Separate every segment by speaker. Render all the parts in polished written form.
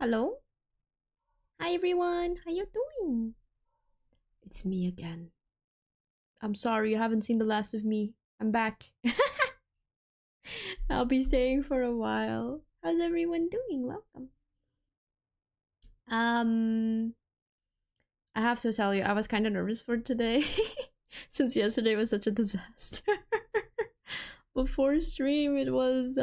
Speaker 1: Hello? Hi everyone, how you doing? It's me again. I'm sorry you haven't seen the last of me. I'm back. I'll be staying for a while. How's everyone doing? Welcome. Um I have to tell you, I was kind of nervous for today since yesterday was such a disaster. Before stream it was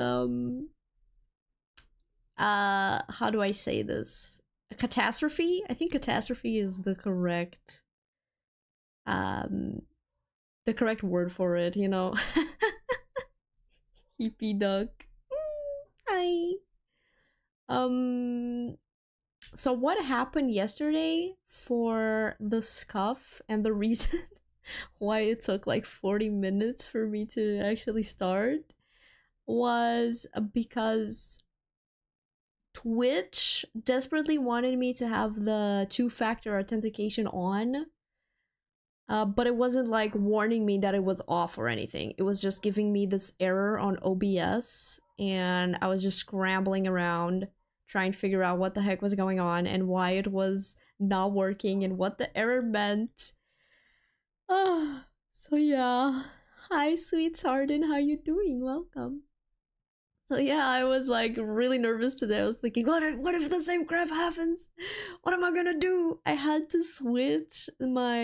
Speaker 1: how do I say this? A catastrophe? I think catastrophe is um the correct word for it, you know. Hippie duck. Hi. Um so what happened yesterday for the scuff and the reason why it took like 40 minutes for me to actually start was because Twitch desperately wanted me to have the two-factor authentication on, but it wasn't like warning me that it was off or anything. It was just giving me this error on OBS, and I was just scrambling around trying to figure out what the heck was going on and why it was not working and what the error meant. So yeah. Hi, sweet Sardin. How you doing? Welcome. So yeah, I was like really nervous today. I was thinking, what if the same crap happens? What am I gonna do? I had to switch my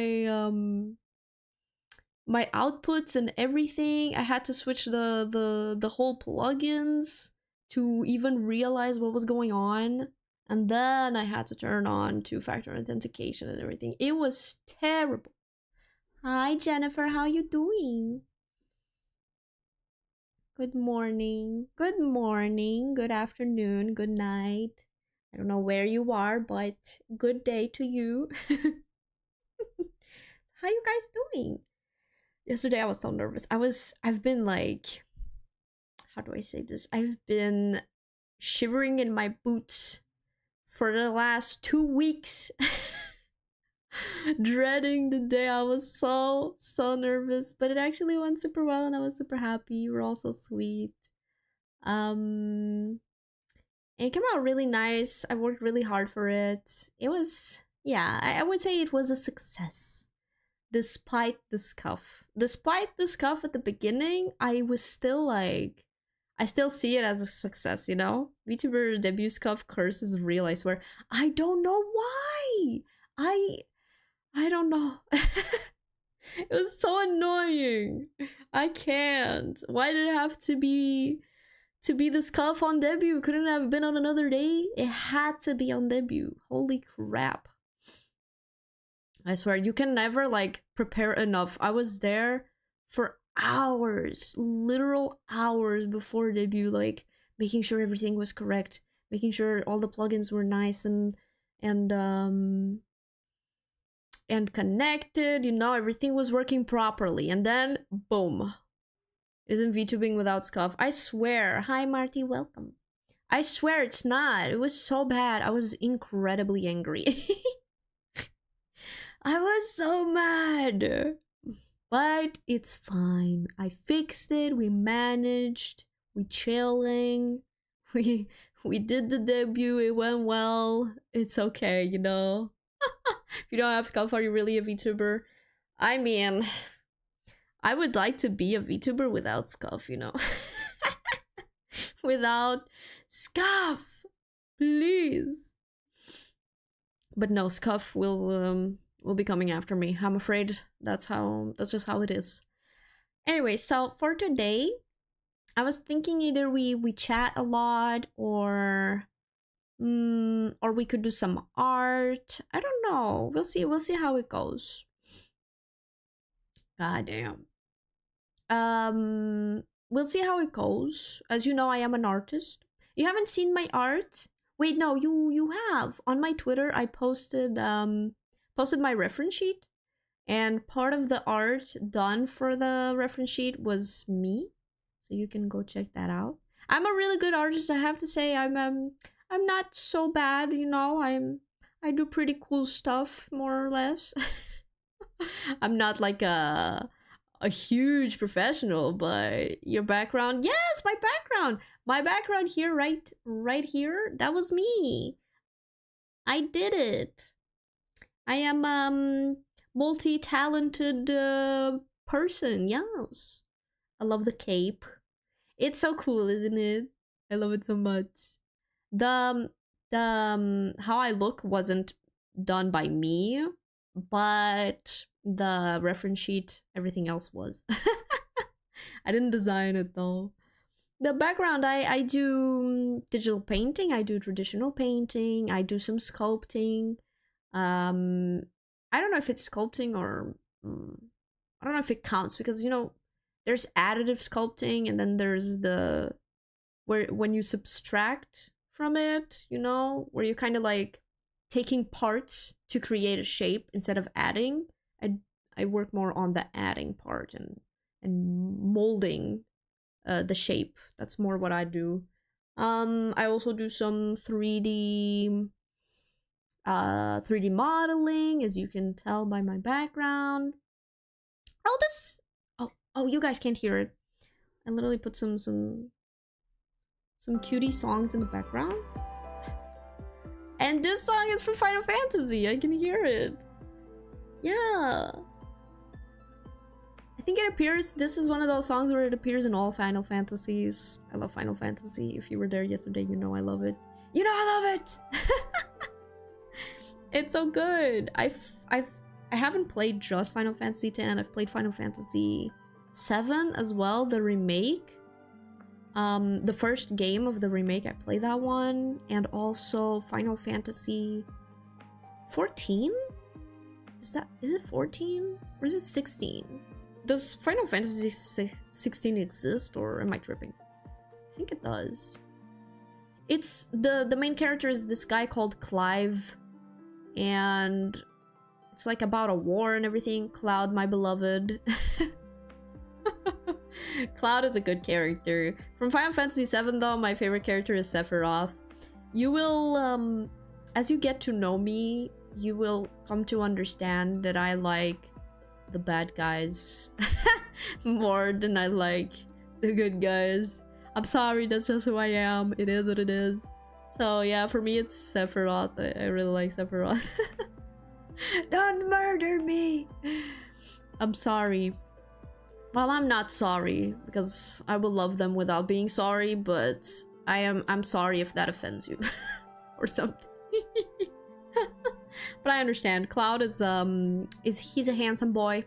Speaker 1: outputs and everything. I had to switch the whole plugins to even realize what was going on. And then I had to turn on two-factor authentication and everything. It was terrible. Hi Jennifer, how you doing? Good morning. Good morning. Good afternoon. Good night. I don't know where you are, but good day to you. How you guys doing? Yesterday I was so nervous. I've been like, how do I say this? I've been shivering in my boots for the last 2 weeks. Dreading the day. I was so nervous, but it actually went super well and I was super happy. You were all so sweet. And it came out really nice. I worked really hard for it. It was, yeah, I would say it was a success. Despite the scuff. Despite the scuff at the beginning, I was still like, I still see it as a success, you know? VTuber debut scuff curse is real, I swear. I don't know why! I don't know. It was so annoying. I can't. Why did it have to be the scuff on debut? Couldn't it have been on another day? It had to be on debut. Holy crap. I swear, you can never like prepare enough. I was there for hours, literal hours before debut, like making sure everything was correct, making sure all the plugins were nice and connected, you know, everything was working properly. And then boom. Isn't VTubing without scuff? I swear. Hi Marty, welcome. I swear it's not. It was so bad. I was incredibly angry. I was so mad. But it's fine. I fixed it. We managed. We chilling. We did the debut. It went well. It's okay, you know. If you don't have scuff, are you really a VTuber? I mean, I would like to be a VTuber without scuff, you know. Without scuff, please. But no, scuff will be coming after me. I'm afraid that's just how it is. Anyway, so for today, I was thinking either we chat a lot or we could do some art. I don't know. We'll see how it goes. God damn. We'll see how it goes. As you know, I am an artist. You haven't seen my art? Wait, no, you have. On my Twitter, I posted my reference sheet, and part of the art done for the reference sheet was me. So you can go check that out. I'm a really good artist, I have to say. I'm not so bad, you know. I do pretty cool stuff, more or less. I'm not like a huge professional, but your background, yes, my background here, right here, that was me. I did it. I am multi-talented person. Yes. I love the cape. It's so cool, isn't it? I love it so much. The how I look wasn't done by me, but the reference sheet, everything else was. I didn't design it though. The background, I do digital painting, I do traditional painting, I do some sculpting. I don't know if it's sculpting or I don't know if it counts because you know there's additive sculpting and then there's the where when you subtract from it, you know, where you're kind of like taking parts to create a shape instead of adding. I work more on the adding part and molding the shape. That's more what I do. I also do some 3D modeling, as you can tell by my background. Oh, this. Oh, you guys can't hear it. I literally put some cutie songs in the background. And this song is from Final Fantasy. I can hear it. Yeah. I think it appears, this is one of those songs where it appears in all Final Fantasies. I love Final Fantasy. If you were there yesterday, you know I love it. You know I love it! It's so good. I haven't played just Final Fantasy X. I've played Final Fantasy VII as well, the remake. The first game of the remake, I played that one. And also Final Fantasy 14? Is it 14? Or is it 16? Does Final Fantasy 16 exist, or am I tripping? I think it does. It's the main character is this guy called Clive, and it's like about a war and everything. Cloud, my beloved. Cloud is a good character. From Final Fantasy VII though, my favorite character is Sephiroth. You will, as you get to know me, you will come to understand that I like the bad guys more than I like the good guys. I'm sorry, that's just who I am. It is what it is. So yeah, for me it's Sephiroth. I really like Sephiroth. Don't murder me! I'm sorry. Well, I'm not sorry, because I will love them without being sorry, but I'm sorry if that offends you. Or something. But I understand. Cloud is he's a handsome boy.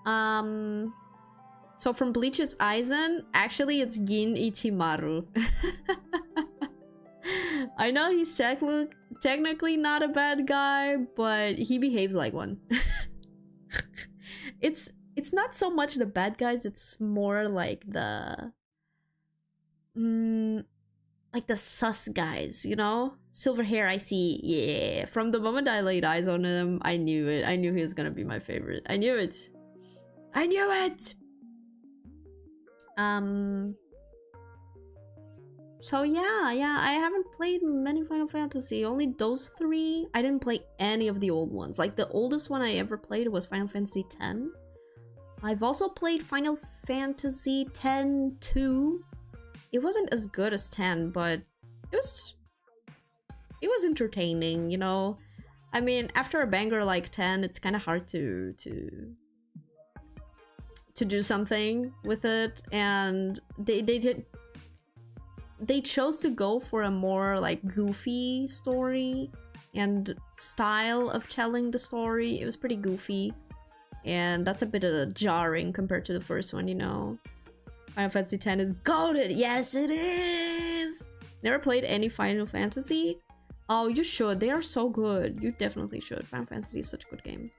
Speaker 1: So from Bleach's Aizen, actually it's Gin Ichimaru. I know he's technically not a bad guy, but he behaves like one. It's not so much the bad guys, it's more like the sus guys, you know? Silver hair, I see. Yeah. From the moment I laid eyes on him, I knew it. I knew he was gonna be my favorite. I knew it. I knew it! So yeah, I haven't played many Final Fantasy. Only those 3. I didn't play any of the old ones. Like, the oldest one I ever played was Final Fantasy X. I've also played Final Fantasy X-2. It wasn't as good as 10, but it was entertaining, you know? I mean, after a banger like 10, it's kind of hard to do something with it, and they chose to go for a more like goofy story and style of telling the story. It was pretty goofy, and that's a bit jarring compared to the first one, you know? Final Fantasy X is goated! Yes, it is! Never played any Final Fantasy? Oh, you should. They are so good. You definitely should. Final Fantasy is such a good game.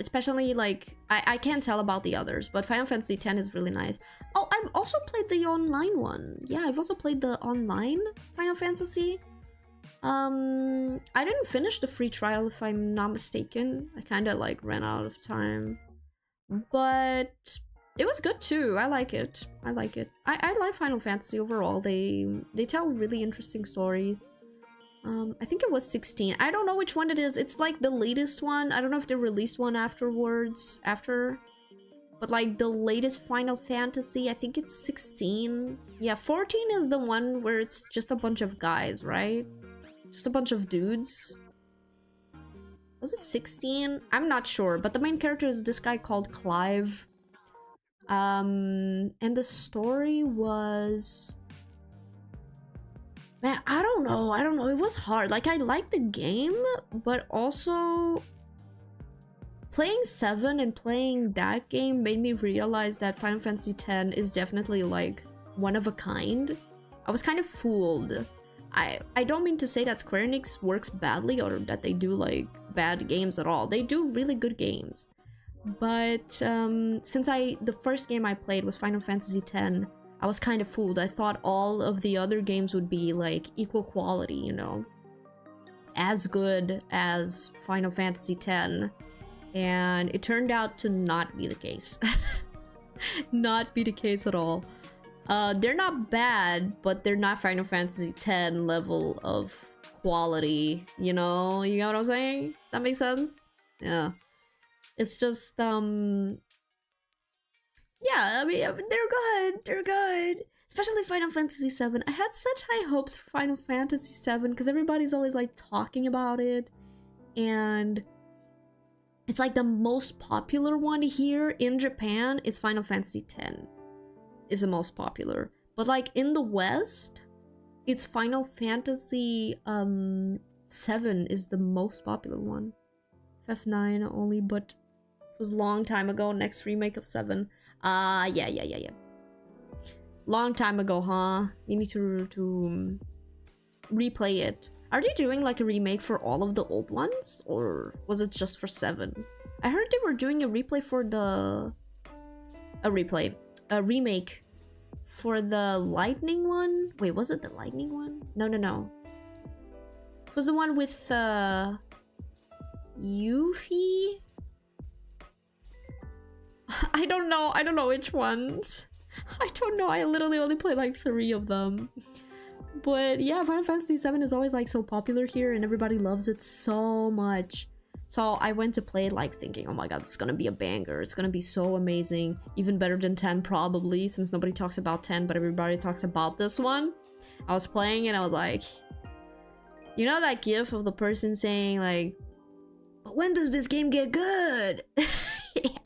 Speaker 1: Especially, like, I can't tell about the others, but Final Fantasy X is really nice. Oh, I've also played the online one. Yeah, I've also played the online Final Fantasy. I didn't finish the free trial, if I'm not mistaken. I kind of, like, ran out of time. But it was good, too. I like it. I like it. I like Final Fantasy overall. They tell really interesting stories. I think it was 16. I don't know which one it is. It's like the latest one. I don't know if they released one after. But like the latest Final Fantasy, I think it's 16. Yeah, 14 is the one where it's just a bunch of guys, right? Just a bunch of dudes. Was it 16? I'm not sure, but the main character is this guy called Clive. And the story was... Man, I don't know. It was hard. Like, I liked the game, but also... Playing 7 and playing that game made me realize that Final Fantasy X is definitely, like, one of a kind. I was kind of fooled. I don't mean to say that Square Enix works badly or that they do, like, bad games at all. They do really good games. But since the first game I played was Final Fantasy X, I was kind of fooled. I thought all of the other games would be, like, equal quality, you know? As good as Final Fantasy X. And it turned out to not be the case. Not be the case at all. They're not bad, but they're not Final Fantasy X level of quality, you know? You know what I'm saying? That makes sense? Yeah. It's just, yeah, I mean, they're good. Especially Final Fantasy VII. I had such high hopes for Final Fantasy VII because everybody's always, like, talking about it. And... it's like the most popular one here in Japan is Final Fantasy X. Is the most popular. But like in the West, it's Final Fantasy 7 is the most popular one. FF9 only, but it was a long time ago. Next remake of 7. Yeah. Long time ago, huh? You need to replay it. Are they doing like a remake for all of the old ones? Or was it just for 7? I heard they were doing a replay for the... A remake for the Lightning one? Wait, was it the Lightning one? No. It was the one with Yuffie? I don't know which ones. I don't know, I literally only played like 3 of them. But yeah, Final Fantasy VII is always like so popular here and everybody loves it so much. So I went to play it like thinking, oh my god, it's gonna be a banger. It's gonna be so amazing. Even better than 10 probably, since nobody talks about 10, but everybody talks about this one. I was playing and I was like... You know that gif of the person saying like... But when does this game get good? Yeah.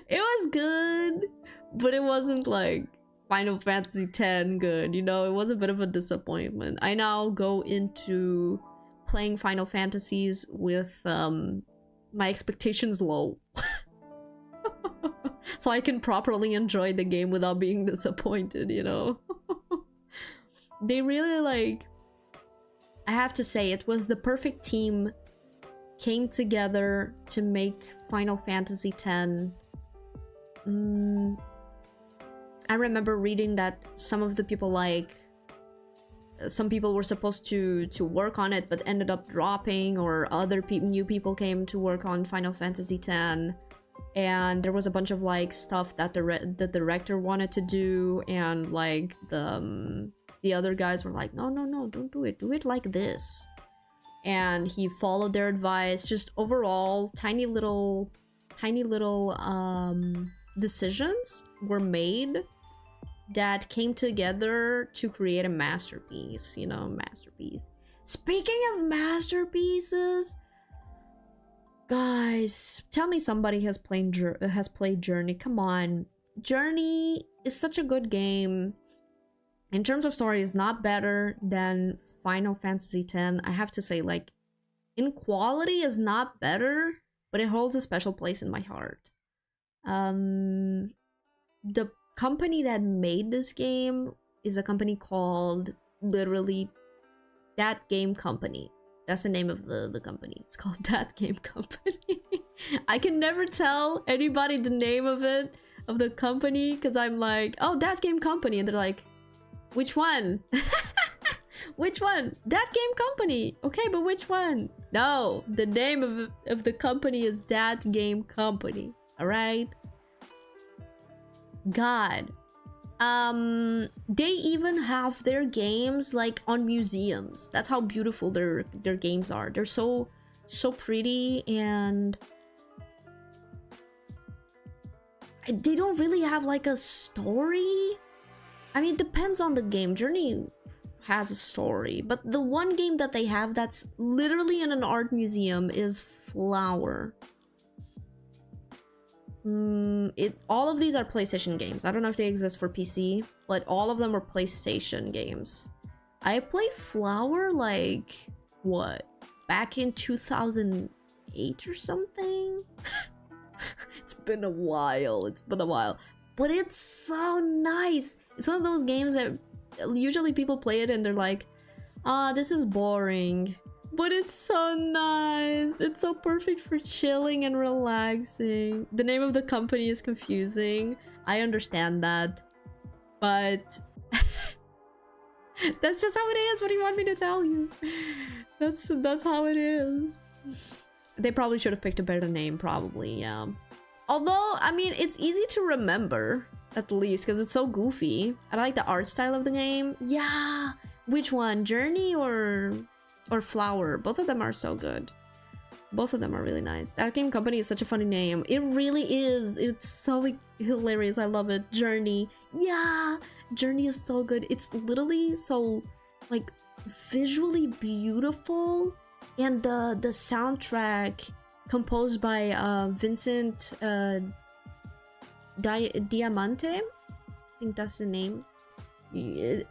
Speaker 1: It was good, but it wasn't like... Final Fantasy X good, you know? It was a bit of a disappointment. I now go into playing Final Fantasies with my expectations low. So I can properly enjoy the game without being disappointed, you know? They really like... I have to say, it was the perfect team came together to make Final Fantasy X. I remember reading that some of the people like... Some people were supposed to work on it but ended up dropping, or other new people came to work on Final Fantasy X. And there was a bunch of like stuff that the director wanted to do, and like the other guys were like, no, don't do it like this. And he followed their advice. Just overall tiny little decisions were made that came together to create a masterpiece, you know, masterpiece. Speaking of masterpieces, guys, tell me somebody has played Journey. Come on. Journey is such a good game. In terms of story, it's not better than Final Fantasy X. I have to say, like, in quality is not better, but it holds a special place in my heart. The company that made this game is a company called literally That Game Company. That's the name of the company. It's called That Game Company. I can never tell anybody the name of the company, because I'm like, oh, That Game Company, and they're like, which one? Which one? That Game Company. Okay, but which one? No, the name of the company is That Game Company. All right. God. They even have their games like on museums. That's how beautiful their games are. They're so pretty, and they don't really have like a story. I mean, it depends on the game. Journey, has a story. But the one game that they have that's literally in an art museum is Flower. All of these are PlayStation games. I don't know if they exist for PC, but all of them are PlayStation games. I played Flower like, what? Back in 2008 or something? It's been a while. It's been a while. But it's so nice. It's one of those games that usually people play it and they're like, ah, this is boring. But it's so nice. It's so perfect for chilling and relaxing. The name of the company is confusing. I understand that. But that's just how it is. What do you want me to tell you? That's how it is. They probably should have picked a better name, probably, yeah. Although, I mean, it's easy to remember, at least, because it's so goofy. I like the art style of the game. Yeah! Which one? Journey or Flower? Both of them are so good. Both of them are really nice. That Game Company is such a funny name. It really is. It's so hilarious. I love it. Journey. Yeah! Journey is so good. It's literally so, like, visually beautiful. And the soundtrack composed by Vincent Diamante. I think that's the name. He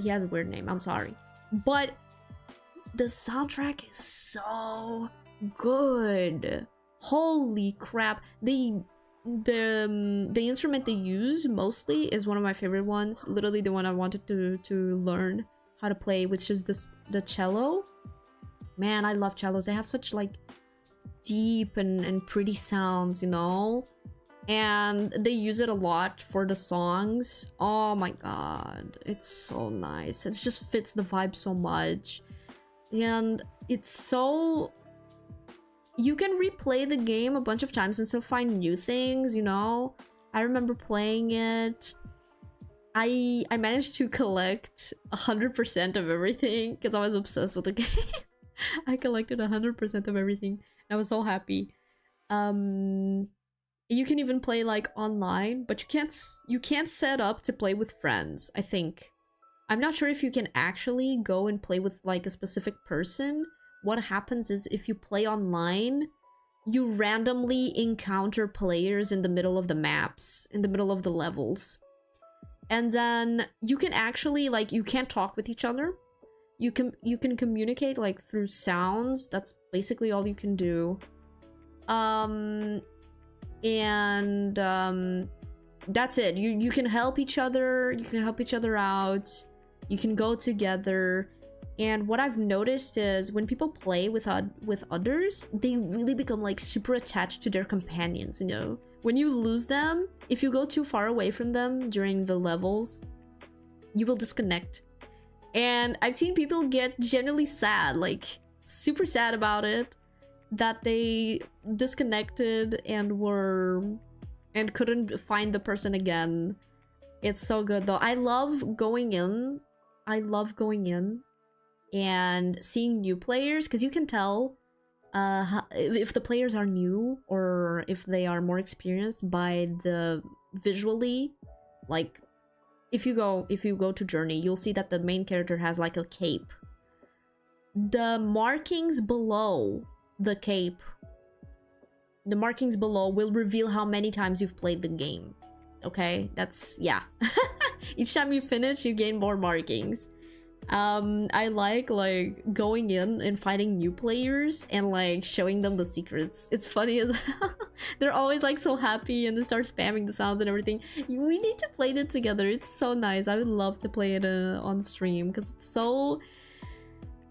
Speaker 1: has a weird name. I'm sorry. But the soundtrack is so good. Holy crap. The instrument they use mostly is one of my favorite ones. Literally the one I wanted to learn how to play, which is the cello. Man, I love cellos. They have such like deep and pretty sounds, you know? And they use it a lot for the songs. Oh my god. It's so nice. It just fits the vibe so much. And it's so... You can replay the game a bunch of times and still find new things, you know? I remember playing it. I managed to collect 100% of everything because I was obsessed with the game. I collected 100% of everything. I was so happy. You can even play like online, but you can't set up to play with friends, I think. I'm not sure if you can actually go and play with like a specific person. What happens is if you play online, you randomly encounter players in the middle of the maps, in the middle of the levels. And then you can actually like, you can't talk with each other. You can communicate like through sounds. That's basically all you can do. That's it. You can help each other. You can help each other out. You can go together. And what I've noticed is when people play with others, they really become like super attached to their companions, you know? When you lose them, if you go too far away from them during the levels, you will disconnect. And I've seen people get genuinely sad, like super sad about it, that they disconnected and couldn't find the person again. It's so good though. I love going in and seeing new players, because you can tell if the players are new or if they are more experienced by the visually. Like if you go to Journey, you'll see that the main character has like a cape. The markings below the cape, the markings below will reveal how many times you've played the game. Okay, that's, yeah. Each time you finish, you gain more markings. I like going in and finding new players and like showing them the secrets. It's funny as hell. They're always like so happy and they start spamming the sounds and everything. We need to play it together. It's so nice. I would love to play it on stream because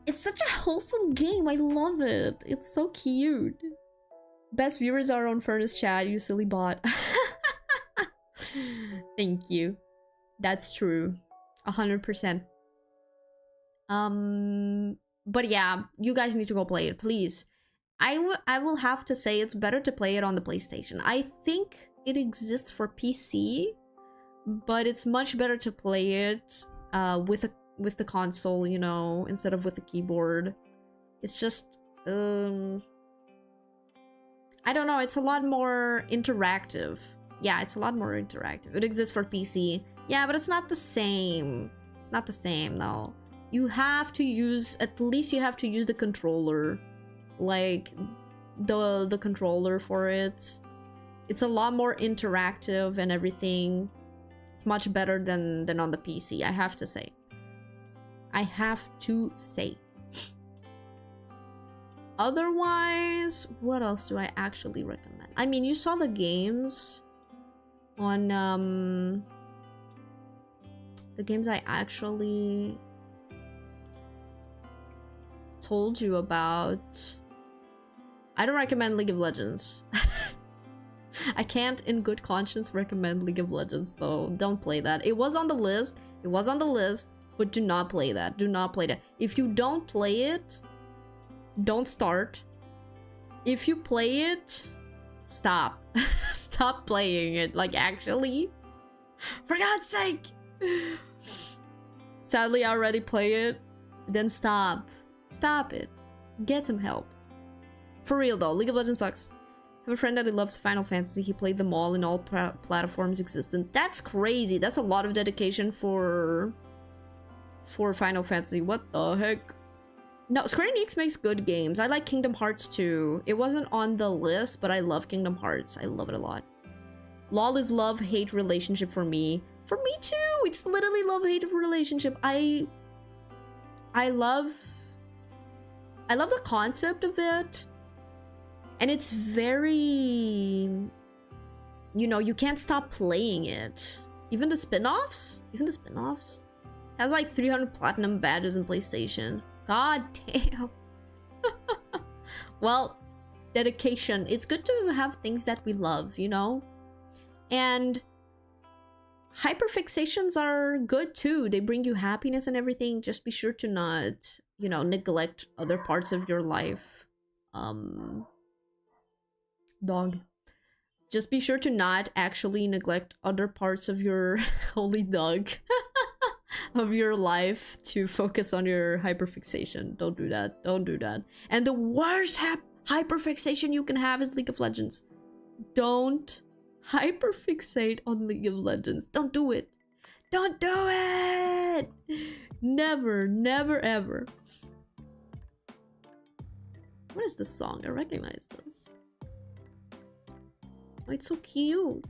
Speaker 1: it's such a wholesome game. I love it. It's so cute. Best viewers are on Ferna's chat, you silly bot. Thank you. That's true. 100%. But yeah, you guys need to go play it, please. I will have to say it's better to play it on the PlayStation. I think it exists for PC, but it's much better to play it with the console, you know, instead of with the keyboard. It's just I don't know, it's a lot more interactive. Yeah, it's a lot more interactive. It exists for PC. Yeah, but it's not the same. It's not the same though. you have to use, at least you have to use the controller, like the controller for it. It's a lot more interactive and everything. It's much better than on the PC, I have to say. I have to say. Otherwise, what else do I actually recommend? I mean, you saw the games on the games I actually told you about. I don't recommend League of Legends. I can't in good conscience recommend League of Legends though. Don't play that. It was on the list. It was on the list, but do not play that. Do not play that. If you don't play it, don't start. If you play it, stop. Stop playing it. Like, actually, for God's sake. Sadly, I already play it. Then stop. Stop it. Get some help. For real though, League of Legends sucks. I have a friend that he loves Final Fantasy. He played them all in all platforms existent. That's crazy. That's a lot of dedication for Final Fantasy. What the heck? No, Square Enix makes good games. I like Kingdom Hearts too. It wasn't on the list, but I love Kingdom Hearts. I love it a lot. LOL is love-hate relationship for me. For me too! It's literally love-hate relationship. I love the concept of it. And it's very... You know, you can't stop playing it. Even the spin-offs? Even the spin-offs? Has like 300 platinum badges in PlayStation. God damn. Well, dedication. It's good to have things that we love, you know? And hyperfixations are good too. They bring you happiness and everything. Just be sure to not, you know, neglect other parts of your life. Dog. Just be sure to not actually neglect other parts of your holy dog of your life to focus on your hyperfixation. Don't do that. Don't do that. And the worst hyperfixation you can have is League of Legends. Don't hyperfixate on League of Legends. Don't do it. Don't do it. Never, never, ever. What is this song? I recognize this. Oh, it's so cute.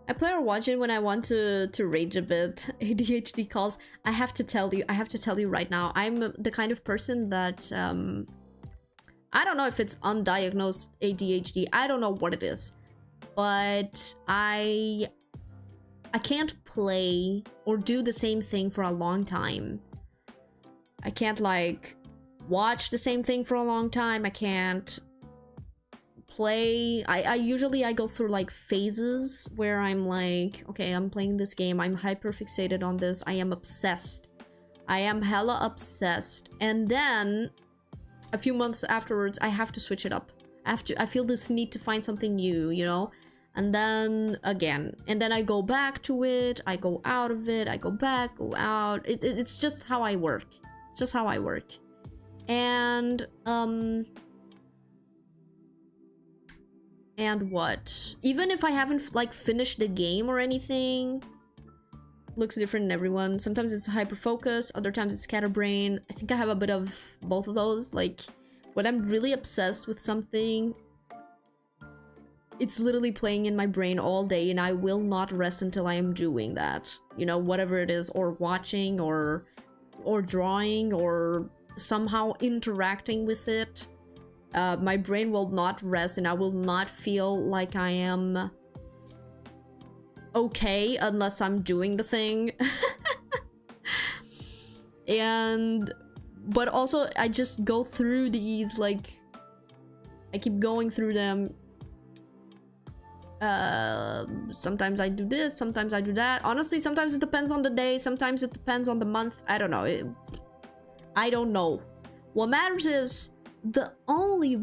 Speaker 1: I play or watch it when I want to rage a bit. ADHD calls. I have to tell you right now, I'm the kind of person that I don't know if it's undiagnosed ADHD. I don't know what it is. But I can't play or do the same thing for a long time. I can't like watch the same thing for a long time. I can't play. I usually go through like phases where I'm like, okay, I'm playing this game, I'm hyper fixated on this, I am obsessed, I am hella obsessed, and then a few months afterwards I have to switch it up. I feel this need to find something new, you know, and then again, and then I go back to it, I go out of it, I go back, go out. It's just how I work. It's just how I work. And what? Even if I haven't like finished the game or anything, looks different in everyone. Sometimes it's hyper focus, other times it's scatterbrain. I think I have a bit of both of those. Like when I'm really obsessed with something, it's literally playing in my brain all day and I will not rest until I am doing that. You know, whatever it is, or watching or drawing or somehow interacting with it. My brain will not rest and I will not feel like I am okay unless I'm doing the thing. But also I just go through these, like, I keep going through them. Sometimes I do this, sometimes I do that. Honestly, sometimes it depends on the day, sometimes it depends on the month. I don't know. I don't know. What matters is the only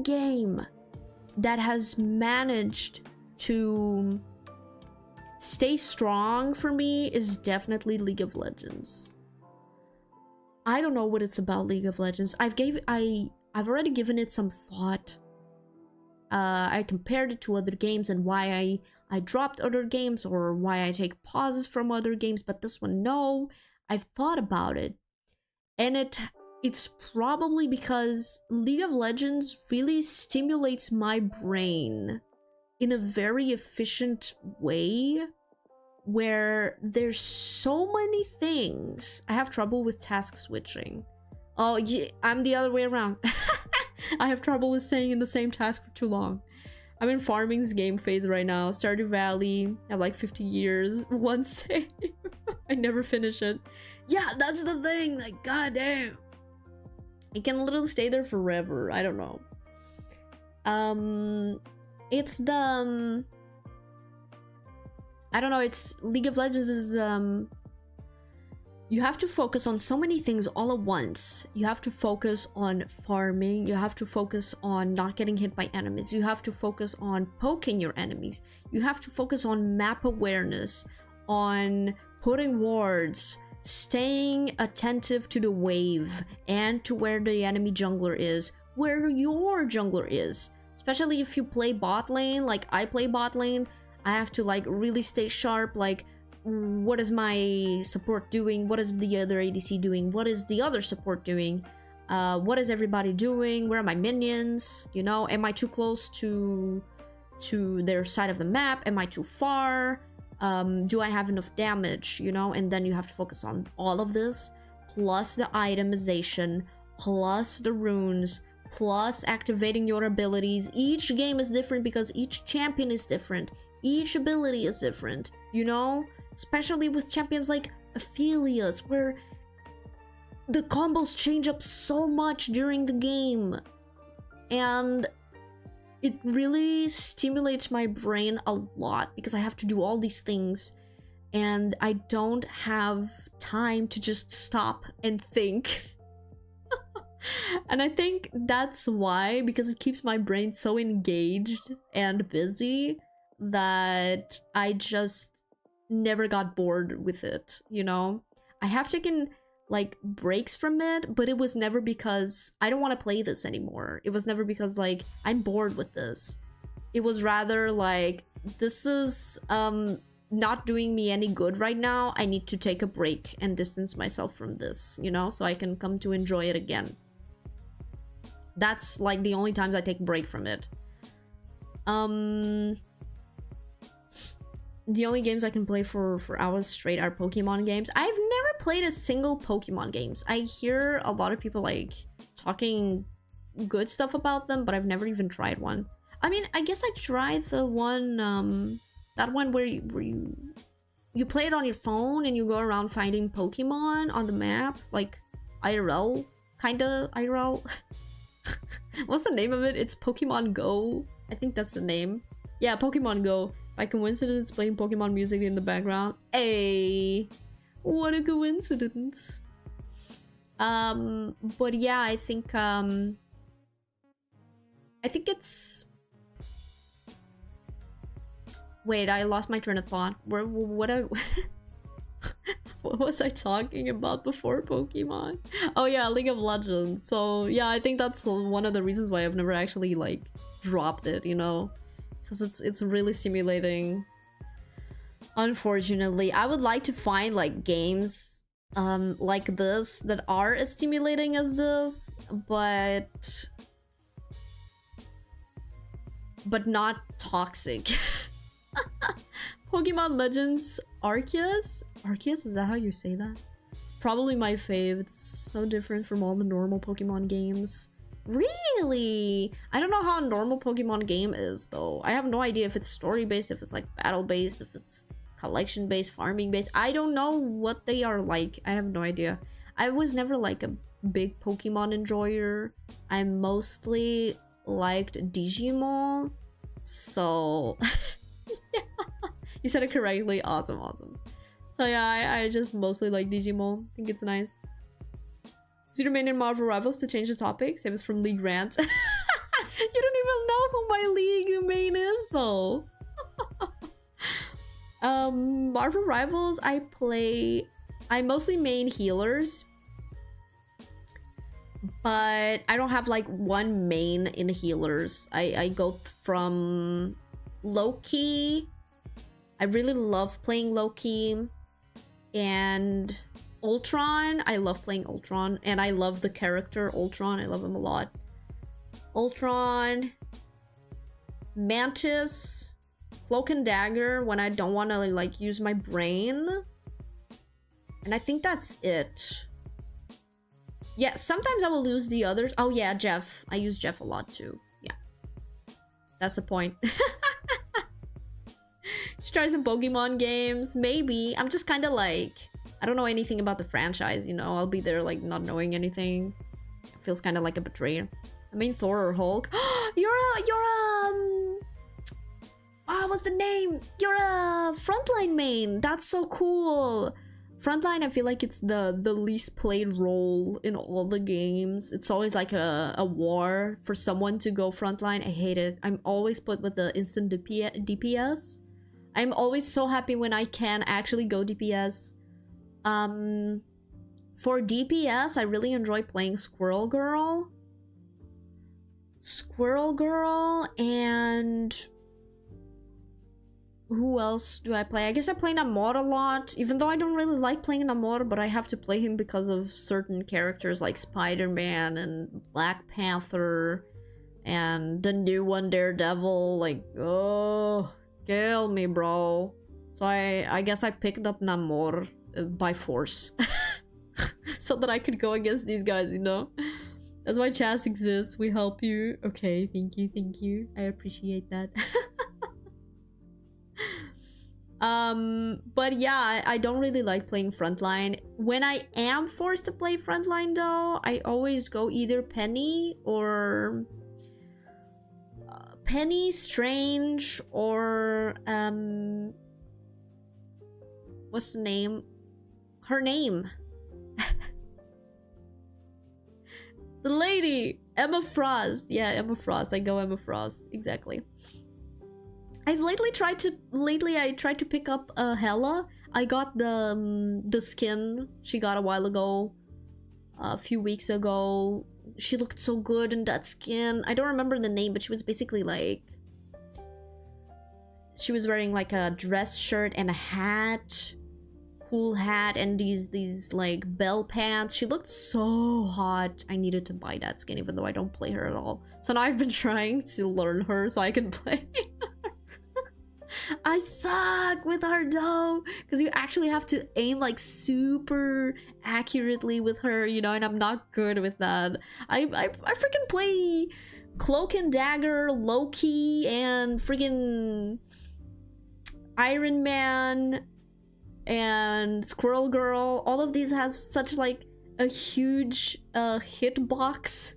Speaker 1: game that has managed to stay strong for me is definitely League of Legends. I don't know what it's about League of Legends. I've already given it some thought. I compared it to other games and why I dropped other games or why I take pauses from other games, but this one, no. I've thought about it, and it's probably because League of Legends really stimulates my brain in a very efficient way, where there's so many things. I have trouble with task switching. Oh, yeah, I'm the other way around. I have trouble with staying in the same task for too long. I'm in farming's game phase right now. Stardew Valley. I have like 50 years. One save. I never finish it. Yeah, that's the thing. Like, goddamn. It can literally stay there forever. I don't know. It's the I don't know. It's League of Legends is you have to focus on so many things all at once. You have to focus on farming. You have to focus on not getting hit by enemies. You have to focus on poking your enemies. You have to focus on map awareness, on putting wards, staying attentive to the wave and to where the enemy jungler is, where your jungler is. Especially if you play bot lane, like I play bot lane, I have to like really stay sharp, like what is my support doing, what is the other ADC doing, what is the other support doing, what is everybody doing, where are my minions, you know, am I too close to their side of the map, am I too far, do I have enough damage, you know. And then you have to focus on all of this, plus the itemization, plus the runes, plus activating your abilities. Each game is different because each champion is different, each ability is different, you know. Especially with champions like Aphelios, where the combos change up so much during the game, and it really stimulates my brain a lot because I have to do all these things and I don't have time to just stop and think. And I think that's why, because it keeps my brain so engaged and busy, that I just never got bored with it, you know. I have taken like breaks from it, but it was never because I don't want to play this anymore. It was never because like I'm bored with this. It was rather like, this is not doing me any good right now. I need to take a break and distance myself from this, you know, so I can come to enjoy it again. That's like the only times I take a break from it. The only games I can play for hours straight are Pokemon games. I've never played a single Pokemon games. I hear a lot of people like talking good stuff about them, but I've never even tried one. I mean, I guess I tried the one, that one where you play it on your phone and you go around finding Pokemon on the map, like IRL, kinda IRL. What's the name of it? It's Pokemon Go. I think that's the name. Yeah, Pokemon Go. By coincidence, playing Pokemon music in the background. Hey, what a coincidence. But yeah, I think it's. Wait, I lost my train of thought. What was I talking about before Pokemon? Oh yeah, League of Legends. So yeah, I think that's one of the reasons why I've never actually like dropped it, you know. Because it's really stimulating. Unfortunately, I would like to find like games like this that are as stimulating as this, but not toxic. Pokemon Legends Arceus? Arceus, is that how you say that? Probably my fave. It's so different from all the normal Pokemon games. Really? I don't know how a normal Pokemon game is though. I have no idea if it's story-based, if it's like battle-based, if it's collection-based, farming-based. I don't know what they are like. I have no idea. I was never like a big Pokemon enjoyer. I mostly liked Digimon. So yeah. You said it correctly. Awesome, awesome. So yeah, I just mostly like Digimon. I think it's nice. Do you remain in Marvel Rivals to change the topic? Same as from League Rants. You don't even know who my League main is though. Marvel Rivals, I mostly main healers. But I don't have like one main in healers. I go from Loki. I really love playing Loki. And Ultron, I love playing Ultron, and I love the character Ultron. I love him a lot. Ultron, Mantis, Cloak and Dagger when I don't want to like use my brain, and I think that's it. Yeah, sometimes I will lose the others. Oh yeah, Jeff. I use Jeff a lot too. Yeah, that's the point. Just try some Pokemon games, maybe. I'm just kind of like, I don't know anything about the franchise, you know. I'll be there like not knowing anything. It feels kind of like a betrayal. I mean, Thor or Hulk. What's the name? You're a Frontline main. That's so cool. Frontline, I feel like it's the least played role in all the games. It's always like a war for someone to go Frontline. I hate it. I'm always put with the instant DPS. I'm always so happy when I can actually go DPS. For DPS, I really enjoy playing Squirrel Girl. And who else do I play? I guess I play Namor a lot, even though I don't really like playing Namor, but I have to play him because of certain characters like Spider-Man and Black Panther and the new one, Daredevil. Like, oh, kill me, bro. So I guess I picked up Namor by force so that I could go against these guys, you know? That's why Chas exists. We help you. Okay, thank you. I appreciate that. But yeah, I don't really like playing Frontline. When I am forced to play Frontline though, I always go either Penny or Penny, Strange, or what's the name? Her name. The lady, Emma Frost. Yeah, Emma Frost. I go Emma Frost. Exactly. I tried to pick up Hela. I got the skin she got a while ago, a few weeks ago. She looked so good in that skin. I don't remember the name, but she was basically like, she was wearing like a dress shirt and a hat, cool hat, and these like bell pants. She looked so hot. I needed to buy that skin even though I don't play her at all. So now I've been trying to learn her so I can play her. I suck with her though, because you actually have to aim like super accurately with her, you know, and I'm not good with that. I freaking play Cloak and Dagger, Loki, and freaking Iron Man and Squirrel Girl. All of these have such like a huge hitbox.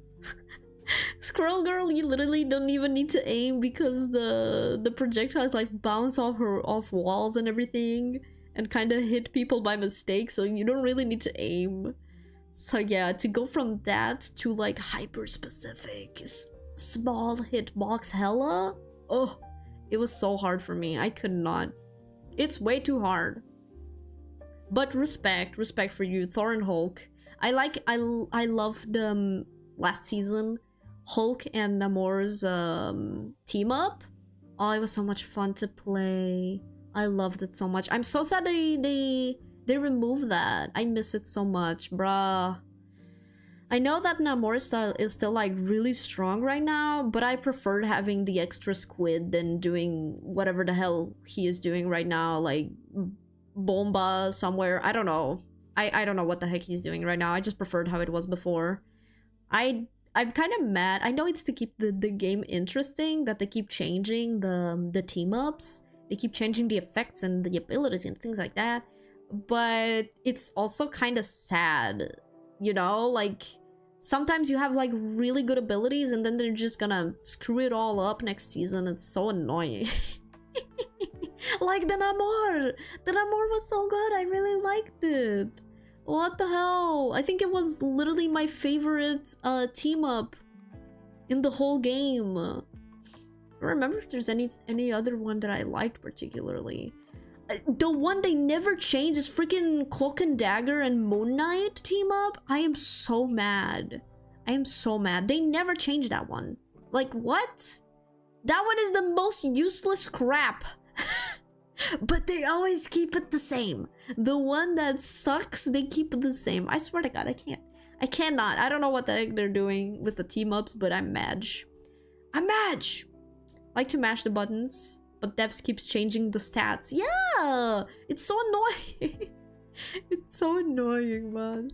Speaker 1: Squirrel Girl, you literally don't even need to aim because the projectiles like bounce off walls and everything and kind of hit people by mistake, so you don't really need to aim. So yeah, to go from that to like hyper specific small hitbox Hela, oh, it was so hard for me. I could not. It's way too hard. But respect for you, Thor and Hulk. I loved last season Hulk and Namor's team up. Oh, it was so much fun to play. I loved it so much. I'm so sad they removed that. I miss it so much, bruh. I know that Namor style is still like really strong right now, but I preferred having the extra squid than doing whatever the hell he is doing right now, like Bomba somewhere. I don't know. I don't know what the heck he's doing right now. I just preferred how it was before. I'm kind of mad. I know it's to keep the game interesting that they keep changing the team ups. They keep changing the effects and the abilities and things like that. But it's also kind of sad, you know? Like, sometimes you have like really good abilities and then they're just gonna screw it all up next season. It's so annoying. Like the Namor! The Namor was so good. I really liked it. What the hell? I think it was literally my favorite team up in the whole game. I don't remember if there's any other one that I liked particularly. The one they never changed is freaking Cloak and Dagger and Moon Knight team up. I am so mad. I am so mad. They never changed that one. Like, what? That one is the most useless crap. But they always keep it the same. The one that sucks, they keep it the same. I swear to God, I can't. I cannot. I don't know what the heck they're doing with the team-ups, but I'm mad. I'm mad! Like to mash the buttons, but devs keeps changing the stats. Yeah! It's so annoying. It's so annoying, man.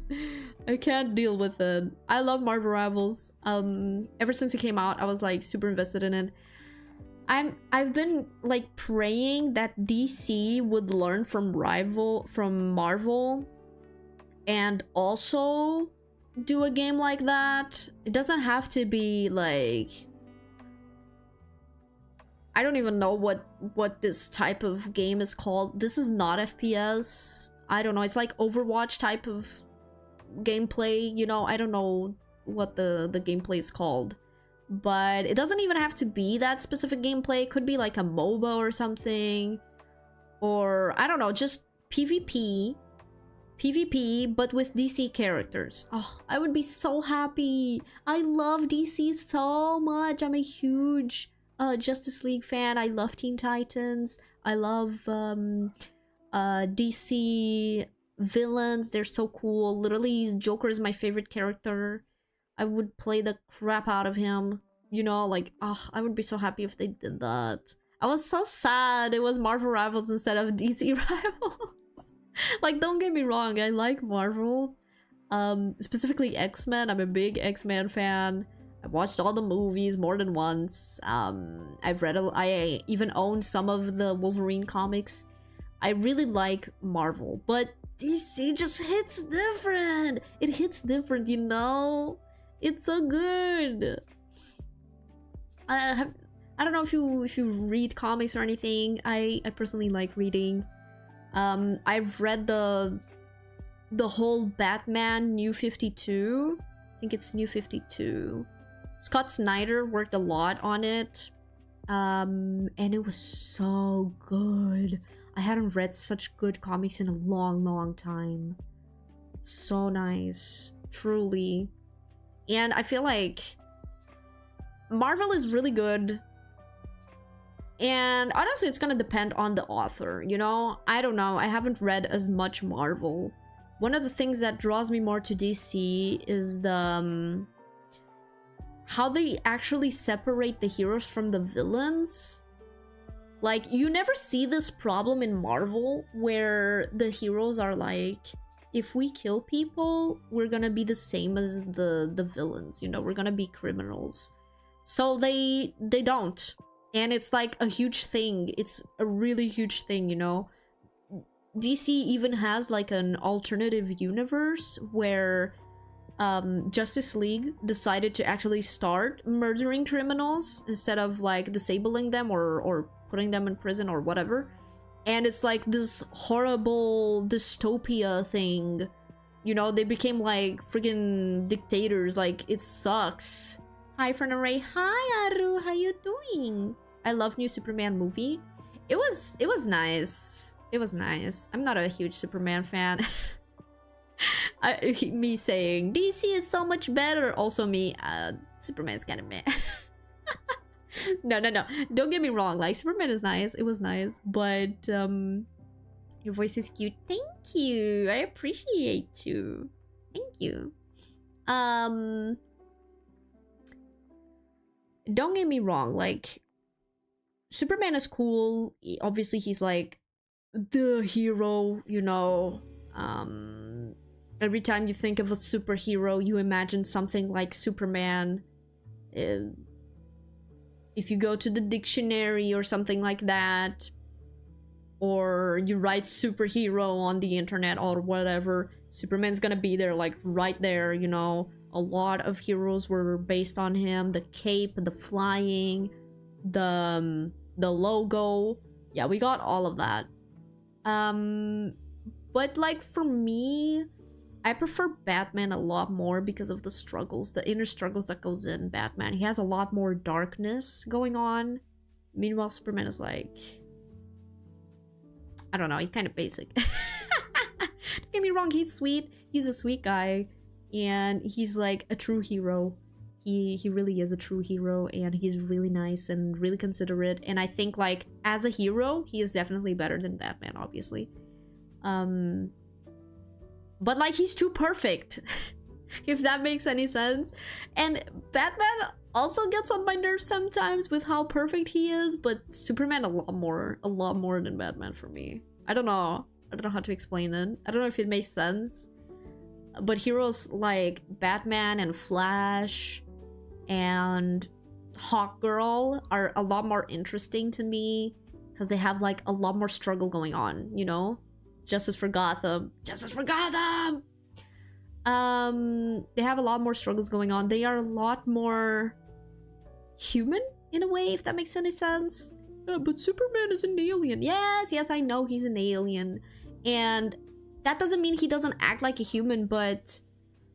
Speaker 1: I can't deal with it. I love Marvel Rivals. Ever since it came out, I was like super invested in it. I've been like praying that DC would learn from Marvel and also do a game like that. It doesn't have to be like, I don't even know what this type of game is called. This is not FPS. I don't know. It's like Overwatch type of gameplay, you know. I don't know what the gameplay is called. But it doesn't even have to be that specific gameplay. It could be like a MOBA or something. Or, I don't know, just PvP, but with DC characters. Oh, I would be so happy. I love DC so much. I'm a huge Justice League fan. I love Teen Titans. I love DC villains. They're so cool. Literally, Joker is my favorite character. I would play the crap out of him. You know, like, oh, I would be so happy if they did that. I was so sad it was Marvel Rivals instead of DC Rivals. Like, don't get me wrong, I like Marvel. Specifically X-Men. I'm a big X-Men fan. I watched all the movies more than once. I even own some of the Wolverine comics. I really like Marvel, but DC just hits different. It hits different, you know? It's so good. I don't know if you read comics or anything. I personally like reading. I've read the whole Batman New 52. I think it's New 52. Scott Snyder worked a lot on it. And it was so good. I hadn't read such good comics in a long time. It's so nice. Truly. And I feel like Marvel is really good. And honestly, it's gonna depend on the author, you know? I don't know. I haven't read as much Marvel. One of the things that draws me more to DC is the how they actually separate the heroes from the villains. Like, you never see this problem in Marvel where the heroes are like, if we kill people, we're gonna be the same as the villains, you know? We're gonna be criminals. So they don't. And it's like a huge thing. It's a really huge thing, you know? DC even has like an alternative universe where Justice League decided to actually start murdering criminals instead of like disabling them or putting them in prison or whatever. And it's like this horrible dystopia thing. You know, they became like freaking dictators. Like, it sucks. Hi, Ferna Ray. Hi, Aru. How you doing? I love new Superman movie. It was nice. It was nice. I'm not a huge Superman fan. Me saying DC is so much better. Also me, Superman's kind of meh. No. Don't get me wrong. Like, Superman is nice. It was nice. But, your voice is cute. Thank you. I appreciate you. Thank you. Don't get me wrong. Like, Superman is cool. Obviously, he's like the hero, you know. Every time you think of a superhero, you imagine something like Superman. If you go to the dictionary or something like that, or you write superhero on the internet or whatever, Superman's gonna be there, like right there, you know. A lot of heroes were based on him. The cape, the flying, the logo. Yeah, we got all of that. But like for me, I prefer Batman a lot more because of the struggles, the inner struggles that goes in Batman. He has a lot more darkness going on. Meanwhile, Superman is like, I don't know, he's kind of basic. Don't get me wrong, he's sweet. He's a sweet guy. And he's like a true hero. He really is a true hero, and he's really nice and really considerate. And I think like as a hero, he is definitely better than Batman, obviously. But like he's too perfect, if that makes any sense. And Batman also gets on my nerves sometimes with how perfect he is, but Superman a lot more than Batman for me. I don't know how to explain it. I don't know if it makes sense. But heroes like Batman and Flash and Hawkgirl are a lot more interesting to me because they have like a lot more struggle going on, you know? Justice for Gotham. Justice for Gotham! They have a lot more struggles going on. They are a lot more human in a way, if that makes any sense. But Superman is an alien. Yes, I know he's an alien. And that doesn't mean he doesn't act like a human, but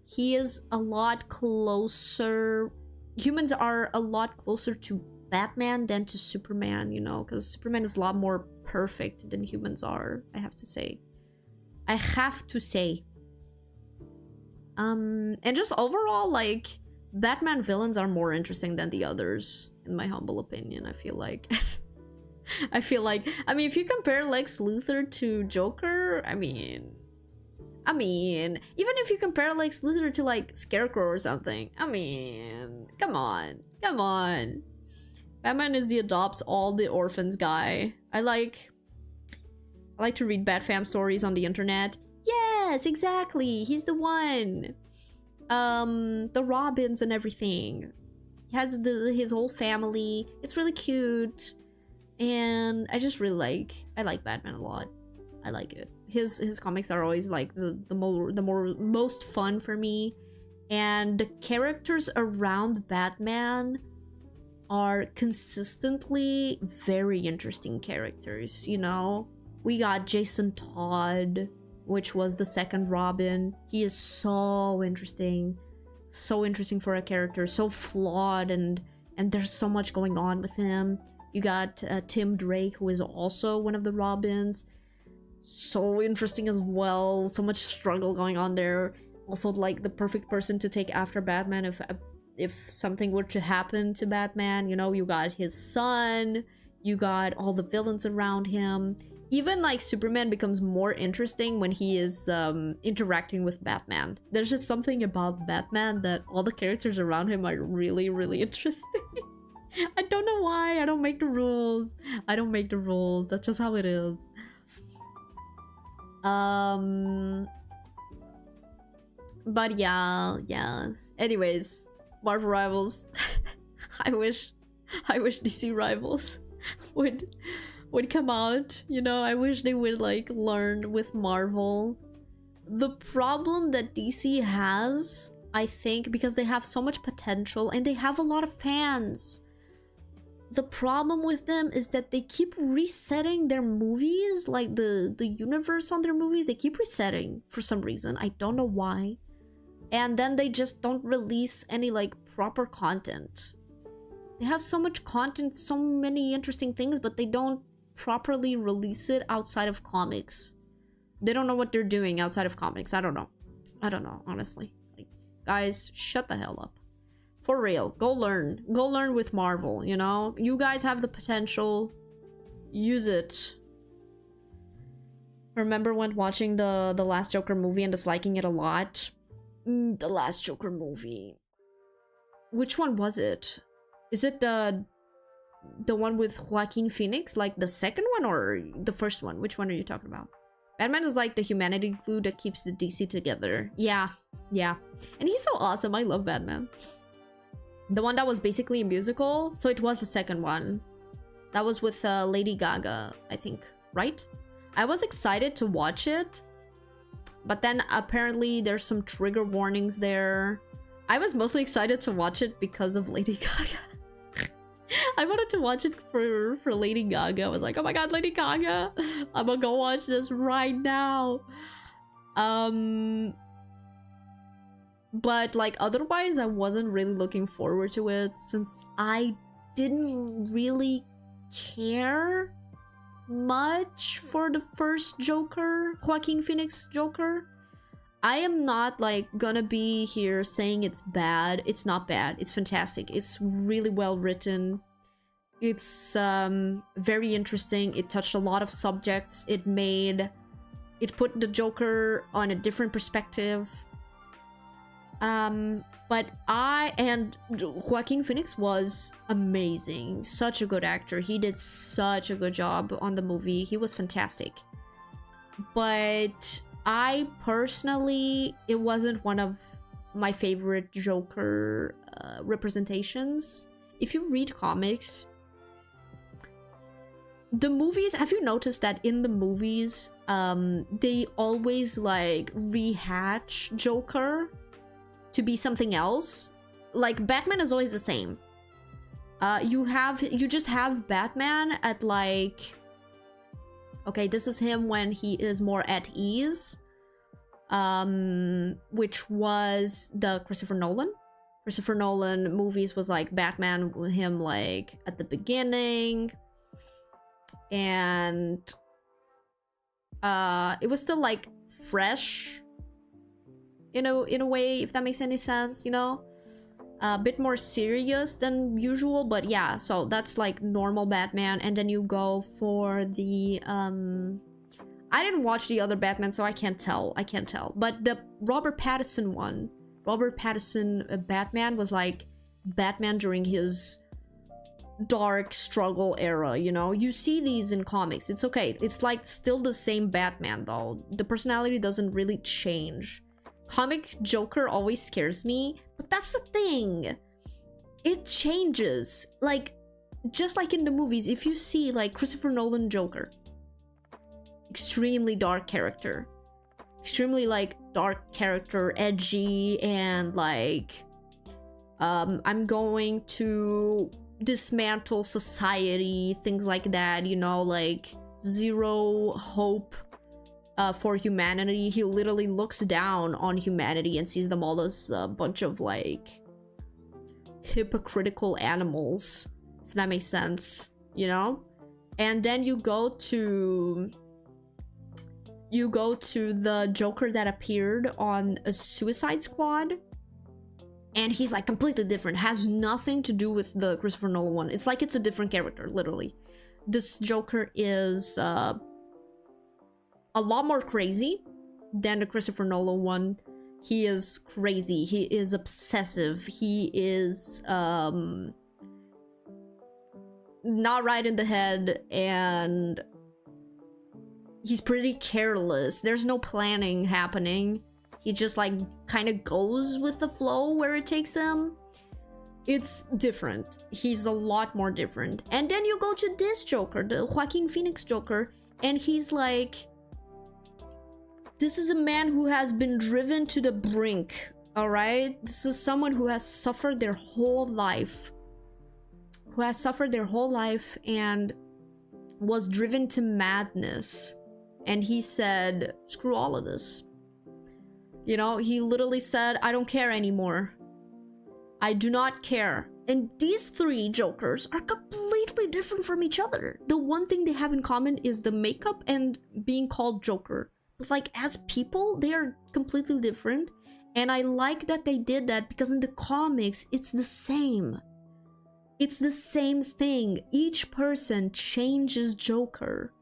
Speaker 1: he is a lot closer. Humans are a lot closer to Batman than to Superman, you know, because Superman is a lot more perfect than humans are, I have to say. And just overall, like, Batman villains are more interesting than the others, in my humble opinion, I feel like. I mean, if you compare Lex Luthor to Joker, I mean, even if you compare Lex Luthor to, like, Scarecrow or something, I mean, come on. Batman is the adopts all the orphans guy. I like to read Batfam stories on the internet. Yes, exactly. He's the one. The Robins and everything. He has his whole family. It's really cute. And I just really I like Batman a lot. I like it. His comics are always like the most fun for me. And the characters around Batman are consistently very interesting characters, you know? We got Jason Todd, which was the second Robin. He is so interesting for a character, so flawed, and there's so much going on with him. You got Tim Drake, who is also one of the Robins. So interesting as well. So much struggle going on there. Also, like, the perfect person to take after Batman if something were to happen to Batman. You know, you got his son. You got all the villains around him. Even, like, Superman becomes more interesting when he is interacting with Batman. There's just something about Batman that all the characters around him are really, really interesting. I don't know why. I don't make the rules. That's just how it is. But yeah. Anyways, Marvel Rivals. I wish DC Rivals would come out, you know. I wish they would, like, learn with Marvel. The problem that DC has, I think, because they have so much potential and they have a lot of fans, the problem with them is that they keep resetting their movies, like the universe on their movies. They keep resetting for some reason. I don't know why. And then they just don't release any, like, proper content. They have so much content, so many interesting things, but they don't properly release it outside of comics. They don't know what they're doing outside of comics. I don't know, honestly. Like, guys, shut the hell up. For real, go learn with Marvel, you know? You guys have the potential. Use it. Remember when watching the last Joker movie and disliking it a lot? The last Joker movie. Which one was it? Is it the one with Joaquin Phoenix? Like the second one or the first one? Which one are you talking about? Batman is like the humanity glue that keeps the DC together. Yeah. And he's so awesome. I love Batman. The one that was basically a musical. So it was the second one. That was with Lady Gaga, I think. Right? I was excited to watch it. But then apparently there's some trigger warnings there. I was mostly excited to watch it because of Lady Gaga. I wanted to watch it for Lady Gaga. I was like, oh my god, Lady Gaga. I'm gonna go watch this right now. But, like, otherwise, I wasn't really looking forward to it since I didn't really care much for the first Joker, Joaquin Phoenix Joker. I am not like gonna be here saying it's bad. It's not bad. It's fantastic. It's really well written. It's very interesting. It touched a lot of subjects. It put the Joker on a different perspective. But Joaquin Phoenix was amazing. Such a good actor. He did such a good job on the movie. He was fantastic. But I personally, it wasn't one of my favorite Joker representations. If you read comics, the movies, have you noticed that in the movies, they always like rehatch Joker to be something else? Like Batman is always the same. You just have Batman at like, okay, this is him when he is more at ease, which was the Christopher Nolan movies was like Batman with him like at the beginning, and it was still like fresh in a way, if that makes any sense, you know, a bit more serious than usual. But yeah, so that's like normal Batman. And then you go for the I didn't watch the other Batman, so I can't tell, but the Robert Pattinson Batman was like Batman during his dark struggle era, you know. You see these in comics, it's okay, it's like still the same Batman though. The personality doesn't really change. Comic Joker always scares me, but that's the thing, it changes. Like just like in the movies, if you see like Christopher Nolan Joker, extremely dark character, edgy, and like I'm going to dismantle society, things like that, you know, like zero hope for humanity. He literally looks down on humanity and sees them all as a bunch of like hypocritical animals, if that makes sense, you know. And then you go to the Joker that appeared on a Suicide Squad, and he's like completely different, has nothing to do with the Christopher Nolan one. It's like it's a different character, literally. This Joker is a lot more crazy than the Christopher Nolan one. He is crazy, he is obsessive, he is not right in the head, and he's pretty careless. There's no planning happening. He just like kind of goes with the flow where it takes him. It's different. He's a lot more different. And then you go to this Joker, the Joaquin Phoenix Joker, and he's like, this is a man who has been driven to the brink, all right? This is someone who has suffered their whole life, and was driven to madness. And he said, screw all of this. You know, he literally said, I don't care anymore. I do not care. And these three Jokers are completely different from each other. The one thing they have in common is the makeup and being called Joker. But like as people, they are completely different. And I like that they did that, because in the comics, it's the same. It's the same thing. Each person changes Joker.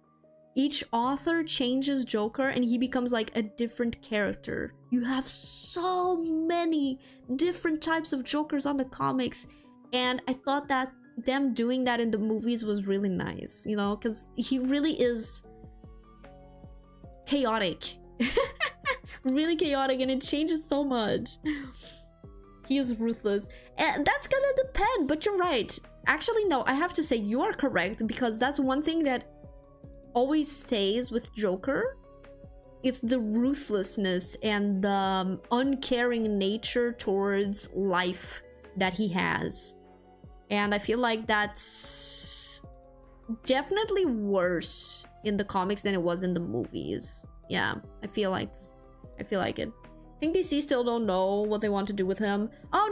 Speaker 1: Each author changes Joker, and he becomes like a different character. You have so many different types of Jokers on the comics, and I thought that them doing that in the movies was really nice, you know, because he really is chaotic. Really chaotic, and it changes so much. He is ruthless, and that's gonna depend, but you're right. Actually, no, I have to say you are correct, because that's one thing that always stays with Joker. It's the ruthlessness and the uncaring nature towards life that he has. And I feel like that's definitely worse in the comics than it was in the movies. Yeah, I feel like it. I think DC still don't know what they want to do with him. Oh,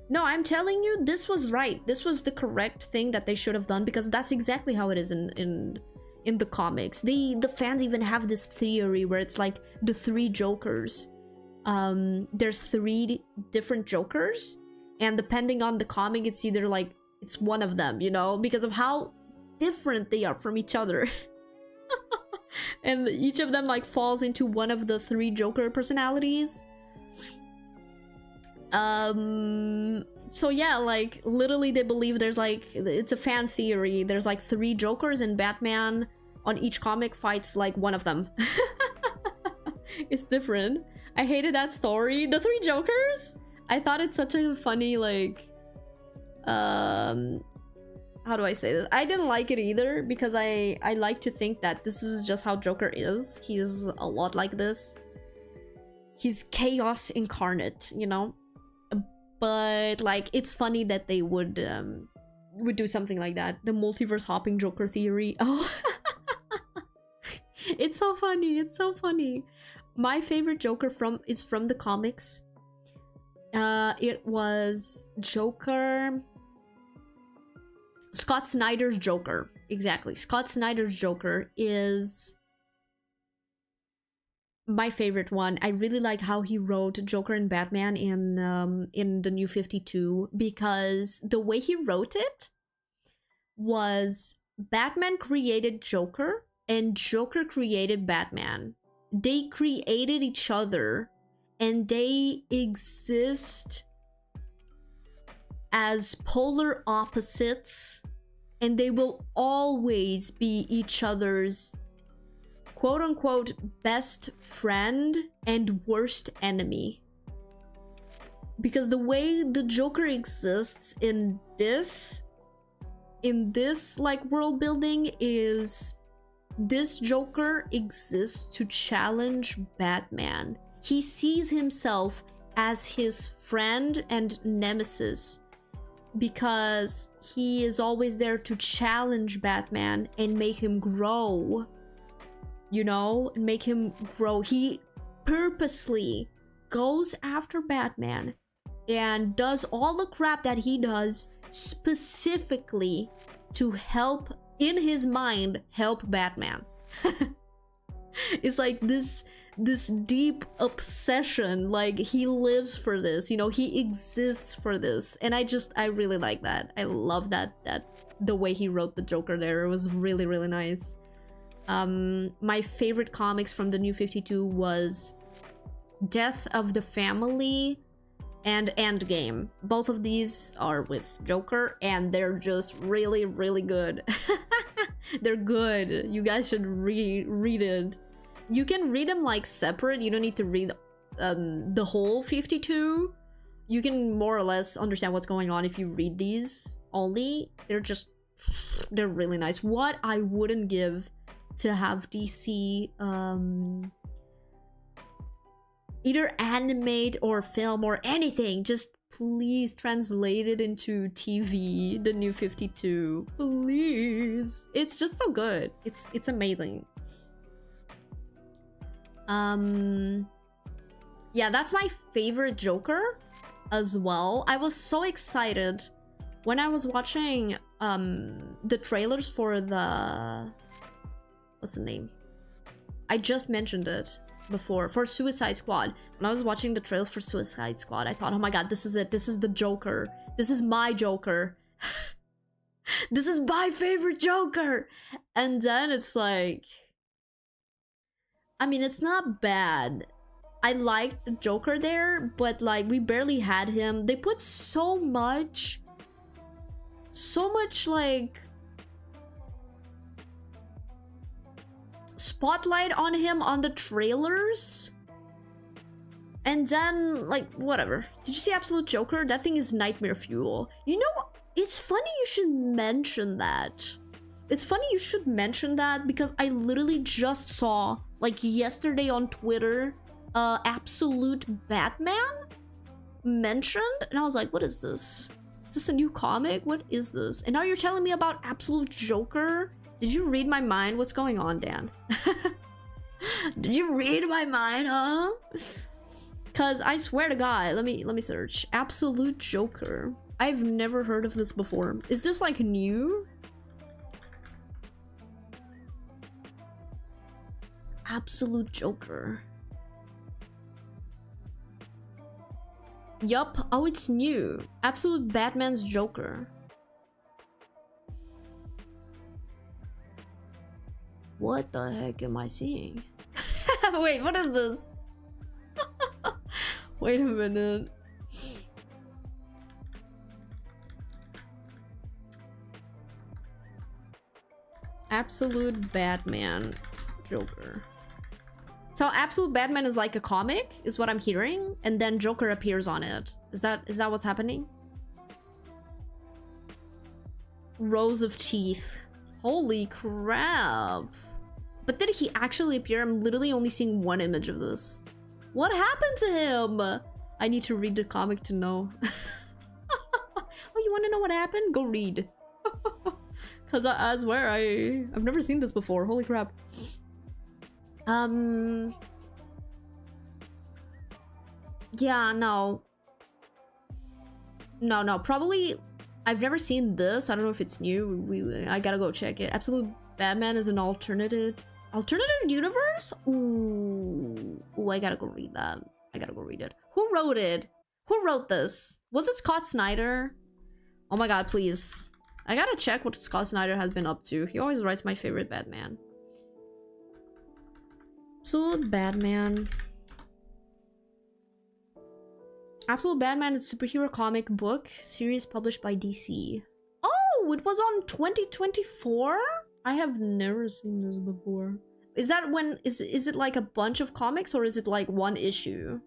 Speaker 1: no, I'm telling you, this was right. This was the correct thing that they should have done, because that's exactly how it is in in the comics. The fans even have this theory where it's like the three Jokers. There's three different Jokers, and depending on the comic, it's either like it's one of them, you know, because of how different they are from each other. And each of them like falls into one of the three Joker personalities. So yeah, like literally they believe there's like, it's a fan theory, there's like three Jokers, and Batman on each comic fights like one of them. It's different. I hated that story. The three Jokers, I thought it's such a funny like how do I say this? I didn't like it either, because I like to think that this is just how Joker is. He's a lot like this. He's chaos incarnate, you know? But like, it's funny that they would do something like that. The multiverse hopping Joker theory. Oh, it's so funny. It's so funny. My favorite Joker is from the comics. It was Joker. Scott Snyder's Joker. Exactly. Scott Snyder's Joker is my favorite one. I really like how he wrote Joker and Batman in the New 52, because the way he wrote it was Batman created Joker and Joker created Batman. They created each other and they exist as polar opposites, and they will always be each other's quote-unquote best friend and worst enemy. Because the way the Joker exists in this like world building is, this Joker exists to challenge Batman. He sees himself as his friend and nemesis, because he is always there to challenge Batman and make him grow, you know, and make him grow. He purposely goes after Batman and does all the crap that he does specifically to help, in his mind, help Batman. It's like this deep obsession, like he lives for this, you know, he exists for this. And I really like that. I love that the way he wrote the Joker there. It was really, really nice. My favorite comics from the New 52 was Death of the Family and Endgame. Both of these are with Joker, and they're just really, really good. They're good. You guys should read it. You can read them like separate. You don't need to read the whole 52. You can more or less understand what's going on if you read these only. They're really nice. What I wouldn't give to have DC either animate or film or anything, just please translate it into TV, the New 52, please. It's just so good. It's amazing. Yeah, that's my favorite Joker as well. I was so excited when I was watching the trailers for the, what's the name? I just mentioned it before, for Suicide Squad. When I was watching the trailers for Suicide Squad, I thought, oh my god, this is it. This is the Joker. This is my Joker. This is my favorite Joker. And then it's like, I mean, it's not bad. I liked the Joker there, but like we barely had him. They put so much like spotlight on him on the trailers, and then like whatever. Did you see Absolute Joker? That thing is nightmare fuel. You know, it's funny you should mention that. It's funny you should mention that, because I literally just saw like yesterday on Twitter Absolute Batman mentioned, and I was like, what is this? Is this a new comic? What is this? And now you're telling me about Absolute Joker? Did you read my mind? What's going on, Dan? Did you read my mind, huh? Cause I swear to God, let me search. Absolute Joker. I've never heard of this before. Is this like new? Absolute Joker. Yup. Oh, it's new. Absolute Batman's Joker. What the heck am I seeing? Wait, what is this? Wait a minute. Absolute Batman Joker. So Absolute Batman is like a comic, is what I'm hearing, and then Joker appears on it. Is that what's happening? Rows of teeth. Holy crap. But did he actually appear? I'm literally only seeing one image of this. What happened to him? I need to read the comic to know. Oh, you want to know what happened? Go read. Because I swear, I've never seen this before. Holy crap. Yeah, no. No, probably I've never seen this. I don't know if it's new. I gotta go check it. Absolute Batman is an alternative universe? Ooh, I gotta go read that. I gotta go read it. Who wrote it? Who wrote this? Was it Scott Snyder? Oh my god, please. I gotta check what Scott Snyder has been up to. He always writes my favorite Batman. Absolute Batman. Absolute Batman is a superhero comic book series published by DC. Oh, it was on 2024? I have never seen this before. Is that when is it like a bunch of comics or is it like one issue?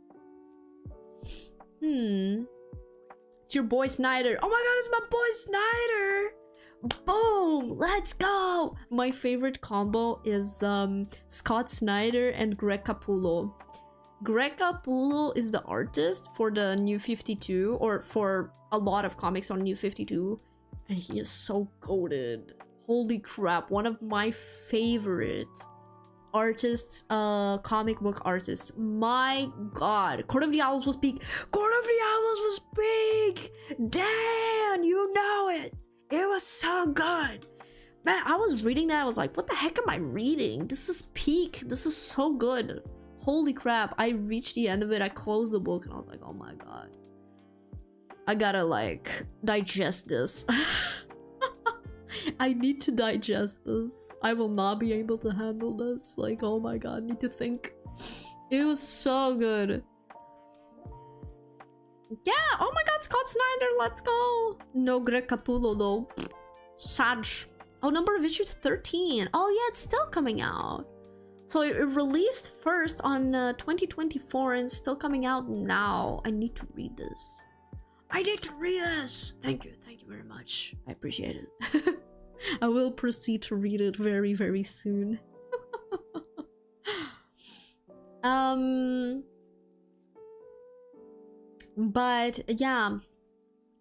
Speaker 1: It's your boy Snyder. Oh my god, it's my boy Snyder! Boom! Let's go! My favorite combo is Scott Snyder and Greg Capullo. Greg Capullo is the artist for the New 52, or for a lot of comics on New 52, and he is so goated. Holy crap, one of my favorite artists, comic book artists. My god, Court of the Owls was big. Court of the Owls was big! Damn, you know it! It was so good! Man, I was reading that, I was like, what the heck am I reading? This is peak, this is so good. Holy crap, I reached the end of it, I closed the book, and I was like, oh my god. I gotta, like, digest this. I need to digest this. I will not be able to handle this. Like, oh my god, I need to think. It was so good. Yeah, oh my god, Scott Snyder, let's go. No Greg Capullo though. Sad. Oh, number of issues 13. Oh yeah, it's still coming out. So it released first on 2024 and still coming out now. I need to read this. I need to read this. Thank you very much. I appreciate it. I will proceed to read it very, very soon. But yeah,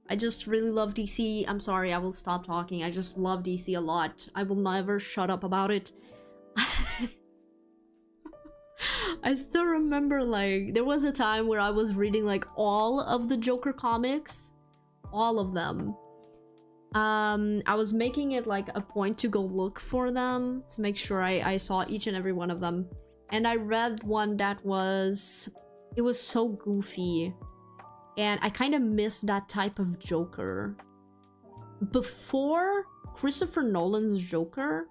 Speaker 1: I just really love DC. I'm sorry, I will stop talking. I just love DC a lot. I will never shut up about it. I still remember, like, there was a time where I was reading like all of the Joker comics, all of them. I was making it like a point to go look for them to make sure I saw each and every one of them, and I read one that was, it was so goofy, and I kind of missed that type of Joker. Before Christopher Nolan's Joker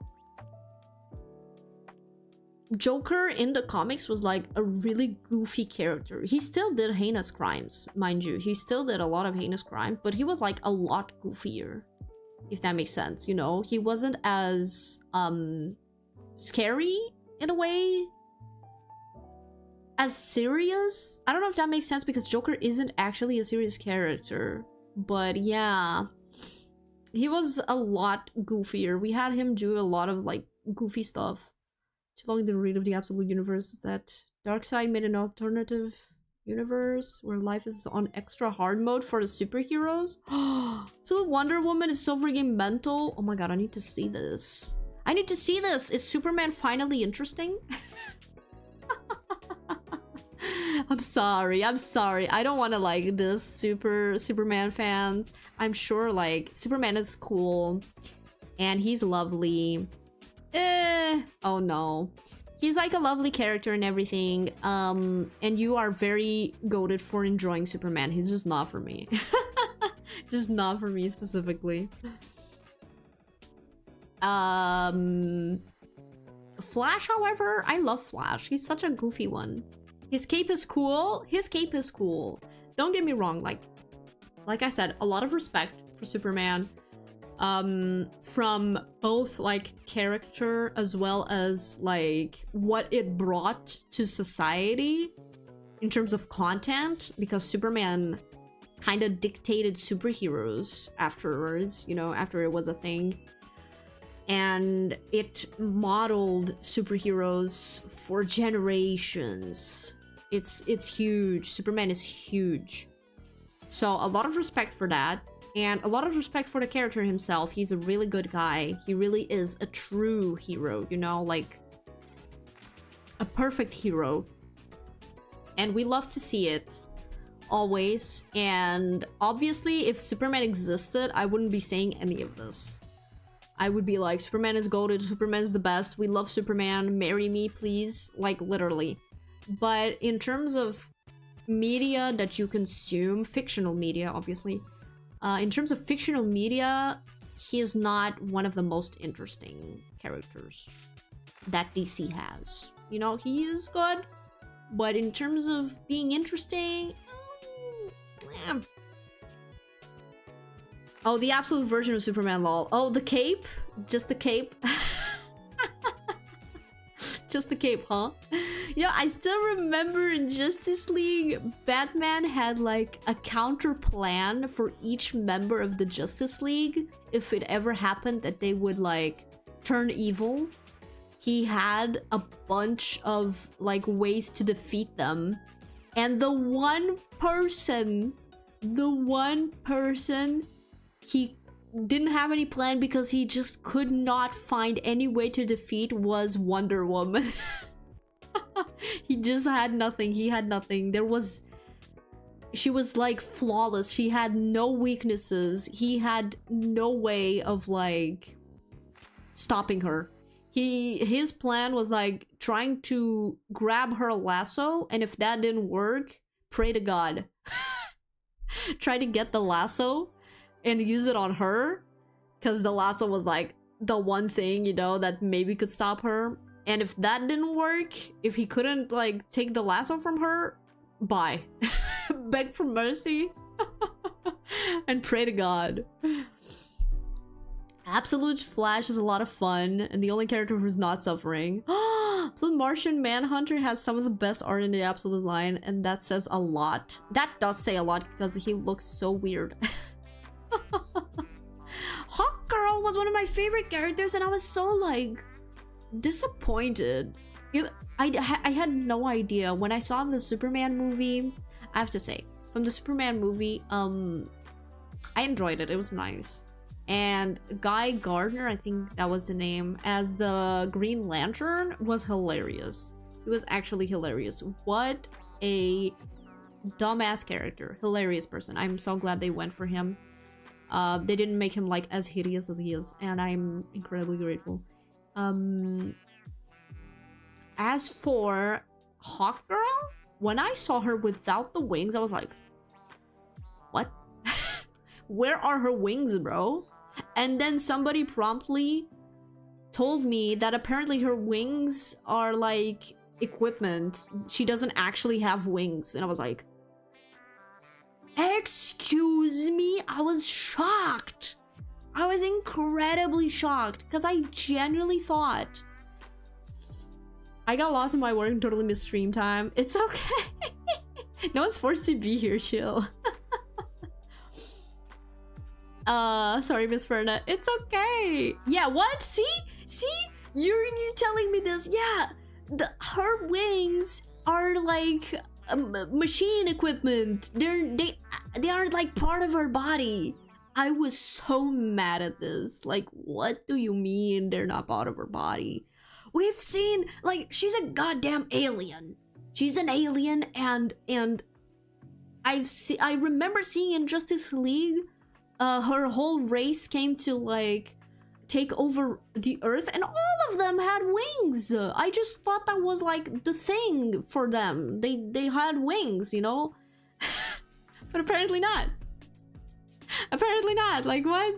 Speaker 1: in the comics was like a really goofy character. He still did heinous crimes, mind you. He still did a lot of heinous crimes, but he was like a lot goofier, if that makes sense, you know? He wasn't as scary in a way, as serious. I don't know if that makes sense because Joker isn't actually a serious character, but yeah, he was a lot goofier. We had him do a lot of like goofy stuff. Too long to read of the Absolute Universe is that Darkseid made an alternative universe where life is on extra hard mode for the superheroes. So Wonder Woman is so freaking mental. Oh my god, I need to see this. I need to see this. Is Superman finally interesting? I'm sorry. I don't want to like this Superman fans. I'm sure like Superman is cool and he's lovely. Oh no. He's like a lovely character and everything. And you are very goated for enjoying Superman. He's just not for me. Just not for me specifically. Flash, however, I love Flash. He's such a goofy one. His cape is cool. His cape is cool. Don't get me wrong, like I said, a lot of respect for Superman. From both like character as well as like what it brought to society in terms of content, because Superman kind of dictated superheroes afterwards, you know, after it was a thing. And it modeled superheroes for generations. It's huge. Superman is huge. So a lot of respect for that. And a lot of respect for the character himself. He's a really good guy. He really is a true hero, you know, like a perfect hero. And we love to see it always. And obviously, if Superman existed, I wouldn't be saying any of this. I would be like, Superman is goated, Superman's the best, we love Superman, marry me, please. Like, literally. But in terms of media that you consume, fictional media, obviously, in terms of fictional media, he is not one of the most interesting characters that DC has. You know, he is good, but in terms of being interesting, oh, the absolute version of Superman, lol. Oh, the cape? Just the cape? Just the cape, huh? Yeah, I still remember in Justice League, Batman had like a counter plan for each member of the Justice League if it ever happened that they would like turn evil. He had a bunch of like ways to defeat them. And the one person he didn't have any plan because he just could not find any way to defeat was Wonder Woman. He just had nothing. He had nothing. She was like flawless. She had no weaknesses. He had no way of like stopping her. His plan was like trying to grab her lasso, and if that didn't work, pray to God. Try to get the lasso and use it on her, because the lasso was like the one thing, you know, that maybe could stop her. And if that didn't work, if he couldn't like take the lasso from her, bye. Beg for mercy and pray to God. Absolute Flash is a lot of fun, and the only character who's not suffering. The Martian Manhunter has some of the best art in the Absolute line, and that says a lot. That does say a lot because he looks so weird. Hawkgirl was one of my favorite characters, and I was so like disappointed. I had no idea when I saw the Superman movie. I have to say, from the Superman movie, I enjoyed it. It was nice. And Guy Gardner, I think that was the name, as the Green Lantern was hilarious. He was actually hilarious. What a dumbass character. Hilarious person. I'm so glad they went for him. They didn't make him like as hideous as he is, and I'm incredibly grateful. As for Hawkgirl, when I saw her without the wings, I was like, what? Where are her wings, bro? And then somebody promptly told me that apparently her wings are like equipment. She doesn't actually have wings. And I was like, excuse me? I was shocked. I was incredibly shocked because I genuinely thought. I got lost in my work and totally missed stream time. It's okay. No one's forced to be here, chill. Sorry, Miss Ferna. It's okay. Yeah, what? See? You're telling me this. Yeah, her wings are like machine equipment. They aren't like part of her body. I was so mad at this. Like, what do you mean they're not part of her body? We've seen, like, she's a goddamn alien. She's an alien, and I remember seeing in Justice League, her whole race came to like take over the earth, and all of them had wings. I just thought that was like the thing for them. They had wings, you know? But apparently not. Apparently not. Like, what?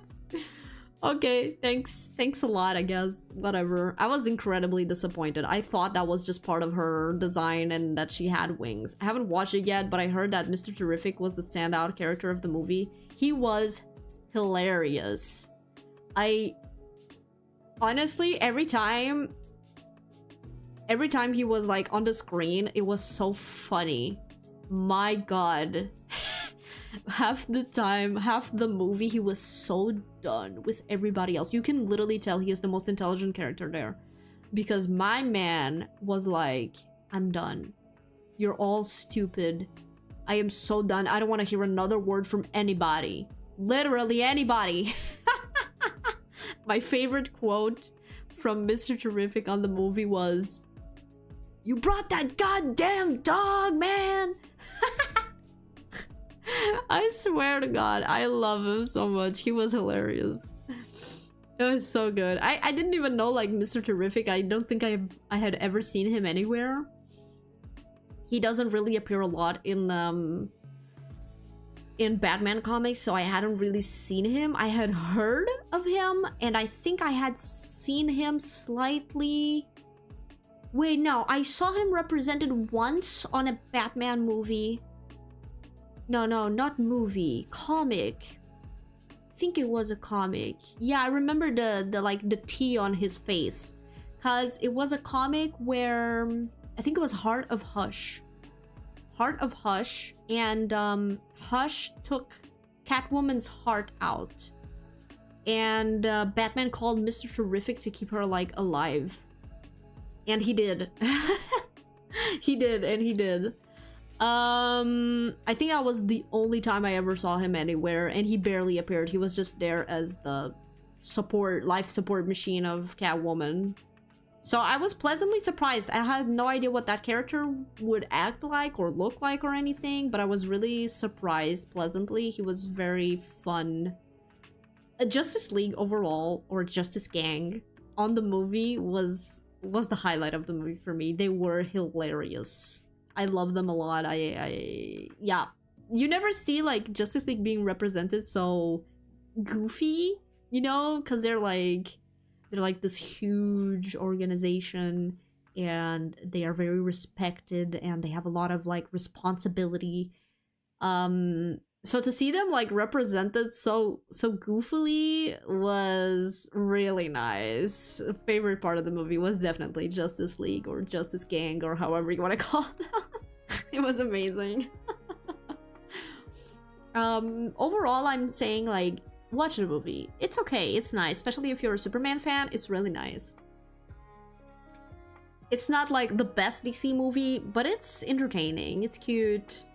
Speaker 1: Okay, thanks a lot, I guess. Whatever. I was incredibly disappointed. I thought that was just part of her design and that she had wings. I haven't watched it yet, but I heard that Mr. Terrific was the standout character of the movie. He was hilarious. I honestly, every time he was like on the screen, it was so funny. My god. Half the time, half the movie, he was so done with everybody else. You can literally tell he is the most intelligent character there. Because my man was like, I'm done. You're all stupid. I am so done. I don't want to hear another word from anybody. Literally anybody. My favorite quote from Mr. Terrific on the movie was, "You brought that goddamn dog, man!" I swear to God, I love him so much. He was hilarious. It was so good. I didn't even know like Mr. Terrific. I don't think I had ever seen him anywhere. He doesn't really appear a lot in Batman comics, so I hadn't really seen him. I had heard of him, and I think I had seen him slightly. Wait, no, I saw him represented once on a Batman movie. No, not movie. Comic. I think it was a comic. Yeah, I remember the T on his face. Cause it was a comic where I think it was Heart of Hush. Heart of Hush, and Hush took Catwoman's heart out. And Batman called Mr. Terrific to keep her like alive. And he did. He did. I think that was the only time I ever saw him anywhere, and he barely appeared. He was just there as the life support machine of Catwoman. So I was pleasantly surprised. I had no idea what that character would act like or look like or anything, but I was really surprised pleasantly. He was very fun. Justice League overall, or Justice Gang, on the movie was the highlight of the movie for me. They were hilarious. I love them a lot. Yeah. You never see like Justice League being represented so goofy, you know, because they're like this huge organization, and they are very respected, and they have a lot of like responsibility. So to see them like represented so goofily was really nice. Favorite part of the movie was definitely Justice League or Justice Gang or however you want to call them. It was amazing. Overall, I'm saying like watch the movie. It's okay, it's nice, especially if you're a Superman fan. It's really nice. It's not like the best DC movie, but it's entertaining, it's cute.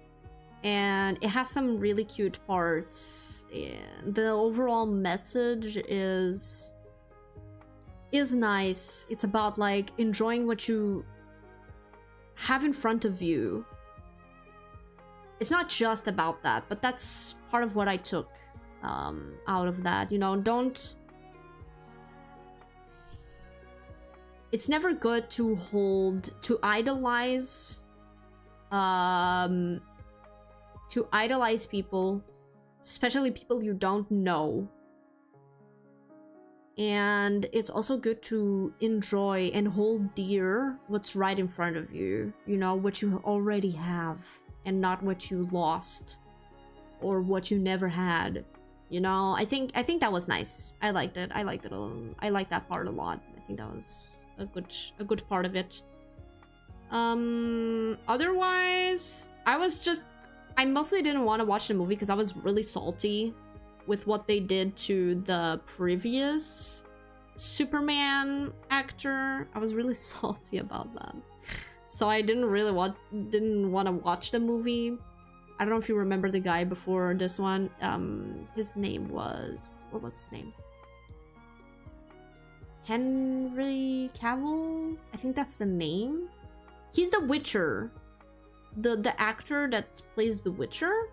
Speaker 1: And it has some really cute parts, and the overall message is nice. It's about like enjoying what you have in front of you. It's not just about that, but that's part of what I took out of that. You know, it's never good to idolize people, especially people you don't know. And it's also good to enjoy and hold dear what's right in front of you, you know, what you already have, and not what you lost or what you never had. You know, I think that was nice. I liked it. I liked that part a lot. I think that was a good part of it. Otherwise, I mostly didn't want to watch the movie because I was really salty with what they did to the previous Superman actor. I was really salty about that. So I didn't want to watch the movie. I don't know if you remember the guy before this one. His name was... what was his name? Henry Cavill? I think that's the name. He's the Witcher. The actor that plays the Witcher.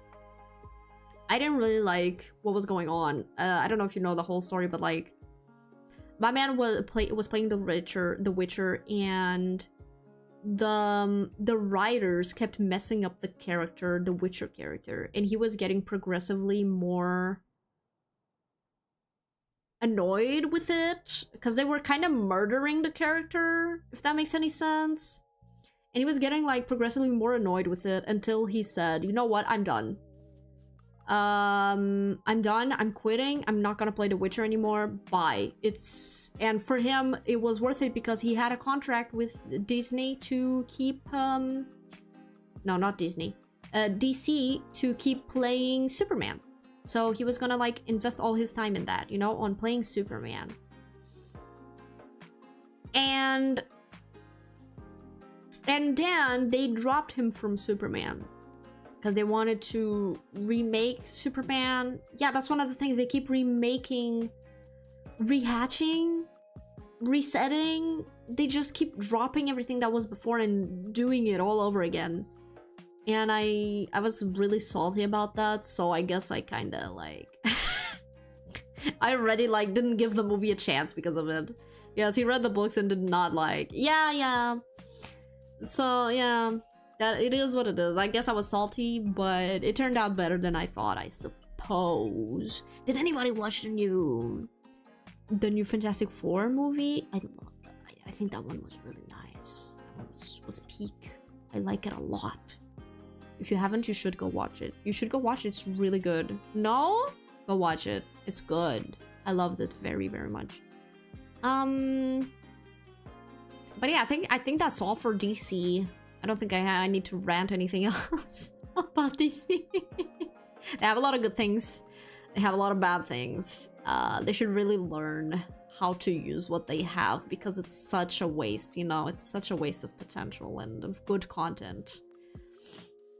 Speaker 1: I didn't really like what was going on. I don't know if you know the whole story, but like my man was playing the Witcher, and the writers kept messing up the Witcher character, and he was getting progressively more annoyed with it because they were kind of murdering the character, if that makes any sense. And he was getting like progressively more annoyed with it until he said, you know what, I'm done. I'm done, I'm quitting, I'm not gonna play The Witcher anymore, bye. And for him, it was worth it because he had a contract with Disney to keep, no, not Disney, DC to keep playing Superman. So he was gonna like invest all his time in that, you know, on playing Superman. And then they dropped him from Superman because they wanted to remake Superman. Yeah, that's one of the things. They keep remaking, rehatching, resetting. They just keep dropping everything that was before and doing it all over again. And I was really salty about that, so I guess I kind of like I already like didn't give the movie a chance because of it. Yes, he read the books and did not like. Yeah. So yeah, that it is what it is. I guess I was salty, but it turned out better than I thought, I suppose. Did anybody watch the new Fantastic Four movie? I don't know. I think that one was really nice. That one was peak. I like it a lot. If you haven't, you should go watch it. You should go watch it. It's really good. No? Go watch it. It's good. I loved it very, very much. But yeah, I think that's all for DC. I don't think I need to rant anything else about DC. They have a lot of good things. They have a lot of bad things. They should really learn how to use what they have because it's such a waste, you know? It's such a waste of potential and of good content.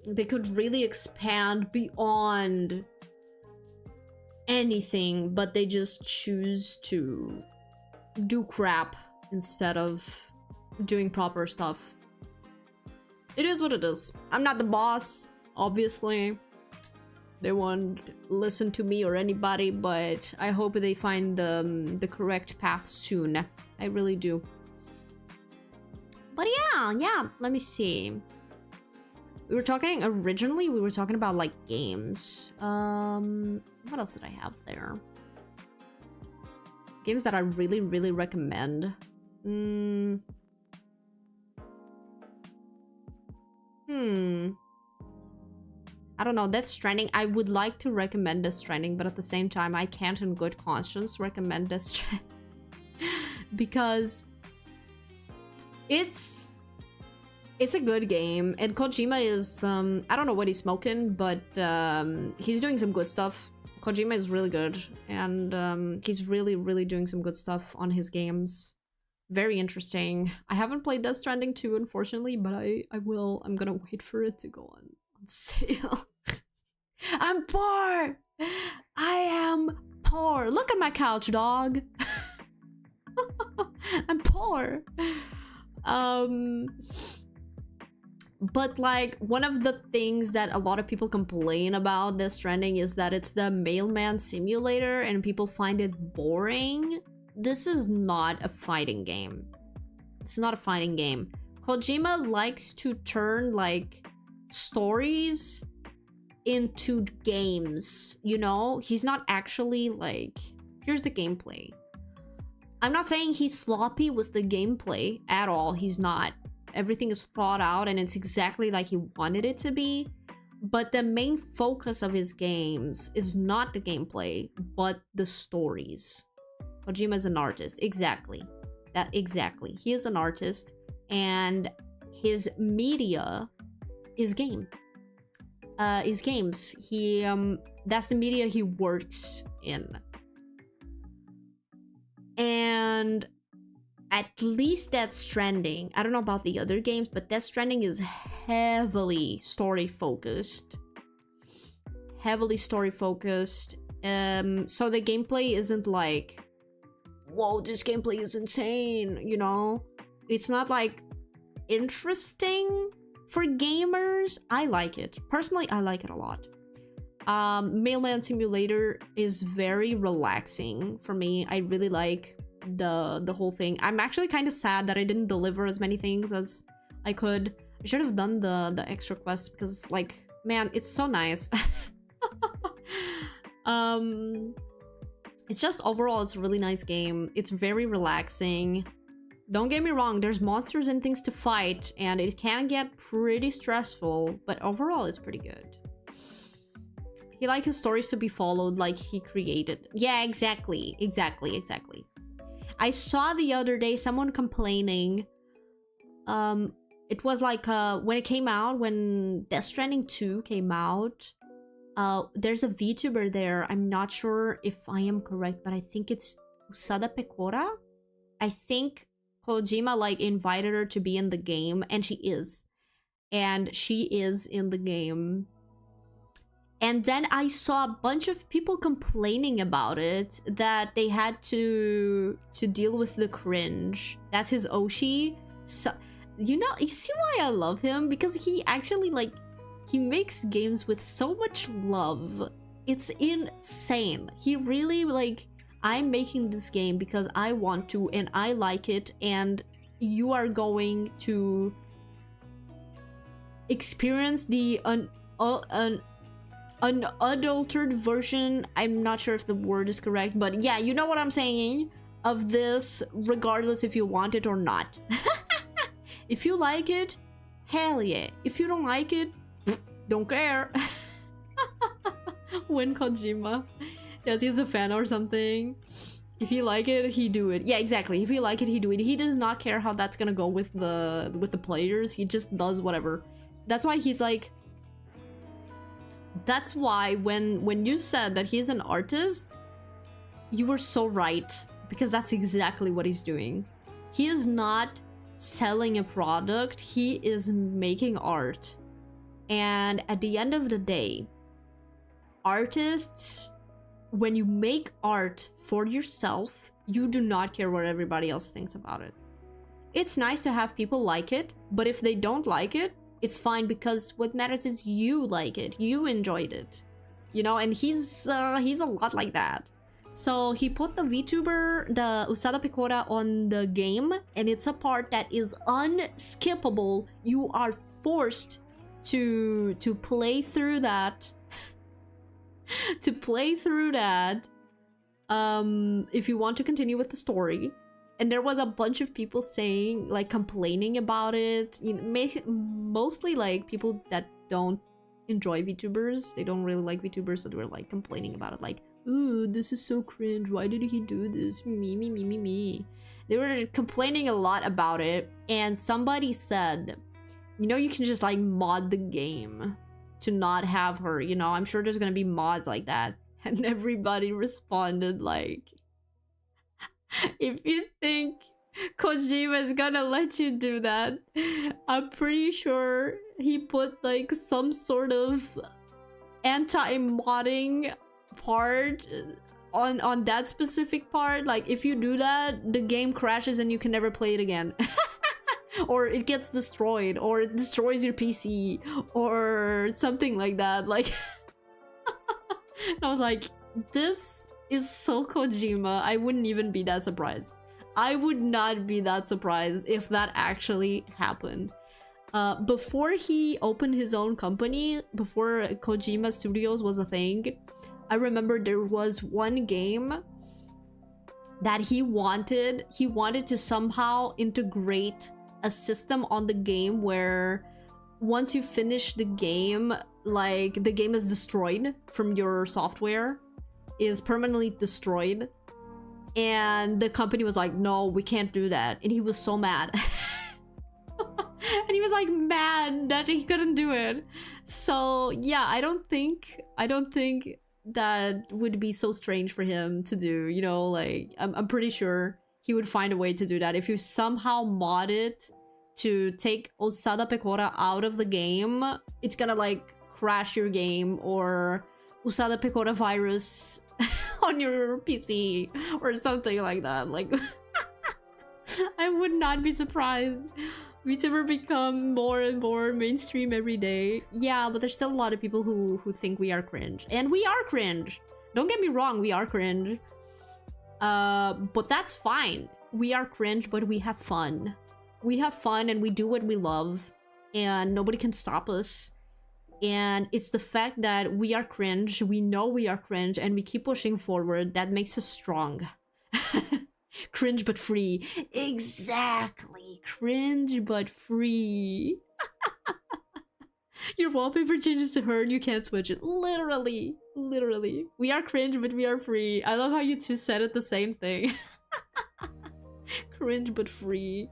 Speaker 1: They could really expand beyond anything, but they just choose to do crap instead of doing proper stuff. It is what it is. I'm not the boss, obviously. They won't listen to me or anybody, but I hope they find the correct path soon. I really do. But yeah, let me see. We were talking about like games. What else did I have there? Games that I really, really recommend. I don't know, Death Stranding. I would like to recommend Death Stranding, but at the same time, I can't in good conscience recommend Death Stranding. Because it's a good game, and Kojima is, I don't know what he's smoking, but he's doing some good stuff. Kojima is really good, and he's really, really doing some good stuff on his games. Very interesting. I haven't played Death Stranding 2, unfortunately, but I will. I'm gonna wait for it to go on sale. I'm poor! I am poor! Look at my couch, dog! I'm poor! But like, one of the things that a lot of people complain about Death Stranding is that it's the mailman simulator and people find it boring. This is not a fighting game. It's not a fighting game. Kojima likes to turn like stories into games, you know? He's not actually like, here's the gameplay. I'm not saying he's sloppy with the gameplay at all. He's not. Everything is thought out and it's exactly like he wanted it to be. But the main focus of his games is not the gameplay, but the stories. Kojima is an artist. Exactly. Exactly. He is an artist, and his media is games. He that's the media he works in. And at least Death Stranding, I don't know about the other games, but Death Stranding is heavily story focused. Heavily story focused. So the gameplay isn't like, whoa, this gameplay is insane, you know? It's not like interesting for gamers. I like it. Personally, I like it a lot. Mailman Simulator is very relaxing for me. I really like the whole thing. I'm actually kind of sad that I didn't deliver as many things as I could. I should have done the extra quests because, like, man, it's so nice. It's just overall, it's a really nice game. It's very relaxing. Don't get me wrong, there's monsters and things to fight, and it can get pretty stressful, but overall, it's pretty good. He likes his stories to be followed like he created. Yeah, exactly. I saw the other day someone complaining. It was like when it came out, when Death Stranding 2 came out, there's a VTuber there. I'm not sure if I am correct, but I think it's Usada Pecora. I think Kojima like invited her to be in the game, and she is. And she is in the game. And then I saw a bunch of people complaining about it, that they had to deal with the cringe. That's his Oshi. So, you know, you see why I love him? Because he actually, like, he makes games with so much love. It's insane. He really, like, I'm making this game because I want to and I like it, and you are going to experience the unadulterated version. I'm not sure if the word is correct, but yeah, you know what I'm saying, of this, regardless if you want it or not. If you like it, hell yeah. If you don't like it, don't care. When Kojima, yes, he's a fan or something. If he like it, he do it. Yeah, exactly. If he like it, he do it. He does not care how that's gonna go with the players. He just does whatever. That's why he's like, that's why when you said that he's an artist, you were so right, because that's exactly what he's doing. He is not selling a product, he is making art. And at the end of the day, artists, when you make art for yourself, you do not care what everybody else thinks about it. It's nice to have people like it, but if they don't like it, it's fine, because what matters is you like it, you enjoyed it, you know. And he's a lot like that. So he put the VTuber, the Usada Pecora, on the game, and it's a part that is unskippable. You are forced to play through that. To play through that, if you want to continue with the story. And there was a bunch of people saying, like, complaining about it. You know, mostly like people that don't enjoy VTubers. They don't really like VTubers, so they were like complaining about it, like, ooh, this is so cringe. Why did he do this? Me. They were complaining a lot about it. And somebody said, you know, you can just like mod the game to not have her, you know. I'm sure there's gonna be mods like that. And everybody responded like, if you think Kojima is gonna let you do that, I'm pretty sure he put like some sort of anti-modding part on that specific part. Like, if you do that, the game crashes and you can never play it again. Or it gets destroyed, or it destroys your PC, or something like that. Like, I was like, this is so Kojima. I wouldn't even be that surprised. I would not be that surprised if that actually happened. Before he opened his own company, before Kojima Studios was a thing, I remember there was one game that he wanted to somehow integrate a system on the game where once you finish the game, like, the game is destroyed from your software, is permanently destroyed. And the company was like, no, we can't do that. And he was so mad. And he was like mad that he couldn't do it. So yeah, I don't think that would be so strange for him to do, you know. Like, I'm pretty sure he would find a way to do that. If you somehow mod it to take Usada Pecora out of the game, it's gonna like crash your game, or Usada Pecora virus on your PC or something like that. Like, I would not be surprised. VTuber become more and more mainstream every day. Yeah, but there's still a lot of people who think we are cringe. And we are cringe. Don't get me wrong, we are cringe. But that's fine. We are cringe, but we have fun. We have fun and we do what we love, and nobody can stop us. And it's the fact that we are cringe, we know we are cringe, and we keep pushing forward that makes us strong. Cringe but free. Exactly. Cringe but free. Your wallpaper changes to her and you can't switch it. Literally. Literally. We are cringe but we are free. I love how you two said it the same thing. Cringe but free.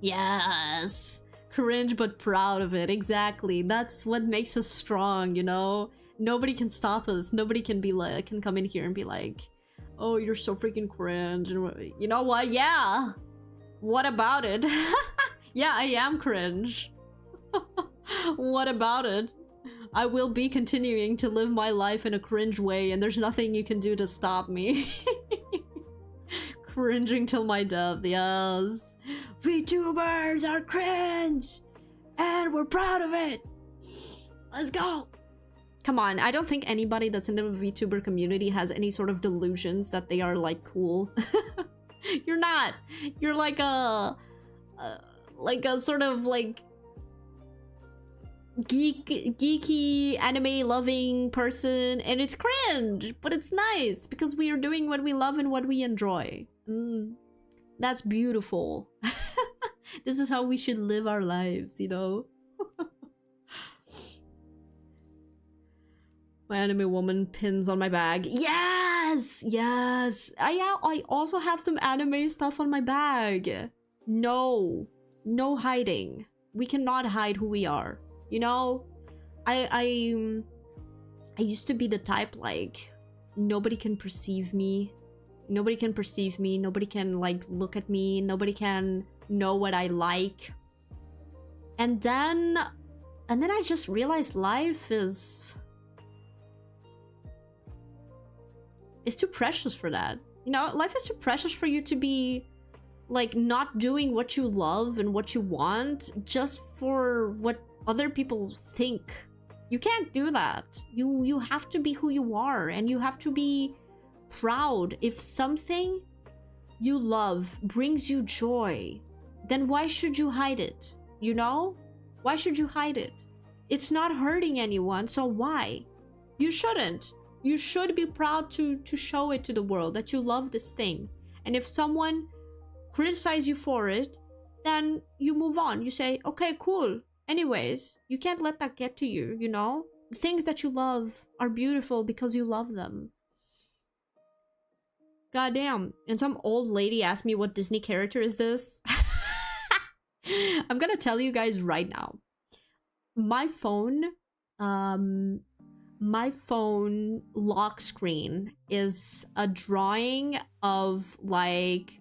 Speaker 1: Yes. Cringe but proud of it. Exactly. That's what makes us strong, you know? Nobody can stop us. Nobody can be like, can come in here and be like, oh, you're so freaking cringe. And you know what? Yeah. What about it? Yeah, I am cringe. What about it? I will be continuing to live my life in a cringe way, and there's nothing you can do to stop me. Cringing till my death, yes. VTubers are cringe! And we're proud of it! Let's go! Come on, I don't think anybody that's in the VTuber community has any sort of delusions that they are, like, cool. You're not! You're like a sort of, like, geeky, anime-loving person, and it's cringe, but it's nice, because we are doing what we love and what we enjoy. That's beautiful. This is how we should live our lives, you know? My anime woman pins on my bag. Yes! Yes! I also have some anime stuff on my bag. No. No hiding. We cannot hide who we are. You know? I used to be the type, like, nobody can perceive me. Nobody can perceive me. Nobody can, like, look at me. Nobody can know what I like. And then I just realized life is too precious for that. You know, life is too precious for you to be, like, not doing what you love and what you want just for what other people think. You can't do that. You have to be who you are, and you have to be proud. If something you love brings you joy, then why should you hide it? You know? Why should you hide it? It's not hurting anyone, so why? You shouldn't. You should be proud to show it to the world that you love this thing. And if someone criticizes you for it, then you move on. You say, okay, cool. Anyways, you can't let that get to you, you know? The things that you love are beautiful because you love them. Goddamn. And some old lady asked me, what Disney character is this? I'm gonna tell you guys right now. My phone lock screen is a drawing of, like,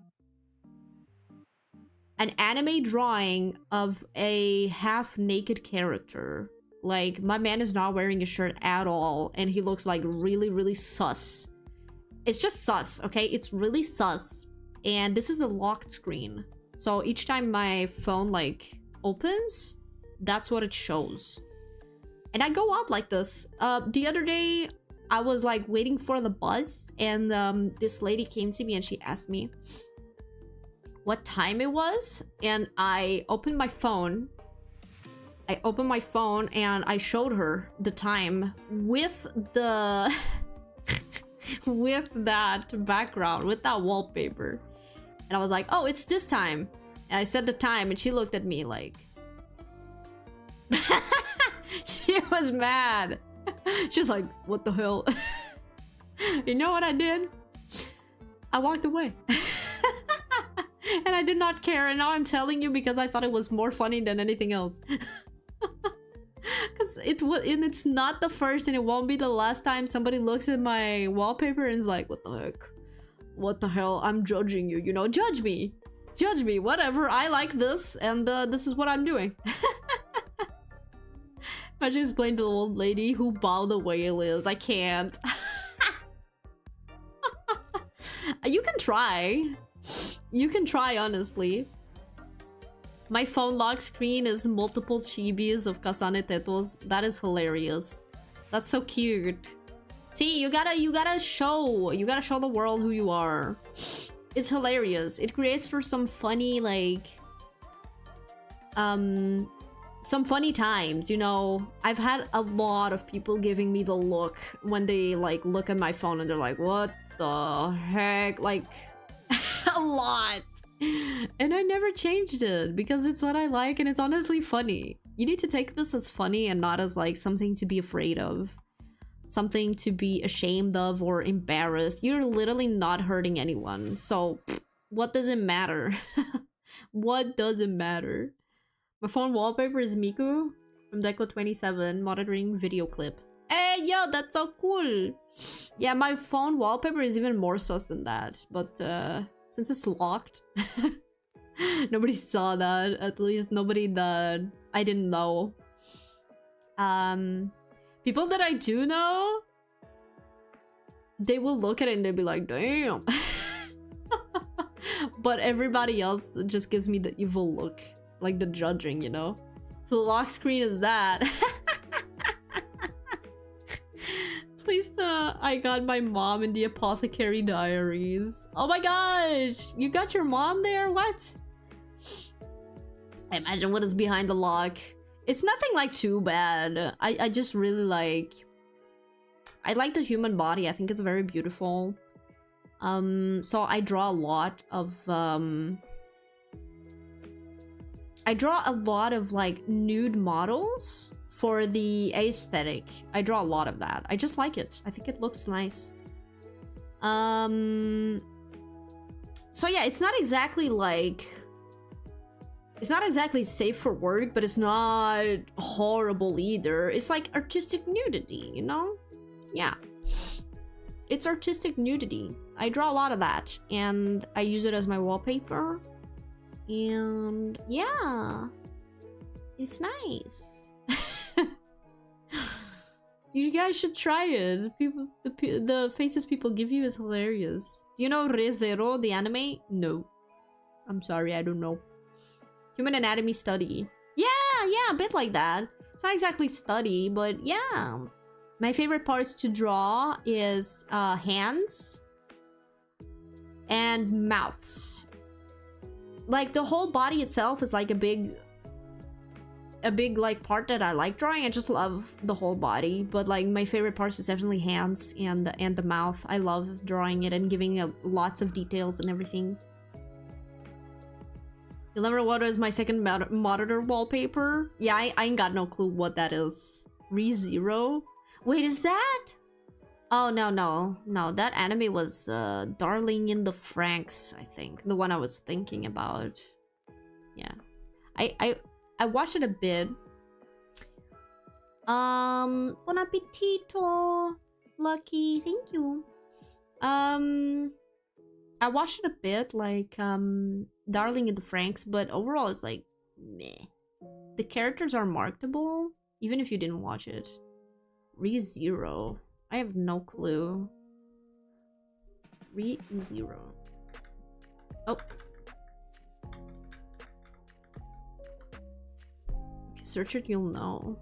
Speaker 1: an anime drawing of a half-naked character. Like, my man is not wearing a shirt at all, and he looks, like, really, really sus. It's just sus, okay? It's really sus. And this is a locked screen. So each time my phone, like, opens, that's what it shows. And I go out like this. The other day, I was, like, waiting for the bus, and this lady came to me and she asked me what time it was, and I opened my phone. And I showed her the time with the with that background, with that wallpaper. And I was like, oh, it's this time. And I said the time, and she looked at me like... She was mad. She was like, what the hell? You know what I did? I walked away. And I did not care, and now I'm telling you because I thought it was more funny than anything else. Because it's not the first and it won't be the last time somebody looks at my wallpaper and is like, what the heck? What the hell? I'm judging you, you know? Judge me. Judge me. Whatever. I like this, and this is what I'm doing. Imagine explaining to the old lady who Bao the Whale is. I can't. You can try. You can try, honestly. My phone lock screen is multiple chibis of Kasane Tetos. That is hilarious. That's so cute. See, you gotta show the world who you are. It's hilarious. It creates for some funny, like, some funny times, you know. I've had a lot of people giving me the look when they, like, look at my phone and they're like, what the heck? Like, a lot. And I never changed it because it's what I like and it's honestly funny. You need to take this as funny and not as, like, something to be afraid of. Something to be ashamed of or embarrassed. You're literally not hurting anyone. So, what does it matter? What does it matter? My phone wallpaper is Miku from Deco27 monitoring video clip. Hey, yo, that's so cool. Yeah, my phone wallpaper is even more sus than that. But since it's locked, nobody saw that. At least nobody that I didn't know. People that I do know, they will look at it and they'll be like, damn. But everybody else just gives me the evil look. Like the judging, you know? The lock screen is that. Please, I got my mom in the Apothecary Diaries. Oh my gosh! You got your mom there? What? Imagine what is behind the lock. It's nothing like too bad. I just really like... I like the human body. I think it's very beautiful. So I draw a lot of... I draw a lot of, like, nude models for the aesthetic. I draw a lot of that. I just like it. I think it looks nice. So yeah, it's not exactly like... It's not exactly safe for work, but it's not horrible either. It's like artistic nudity, you know? Yeah. It's artistic nudity. I draw a lot of that, and I use it as my wallpaper. And yeah, it's nice. You guys should try it. People, the faces people give you is hilarious. Do you know Re:Zero, the anime? No. I'm sorry, I don't know. Human anatomy study. Yeah, a bit like that. It's not exactly study, but yeah. My favorite parts to draw is hands and mouths. Like, the whole body itself is like a big like part that I like drawing. I just love the whole body, but like my favorite parts is definitely hands and the mouth. I love drawing it and giving it lots of details and everything. You'll never know what is my second monitor wallpaper? Yeah, I ain't got no clue what that is. Re:Zero? Wait, is that? Oh, no. That anime was Darling in the Franxx, I think. The one I was thinking about. Yeah. I watched it a bit. Bon appetito. Lucky, thank you. I watched it a bit, like, Darling in the Franxx, but overall it's like, meh. The characters are marketable, even if you didn't watch it. Re:Zero. I have no clue. Re:Zero. Oh. If you search it, you'll know.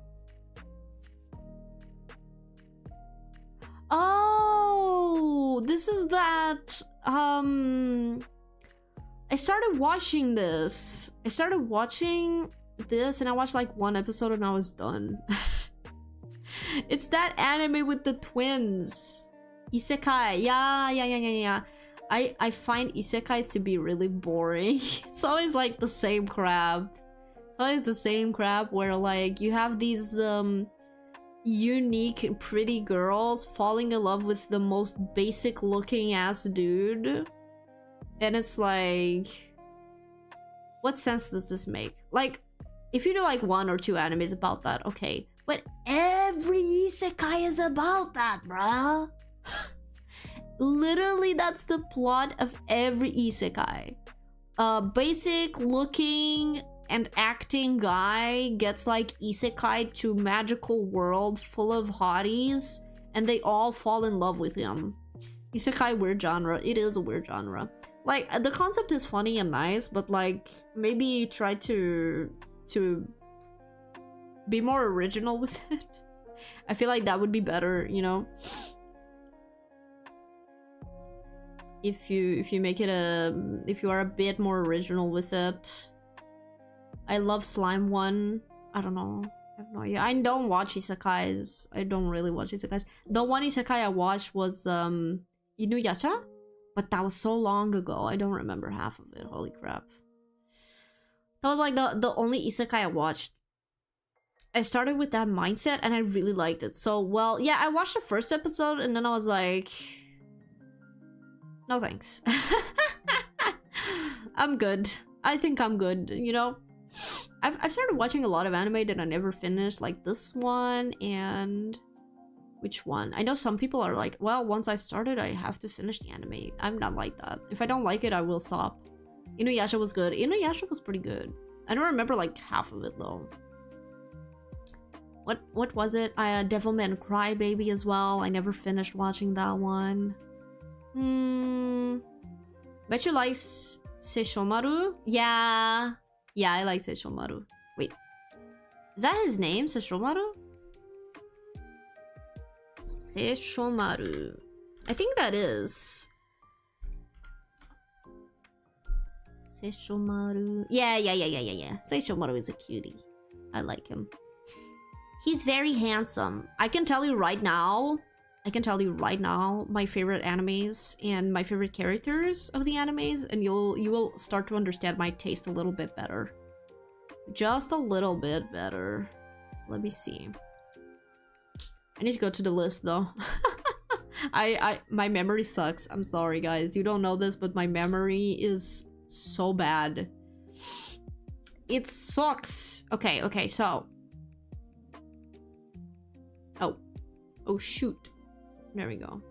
Speaker 1: Oh, this is that. I started watching this. And I watched like one episode and I was done. It's that anime with the twins. Isekai. Yeah. I find isekais to be really boring. It's always like the same crap. It's always the same crap where like you have these unique pretty girls falling in love with the most basic looking ass dude. And it's like, what sense does this make? Like, if you do like one or two animes about that, okay. But every isekai is about that, bruh. Literally, that's the plot of every isekai. Basic looking and acting guy gets like isekai to magical world full of hotties, and they all fall in love with him. Isekai, weird genre. It is a weird genre. Like, the concept is funny and nice, but like, maybe try to be more original with it. I feel like that would be better, you know? if you make it if you are a bit more original with it. I love Slime one. I don't know. I have no idea. I don't watch isekais. I don't really watch isekais. The one isekai I watched was Inuyasha, but that was so long ago. I don't remember half of it. Holy crap. That was like the only isekai I watched. I started with that mindset and I really liked it. So, well, yeah, I watched the first episode and then I was like, no thanks. I'm good. I think I'm good, you know? I've started watching a lot of anime that I never finished, like this one and... Which one? I know some people are like, well, once I've started, I have to finish the anime. I'm not like that. If I don't like it, I will stop. Inuyasha was good. Inuyasha was pretty good. I don't remember like half of it though. What was it? Devilman Crybaby as well. I never finished watching that one. Bet you like Seishomaru? Yeah. Yeah, I like Seishomaru. Wait. Is that his name? Seishomaru? Seishomaru. I think that is. Seishomaru. Yeah. Seishomaru is a cutie. I like him. He's very handsome. I can tell you right now, my favorite animes and my favorite characters of the animes, and you will start to understand my taste a little bit better. Just a little bit better. Let me see. I need to go to the list though. My memory sucks. I'm sorry guys. You don't know this, but my memory is so bad. It sucks. Okay, so. Oh shoot. There we go.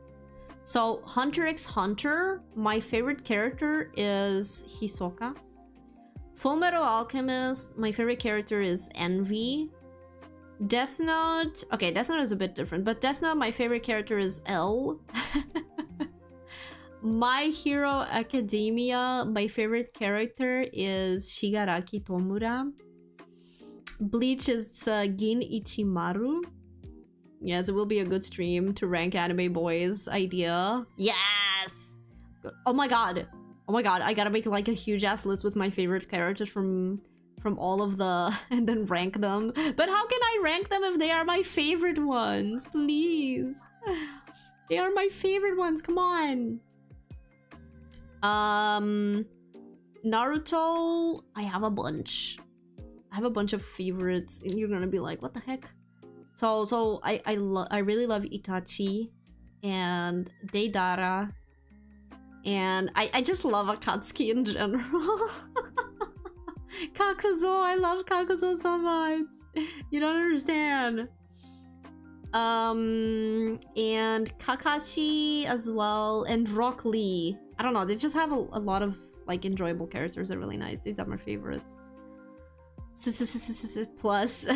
Speaker 1: So Hunter x Hunter, my favorite character is Hisoka. Full Metal Alchemist, my favorite character is Envy. Death Note, okay, Death Note is a bit different, but Death Note, my favorite character is L. My Hero Academia, my favorite character is Shigaraki Tomura. Bleach is Gin Ichimaru. Yes, it will be a good stream to rank anime boys idea. Yes! Oh my god, I gotta make like a huge ass list with my favorite characters from all of the... and then rank them. But how can I rank them if they are my favorite ones? Please. They are my favorite ones, come on. Naruto, I have a bunch. I have a bunch of favorites and you're gonna be like, what the heck? So I really love Itachi and Deidara, and I just love Akatsuki in general. Kakuzo, I love Kakuzo so much. You don't understand. And Kakashi as well, and Rock Lee. I don't know, they just have a lot of like enjoyable characters. They're really nice. These are my favorites. Plus.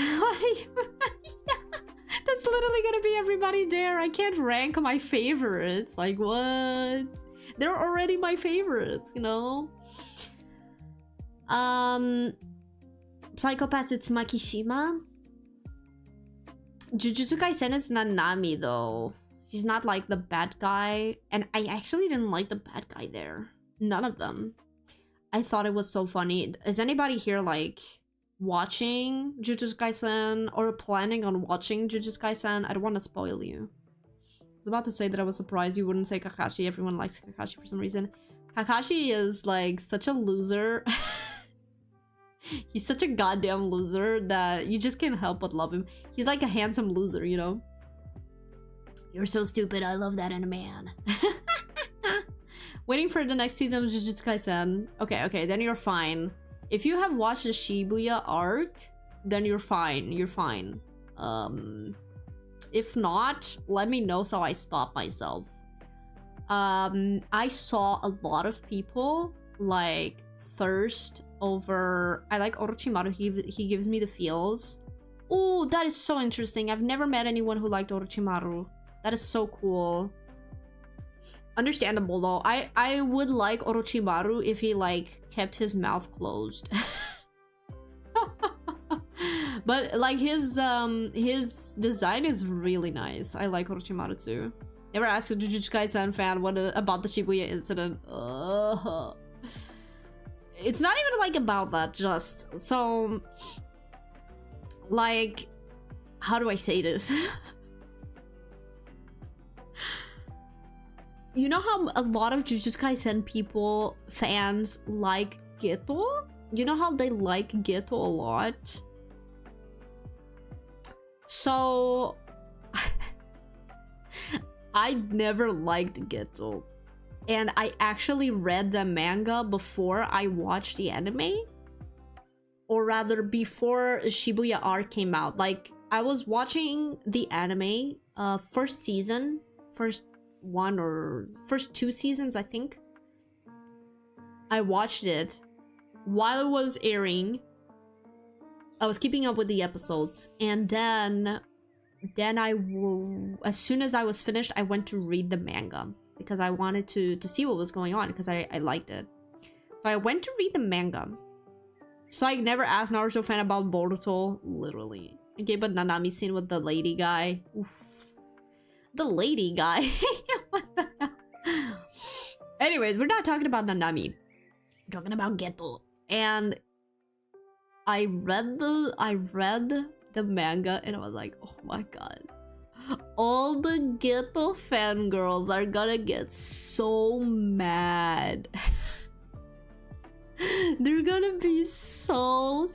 Speaker 1: That's literally gonna be everybody there. I can't rank my favorites. Like, what? They're already my favorites, you know? Psychopath, it's Makishima. Jujutsu Kaisen is Nanami, though. She's not like the bad guy. And I actually didn't like the bad guy there. None of them. I thought it was so funny. Is anybody here, like... watching Jujutsu Kaisen or planning on watching Jujutsu Kaisen? I don't want to spoil you. I was about to say that I was surprised you wouldn't say Kakashi. Everyone likes Kakashi for some reason. Kakashi is like such a loser. He's such a goddamn loser that you just can't help but love him. He's like a handsome loser, you know? You're so stupid. I love that anime, man. Waiting for the next season of Jujutsu Kaisen. Okay, then you're fine. If you have watched the Shibuya arc, then you're fine. You're fine. If not, let me know so I stop myself. I saw a lot of people like thirst over... I like Orochimaru. He gives me the feels. Oh, that is so interesting. I've never met anyone who liked Orochimaru. That is so cool. Understandable though. I would like Orochimaru if he like kept his mouth closed. But like his design is really nice. I like Orochimaru too. Ever asked a Jujutsu Kaisen fan about the Shibuya incident? It's not even like about that, just so like, how do I say this? You know how a lot of Jujutsu Kaisen fans like Geto? You know how they like Geto a lot? So I never liked Geto. And I actually read the manga before I watched the anime. Or rather, before Shibuya Arc came out. Like, I was watching the anime, first season, first two seasons, I think. I watched it while it was airing. I was keeping up with the episodes, and then as soon as I was finished, I went to read the manga because I wanted to see what was going on because I liked it. So I went to read the manga. So I never asked Naruto fan about Boruto, literally. Okay, but Nanami scene with the lady guy. Oof. The lady guy. What the hell? Anyways, we're not talking about Nanami. We're talking about Geto. And I read the manga and I was like, oh my god. All the Geto fangirls are gonna get so mad. They're gonna be so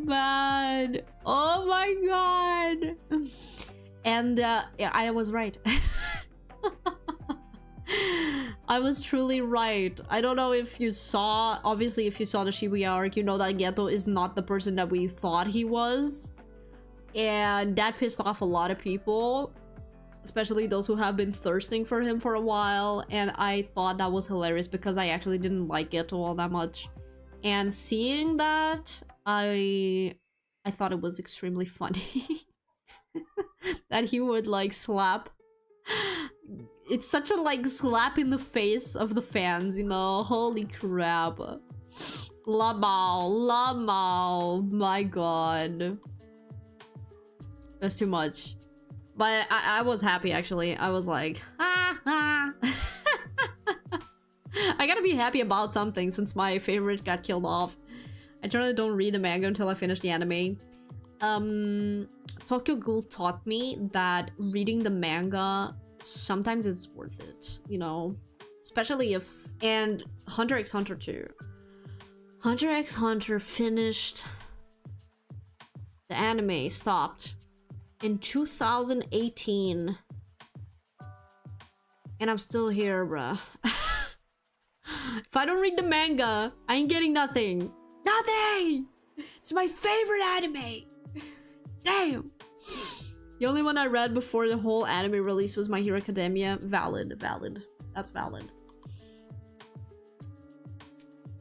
Speaker 1: mad. Oh my god. And yeah, I was right. I was truly right. I don't know if you saw, obviously if you saw the Shibuya arc, you know that Geto is not the person that we thought he was. And that pissed off a lot of people, especially those who have been thirsting for him for a while. And I thought that was hilarious because I actually didn't like Geto all that much. And seeing that, I thought it was extremely funny. That he would like slap. It's such a like slap in the face of the fans, you know. Holy crap. Lamau, my god. That's too much. But I was happy actually. I was like, ha ha. I gotta be happy about something since my favorite got killed off. I generally don't read the manga until I finish the anime. Tokyo Ghoul taught me that reading the manga, sometimes it's worth it, you know? Especially if... And Hunter x Hunter too. Hunter x Hunter finished... The anime stopped in 2018. And I'm still here, bruh. If I don't read the manga, I ain't getting nothing. Nothing! It's my favorite anime! Damn! The only one I read before the whole anime release was My Hero Academia. Valid. That's valid.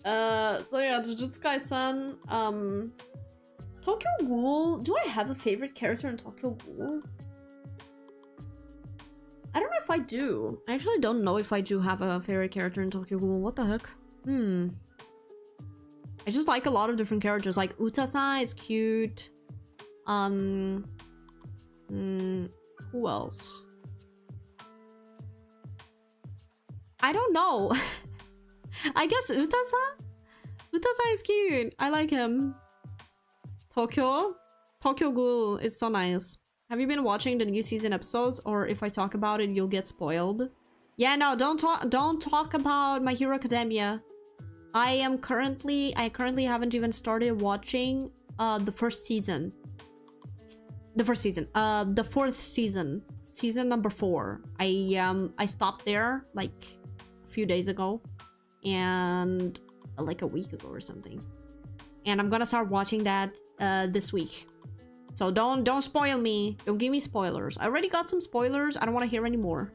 Speaker 1: So yeah, Jujutsu Kaisen. Tokyo Ghoul. Do I have a favorite character in Tokyo Ghoul? I don't know if I do. I actually don't know if I do have a favorite character in Tokyo Ghoul. What the heck? I just like a lot of different characters. Like Uta-san is cute. Who else? I don't know. I guess Uta-san? Uta-san is cute. I like him. Tokyo Ghoul is so nice. Have you been watching the new season episodes? Or if I talk about it, you'll get spoiled? Yeah, no, don't talk about My Hero Academia. I currently haven't even started watching the first season. The fourth season. Season number 4. I stopped there like a few days ago. And like a week ago or something. And I'm gonna start watching that this week. So don't spoil me. Don't give me spoilers. I already got some spoilers. I don't want to hear any more.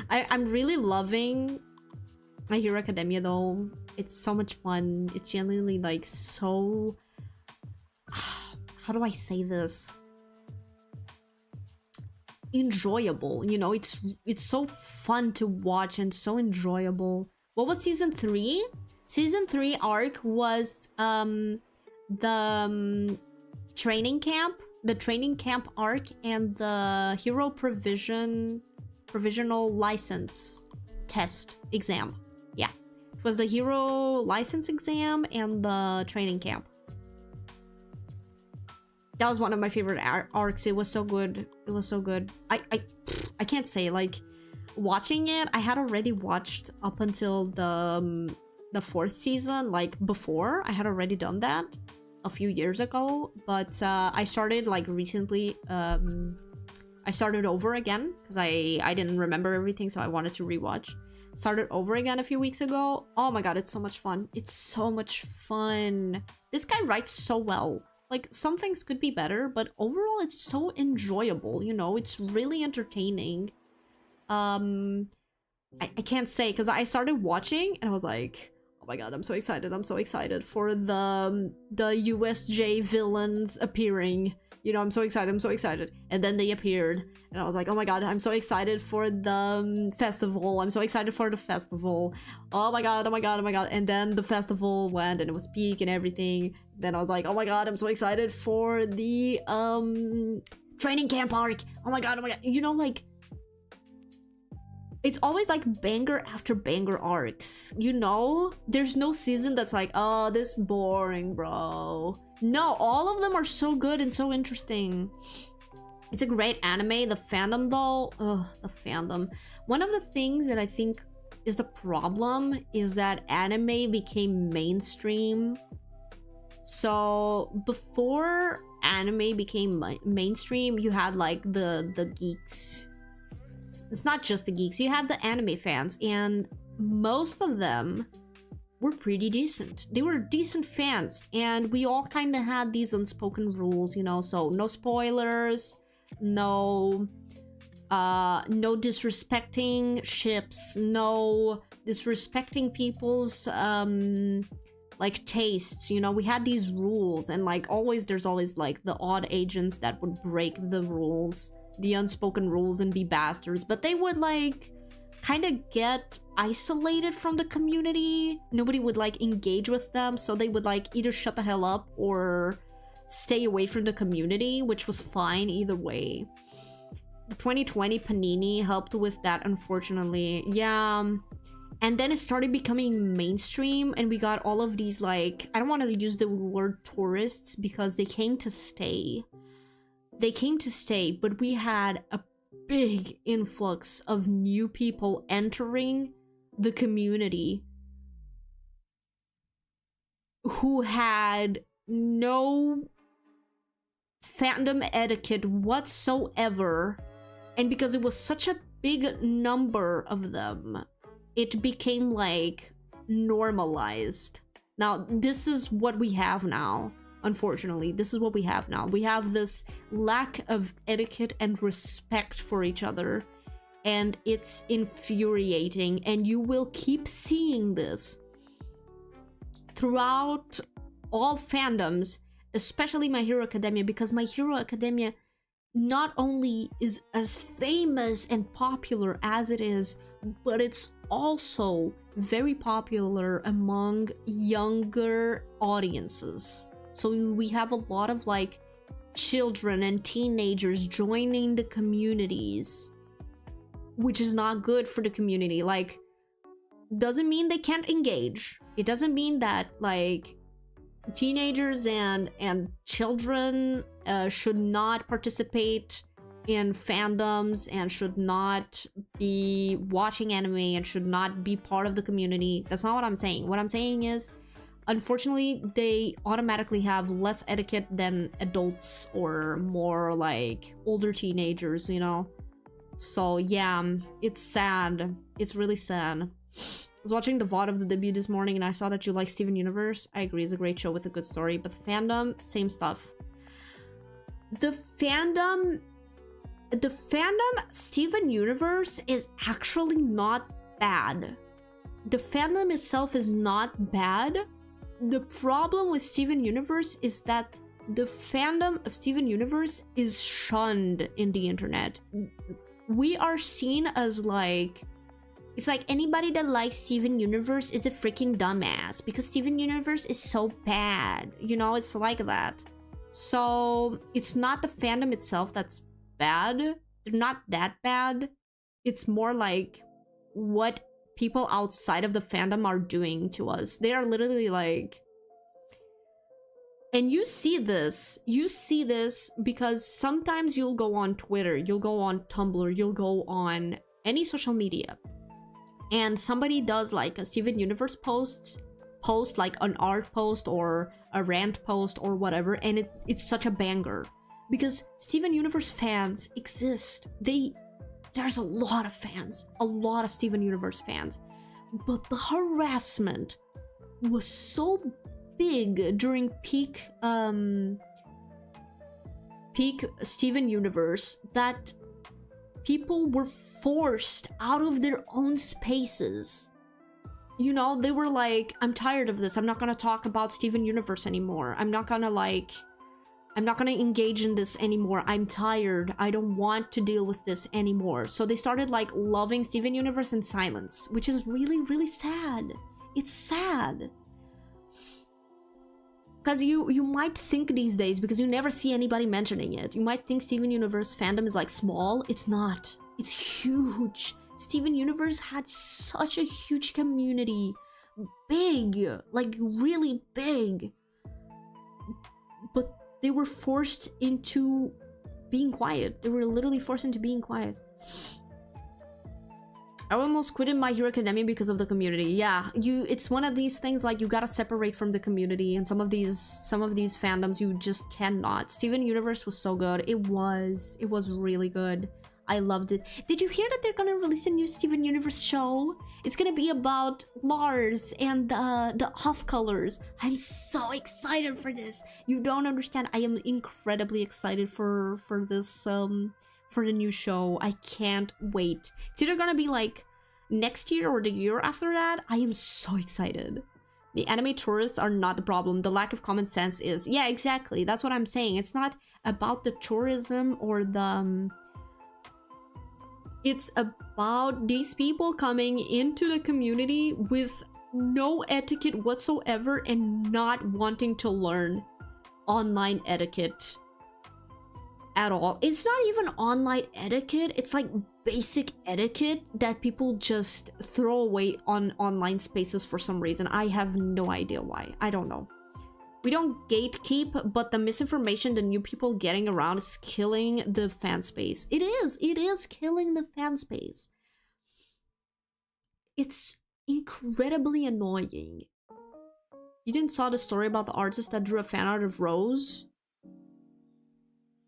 Speaker 1: I'm really loving My Hero Academia though. It's so much fun. It's genuinely like so... How do I say this? Enjoyable, you know? It's so fun to watch and so enjoyable. What was season 3? Season 3 arc was the training camp the training camp arc and the hero provisional license test exam. Yeah, it was the hero license exam and the training camp. That was one of my favorite arcs. It was so good. It was so good. I can't say, like, watching it, I had already watched up until the 4th season, like before. I had already done that a few years ago, but I started like recently. I started over again because I didn't remember everything, so I wanted to rewatch. Started over again a few weeks ago. Oh my god, it's so much fun. It's so much fun. This guy writes so well. Like, some things could be better, but overall it's so enjoyable, you know? It's really entertaining. I can't say, because I started watching and I was like, oh my god, I'm so excited. I'm so excited for the USJ villains appearing. You know, I'm so excited. I'm so excited. And then they appeared. And I was like, oh my god, I'm so excited for the festival. I'm so excited for the festival. Oh my god, oh my god, oh my god. And then the festival went and it was peak and everything. Then I was like, oh my god, I'm so excited for the training camp arc. Oh my god, oh my god. You know, like, it's always like banger after banger arcs, you know? There's no season that's like, oh, this boring, bro. No, all of them are so good and so interesting. It's a great anime. The fandom, though, ugh, the fandom. One of the things that I think is the problem is that anime became mainstream. So before anime became mainstream, you had like the geeks. It's not just the geeks. You had the anime fans, and most of them were pretty decent. They were decent fans, and we all kind of had these unspoken rules, you know. So no spoilers, no disrespecting ships, no disrespecting people's like tastes, you know. We had these rules, and like always, there's always like the odd agents that would break the rules, the unspoken rules, and be bastards, but they would like kind of get isolated from the community. Nobody would like engage with them, so they would like either shut the hell up or stay away from the community, which was fine either way. The 2020 Panini helped with that, unfortunately. Yeah. And then it started becoming mainstream, and we got all of these, like, I don't want to use the word tourists because they came to stay. They came to stay, but we had a big influx of new people entering the community who had no fandom etiquette whatsoever. And because it was such a big number of them, it became like normalized. Now, this is what we have now. Unfortunately, this is what we have now. We have this lack of etiquette and respect for each other, and it's infuriating, and you will keep seeing this throughout all fandoms, especially My Hero Academia, because My Hero Academia not only is as famous and popular as it is, but it's also very popular among younger audiences. So we have a lot of like children and teenagers joining the communities, which is not good for the community. Like, doesn't mean they can't engage. It doesn't mean that like teenagers and children should not participate in fandoms and should not be watching anime and should not be part of the community. That's not what I'm saying. What I'm saying is, unfortunately, they automatically have less etiquette than adults or more like older teenagers, you know? So yeah, it's sad. It's really sad. I was watching the VOD of the debut this morning and I saw that you like Steven Universe. I agree, it's a great show with a good story, but the fandom, same stuff. The fandom Steven Universe is actually not bad. The fandom itself is not bad. The problem with Steven Universe is that the fandom of Steven Universe is shunned in the internet. We are seen as like, it's like anybody that likes Steven Universe is a freaking dumbass because Steven Universe is so bad. You know, it's like that. So it's not the fandom itself that's bad. They're not that bad. It's more like what people outside of the fandom are doing to us. They are literally like... And you see this because sometimes you'll go on Twitter, you'll go on Tumblr, you'll go on any social media, and somebody does like a Steven Universe post like an art post or a rant post or whatever, and it's such a banger because Steven Universe fans exist. There's a lot of fans, a lot of Steven Universe fans, but the harassment was so big during peak Steven Universe that people were forced out of their own spaces. You know, they were like, I'm tired of this. I'm not gonna talk about Steven Universe anymore. I'm not gonna engage in this anymore. I'm tired. I don't want to deal with this anymore. So they started like loving Steven Universe in silence, which is really, really sad. It's sad. Because you might think these days, because you never see anybody mentioning it, you might think Steven Universe fandom is like small. It's not. It's huge. Steven Universe had such a huge community. Big. Like really big. But they were forced into being quiet. They were literally forced into being quiet. I almost quit My Hero Academia because of the community. Yeah, it's one of these things like you gotta separate from the community, and some of these fandoms you just cannot. Steven Universe was so good. It was really good. I loved it. Did you hear that they're gonna release a new Steven Universe show? It's gonna be about Lars and the off colors. I'm so excited for this. You don't understand. I am incredibly excited for this for the new show. I can't wait. It's either gonna be like next year or the year after that. I am so excited. The anime tourists are not the problem. The lack of common sense is. Yeah, exactly. That's what I'm saying. It's not about the tourism or the... It's about these people coming into the community with no etiquette whatsoever and not wanting to learn online etiquette at all. It's not even online etiquette, it's like basic etiquette that people just throw away on online spaces for some reason. I have no idea why. I don't know. We don't gatekeep, but the misinformation, the new people getting around is killing the fan space. It is killing the fan space. It's incredibly annoying. You didn't saw the story about the artist that drew a fan art of Rose?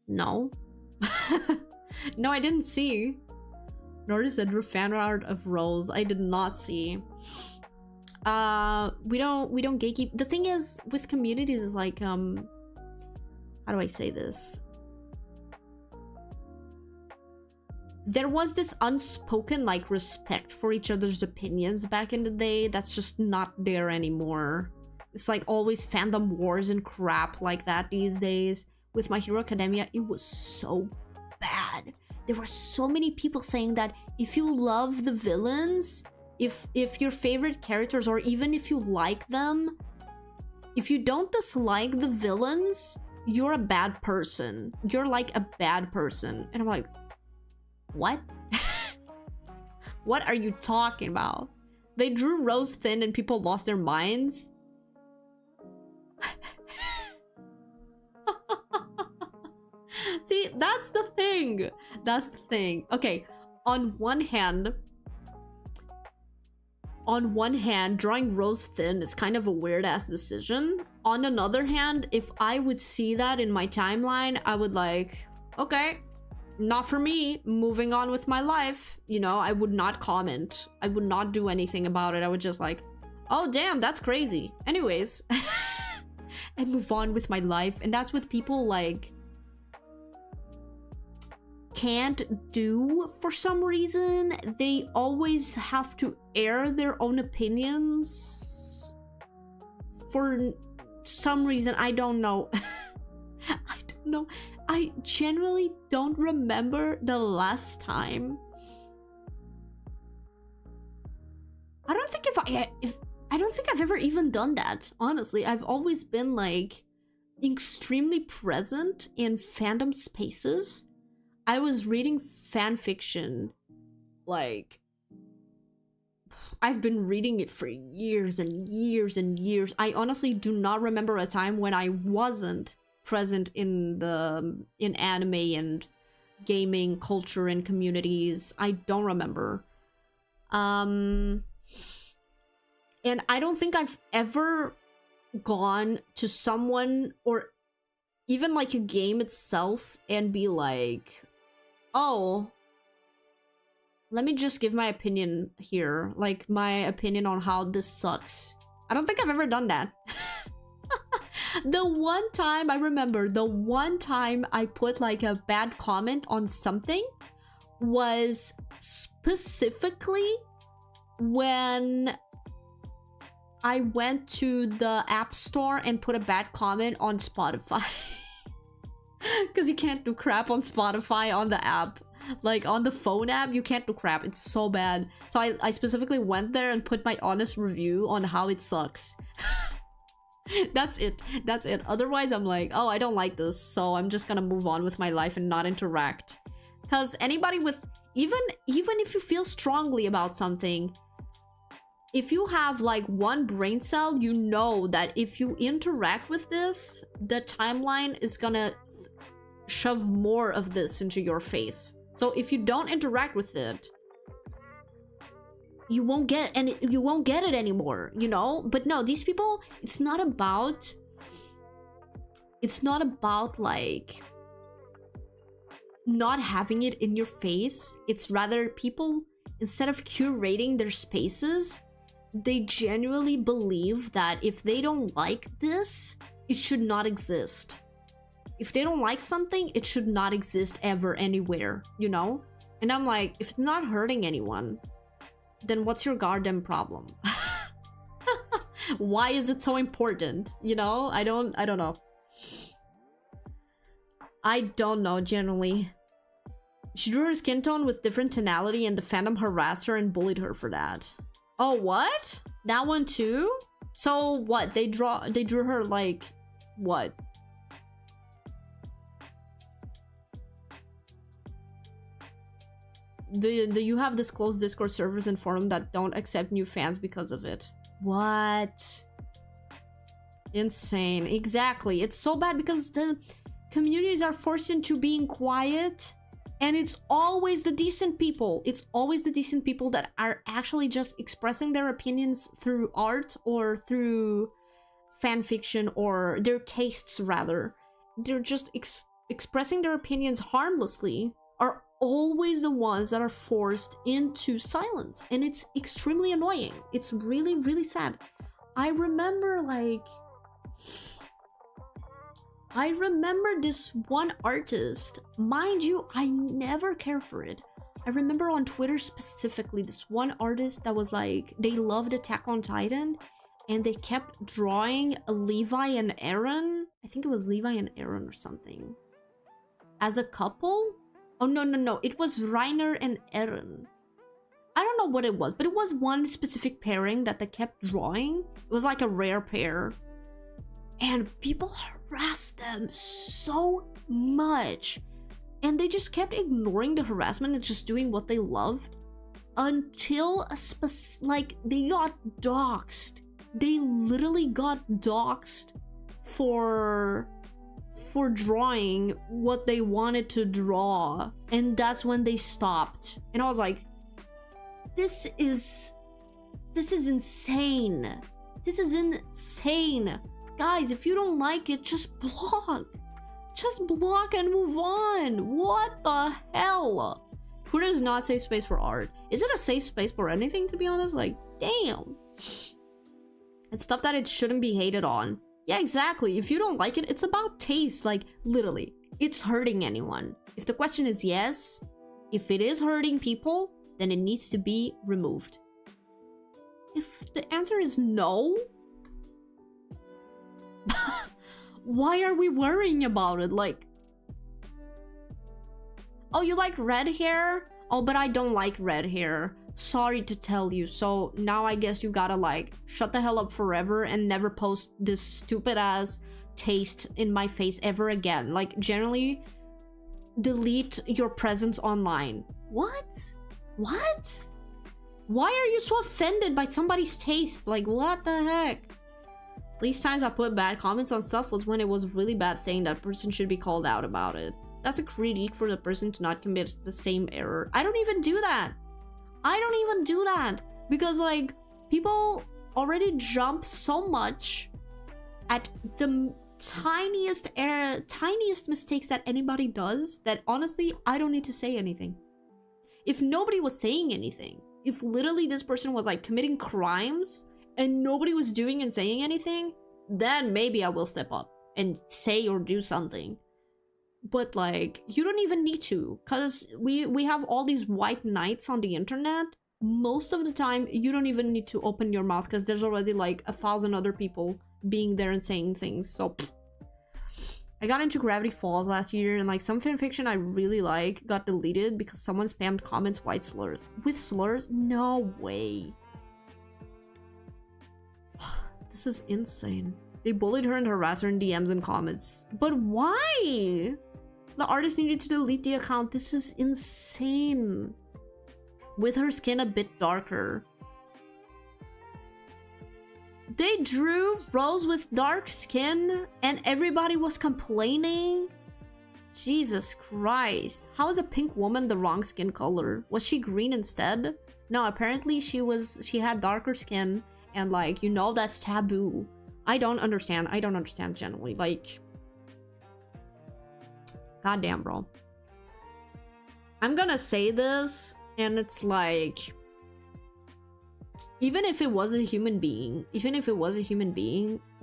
Speaker 1: No. No, I didn't see. An artist that drew fan art of Rose. I did not see. We don't gatekeep. The thing is with communities is like how do I say this? There was this unspoken like respect for each other's opinions back in the day that's just not there anymore. It's like always fandom wars and crap like that these days. With My Hero Academia, it was so bad. There were so many people saying that if you love the villains, if your favorite characters, or even if you like them, if you don't dislike the villains, you're a bad person. You're like a bad person. And I'm like, what? What are you talking about? They drew Rose thin and people lost their minds? See, that's the thing. That's the thing. Okay, on one hand, drawing Rose thin is kind of a weird-ass decision. On another hand, if I would see that in my timeline, I would like, okay, not for me, moving on with my life. You know, I would not comment. I would not do anything about it. I would just like, oh, damn, that's crazy. Anyways, and move on with my life. And that's what people like can't do for some reason. They always have to air their own opinions for some reason. I don't know. I don't know. I genuinely don't remember the last time. I don't think I've ever even done that. Honestly, I've always been like extremely present in fandom spaces. I was reading fan fiction, like, I've been reading it for years and years and years. I honestly do not remember a time when I wasn't present in anime and gaming culture and communities. I don't remember. And I don't think I've ever gone to someone or even like a game itself and be like, oh, let me just give my opinion here, like my opinion on how this sucks. I don't think I've ever done that. The one time I remember, the one time I put like a bad comment on something was specifically when I went to the App Store and put a bad comment on Spotify. Because you can't do crap on Spotify on the app. Like on the phone app, you can't do crap. It's so bad. So I specifically went there and put my honest review on how it sucks. That's it. That's it. Otherwise, I'm like, oh, I don't like this. So I'm just gonna move on with my life and not interact. Because anybody with... Even if you feel strongly about something, if you have like one brain cell, you know that if you interact with this, the timeline is gonna shove more of this into your face. So if you don't interact with it, you won't get it anymore, you know? But no, these people, it's not about like not having it in your face. It's rather people, instead of curating their spaces, they genuinely believe that if they don't like this, it should not exist. If they don't like something, it should not exist ever anywhere, you know? And I'm like, if it's not hurting anyone, then what's your goddamn problem? Why is it so important? You know? I don't know. I don't know, generally. She drew her skin tone with different tonality and the fandom harassed her and bullied her for that. Oh, what? That one too? So what? They drew her like what? You have this closed Discord servers and forum that don't accept new fans because of it. What? Insane. Exactly. It's so bad because the communities are forced into being quiet, and it's always the decent people. It's always the decent people that are actually just expressing their opinions through art or through fan fiction, or their tastes rather. They're just expressing their opinions harmlessly, are always the ones that are forced into silence, and it's extremely annoying. It's really, really sad. I remember this one artist, mind you, I never care for it. I remember on Twitter specifically this one artist that was like, they loved Attack on Titan and they kept drawing Levi and Eren. I think it was Levi and Eren or something as a couple. Oh, no. It was Reiner and Eren. I don't know what it was, but it was one specific pairing that they kept drawing. It was like a rare pair. And people harassed them so much. And they just kept ignoring the harassment and just doing what they loved. Until they got doxxed. They literally got doxxed for drawing what they wanted to draw, and that's when they stopped. And I was like, this is insane. This is insane. Guys, if you don't like it, just block and move on. What the hell? Twitter is not a safe space for art. Is it a safe space for anything, to be honest? Like, damn. It's stuff that it shouldn't be hated on. Yeah, exactly. If you don't like it, it's about taste. Like, literally, it's hurting anyone. If the question is yes, if it is hurting people, then it needs to be removed. If the answer is no, why are we worrying about it? Like, oh, you like red hair? Oh, but I don't like red hair. Sorry to tell you. So now I guess you gotta like shut the hell up forever and never post this stupid ass taste in my face ever again. Like, generally, delete your presence online. What? What? Why are you so offended by somebody's taste? Like, what the heck? Least times I put bad comments on stuff was when it was a really bad thing. That person should be called out about it. That's a critique for the person to not commit the same error. I don't even do that. I don't even do that. Because, like, people already jump so much at the tiniest error, tiniest mistakes that anybody does, that honestly, I don't need to say anything. If nobody was saying anything, if literally this person was like committing crimes and nobody was doing and saying anything, then maybe I will step up and say or do something. But like, you don't even need to, because we have all these white knights on the internet. Most of the time, you don't even need to open your mouth because there's already like 1,000 other people being there and saying things. So I got into Gravity Falls last year, and like some fanfiction I really like got deleted because someone spammed comments white slurs. With slurs? No way. This is insane. They bullied her and harassed her in DMs and comments. But why? The artist needed to delete the account. This is insane. With her skin a bit darker. They drew Rose with dark skin and everybody was complaining? Jesus Christ. How is a pink woman the wrong skin color? Was she green instead? No, apparently she had darker skin, and like, you know, that's taboo. I don't understand generally. Like, goddamn, bro. I'm gonna say this, and it's like, even if it was a human being,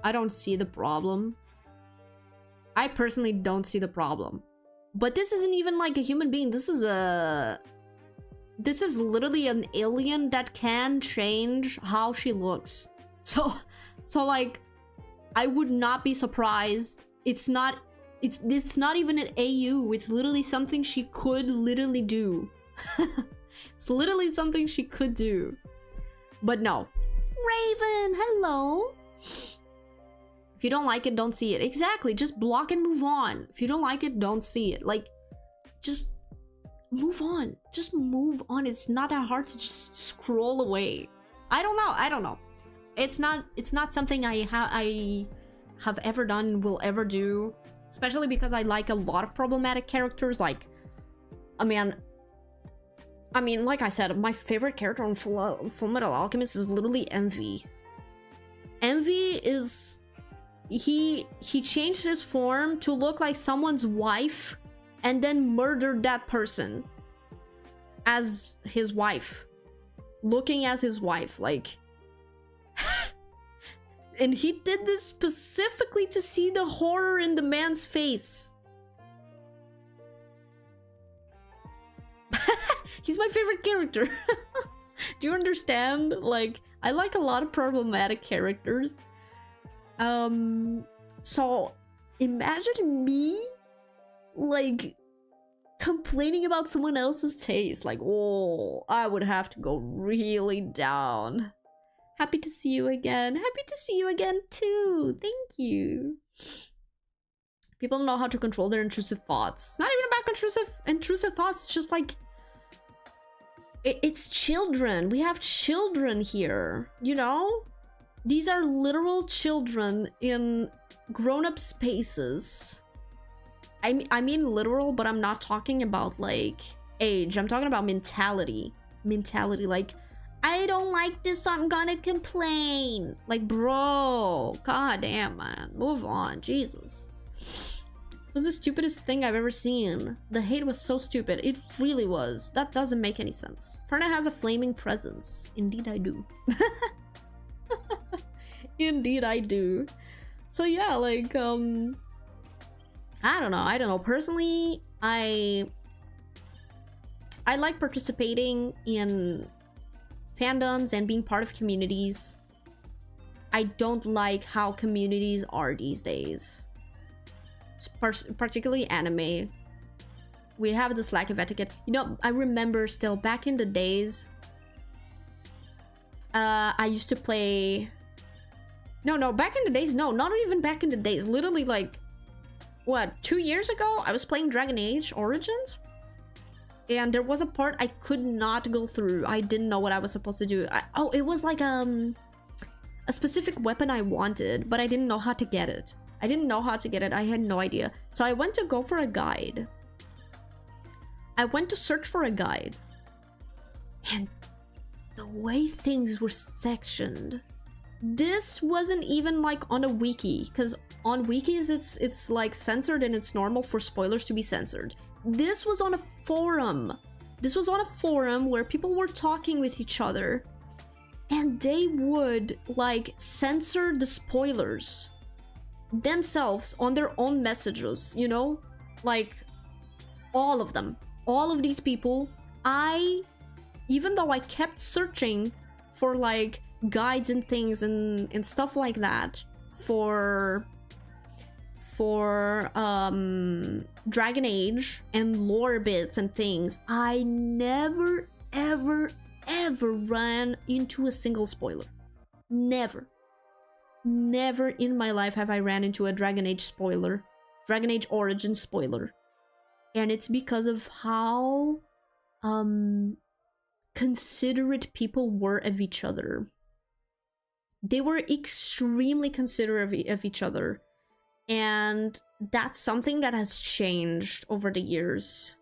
Speaker 1: I don't see the problem. I personally don't see the problem. But this isn't even like a human being. This is literally an alien that can change how she looks. So like, I would not be surprised. It's not even an AU. It's literally something she could literally do. It's literally something she could do. But no. Raven, hello. If you don't like it, don't see it. Exactly, just block and move on. If you don't like it, don't see it. Like, just move on. Just move on. It's not that hard to just scroll away. I don't know. It's not something I have ever done, will ever do. Especially because I like a lot of problematic characters. Like, I mean, like I said, my favorite character on Full Metal Alchemist is literally Envy. Envy is... He changed his form to look like someone's wife and then murdered that person as his wife. Looking as his wife, like... And he did this specifically to see the horror in the man's face. He's my favorite character. Do you understand? Like, I like a lot of problematic characters. So imagine me like complaining about someone else's taste. Like, oh, I would have to go really down. Happy to see you again. Happy to see you again too. Thank you. People don't know how to control their intrusive thoughts. It's not even about intrusive thoughts. It's just like, it's children. We have children here, you know? These are literal children in grown-up spaces. I mean literal, but I'm not talking about like age. I'm talking about mentality. Like, I don't like this, so I'm gonna complain. Like, bro, goddamn, man, move on. Jesus. It was the stupidest thing I've ever seen. The hate was so stupid. It really was. That doesn't make any sense. Ferna has a flaming presence. Indeed I do. Indeed I do. So yeah, like, I don't know. Personally, I like participating in fandoms and being part of communities. I don't like how communities are these days. Particularly anime. We have this lack of etiquette. You know, I remember still back in the days, I used to play No, back in the days, no, not even back in the days. Literally, like, what, 2 years ago, I was playing Dragon Age Origins, and there was a part I could not go through. I didn't know what I was supposed to do. Oh, it was like a specific weapon I wanted, but I didn't know how to get it. I had no idea. So I went to go for a guide. I went to search for a guide. And the way things were sectioned, this wasn't even like on a wiki, because on wikis it's like censored and it's normal for spoilers to be censored. This was on a forum. This was on a forum where people were talking with each other, and they would like censor the spoilers themselves on their own messages, you know? Like, all of them. All of these people. Even though I kept searching for like guides and things and stuff like that for Dragon Age and lore bits and things, I never ever ran into a single spoiler. Never in my life have I ran into a Dragon Age spoiler, Dragon Age Origin spoiler. And it's because of how considerate people were of each other. They were extremely considerate of each other, and that's something that has changed over the years.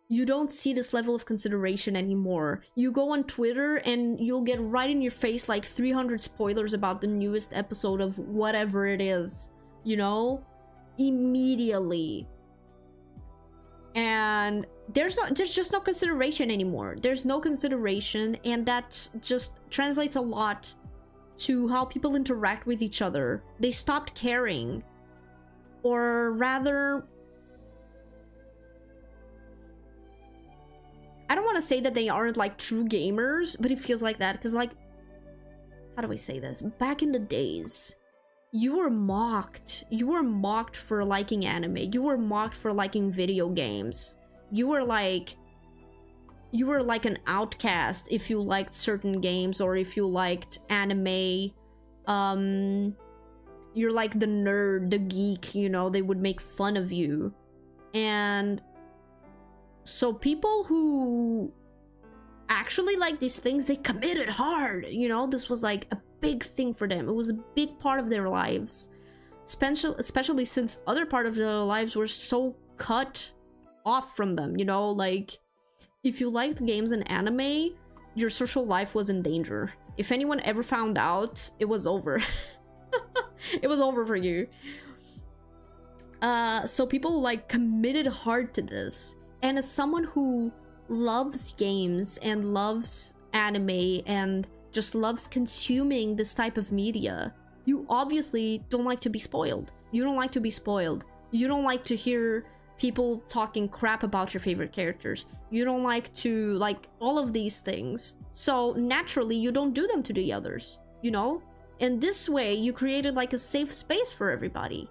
Speaker 1: You don't see this level of consideration anymore. You go on Twitter and you'll get right in your face like 300 spoilers about the newest episode of whatever it is, you know? Immediately. And there's just no consideration anymore. There's no consideration, and that just translates a lot to how people interact with each other. They stopped caring. Or rather, I don't want to say that they aren't like true gamers, but it feels like that, because like, how do I say this? Back in the days, you were mocked. You were mocked for liking anime. You were mocked for liking video games. You were like an outcast if you liked certain games or if you liked anime. You're like the nerd, the geek, you know, they would make fun of you. And so people who actually like these things, they committed hard, you know? This was like a big thing for them. It was a big part of their lives, especially since other part of their lives were so cut off from them, you know? Like, if you liked games and anime, your social life was in danger. If anyone ever found out, it was over. It was over for you. So people like committed hard to this. And as someone who loves games and loves anime and just loves consuming this type of media, you obviously don't like to be spoiled. You don't like to be spoiled. You don't like to hear people talking crap about your favorite characters. You don't like to like all of these things. So naturally you don't do them to the others, you know? And this way you created like a safe space for everybody.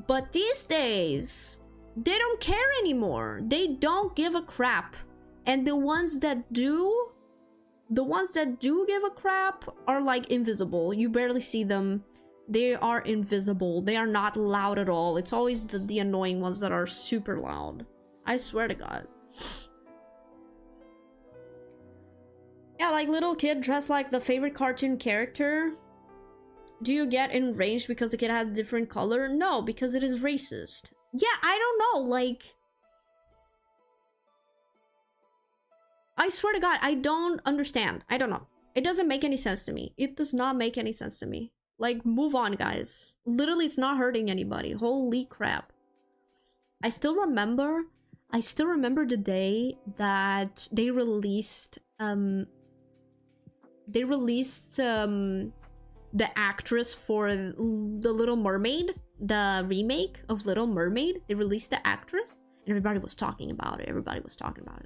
Speaker 1: But these days, they don't care anymore. They don't give a crap. And the ones that do give a crap are like invisible. You barely see them. They are invisible. They are not loud at all. It's always the annoying ones that are super loud. I swear to God. Yeah, like little kid dressed like the favorite cartoon character. Do you get enraged because the kid has a different color? No, because it is racist. Yeah, I don't know, like... I swear to God, I don't understand. I don't know. It doesn't make any sense to me. It does not make any sense to me. Like, move on, guys. Literally, it's not hurting anybody. Holy crap. I still remember the day that they released, the actress for The Little Mermaid, the remake of Little Mermaid. They released the actress, and everybody was talking about it.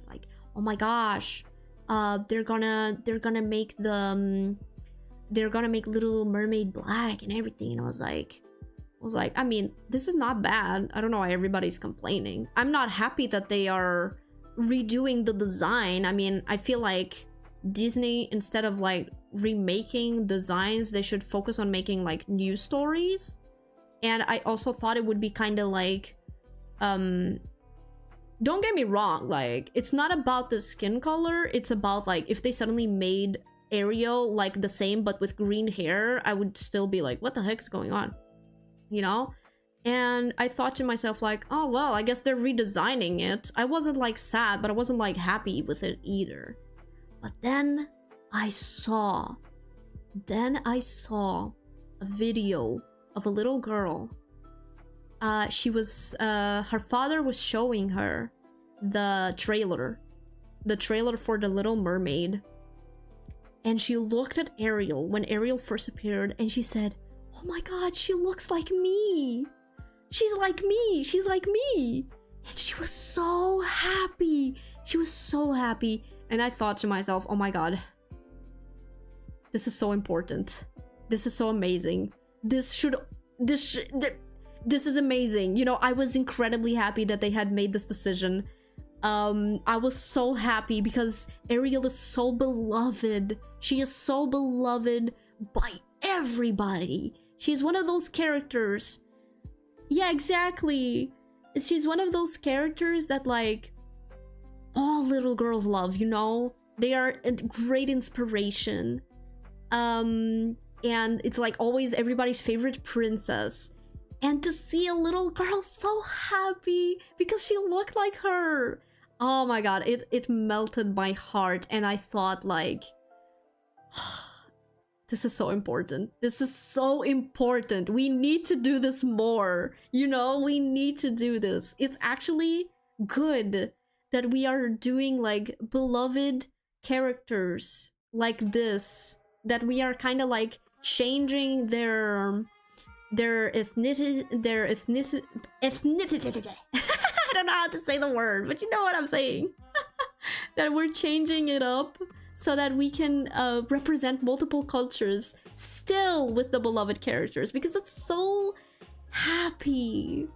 Speaker 1: Like, oh my gosh, they're gonna make Little Mermaid black and everything. And I was like, I mean, this is not bad. I don't know why everybody's complaining. I'm not happy that they are redoing the design. I mean, I feel like Disney, instead of like remaking designs, they should focus on making like new stories. And I also thought it would be kind of like, don't get me wrong, like it's not about the skin color, it's about like if they suddenly made Ariel like the same but with green hair, I would still be like, what the heck is going on, you know? And I thought to myself like, oh well, I guess they're redesigning it. I wasn't like sad, but I wasn't like happy with it either. But then I saw a video of a little girl. She was her father was showing her the trailer for The Little Mermaid, and she looked at Ariel when Ariel first appeared, and she said, oh my god, she looks like me, she's like me, she's like me. And she was so happy, and I thought to myself, oh my god, this is so important, this is so amazing, this is amazing. You know, I was incredibly happy that they had made this decision. I was so happy because Ariel is so beloved. She is so beloved by everybody. She's one of those characters. Yeah, exactly. She's one of those characters that like all little girls love, you know? They are a great inspiration. And it's like always everybody's favorite princess. And to see a little girl so happy because she looked like her, oh my god, it melted my heart. And I thought like, this is so important, this is so important, we need to do this more, you know, we need to do this. It's actually good that we are doing like beloved characters like this, that we are kind of like changing their ethnicity. I don't know how to say the word, but you know what I'm saying. That we're changing it up so that we can represent multiple cultures still with the beloved characters, because it's so happy.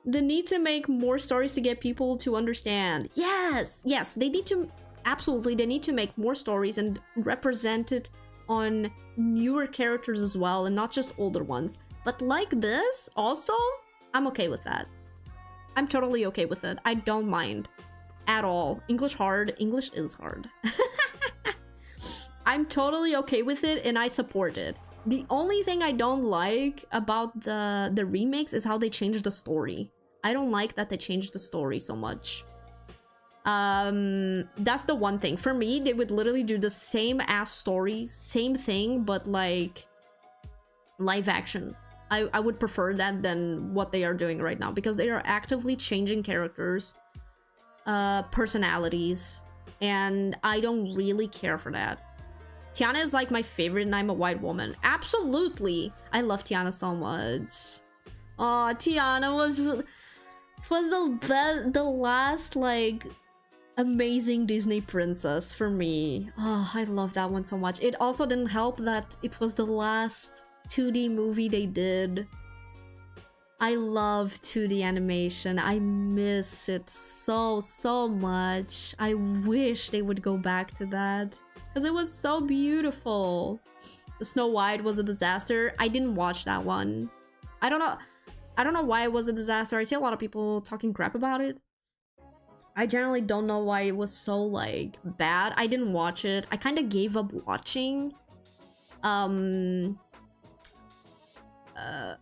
Speaker 1: The need to make more stories to get people to understand. Yes, they need to, absolutely, they need to make more stories and represent it on newer characters as well, and not just older ones. But like this also, I'm okay with that. I'm totally okay with it. I don't mind at all. English hard, English is hard. I'm totally okay with it and I support it. The only thing I don't like about the remakes is how they changed the story. I don't like that they changed the story so much. That's the one thing. For me, they would literally do the same ass story, same thing, but like live action. I would prefer that than what they are doing right now, because they are actively changing characters, personalities, and I don't really care for that. Tiana is like my favorite and I'm a white woman. Absolutely. I love Tiana so much. Oh, Tiana was the last like amazing Disney princess for me. Oh, I love that one so much. It also didn't help that it was the last 2D movie they did. I love 2D animation. I miss it so much. I wish they would go back to that, because it was so beautiful. The Snow White was a disaster. I didn't watch that one. I don't know why it was a disaster. I see a lot of people talking crap about it. I generally don't know why it was so like bad. I didn't watch it. I kind of gave up watching.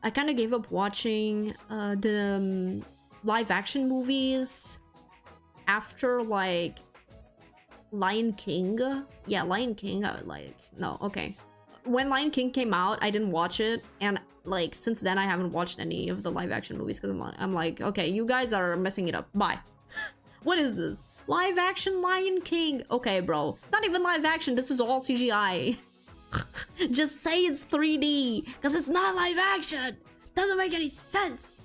Speaker 1: I kind of gave up watching the live action movies after like Lion King. Yeah, Lion King. When Lion King came out, I didn't watch it, and like since then I haven't watched any of the live action movies, because I'm like, okay, you guys are messing it up. Bye. What is this? Live action Lion King? Okay, bro. It's not even live action. This is all CGI. Just say it's 3D, because it's not live action. Doesn't make any sense.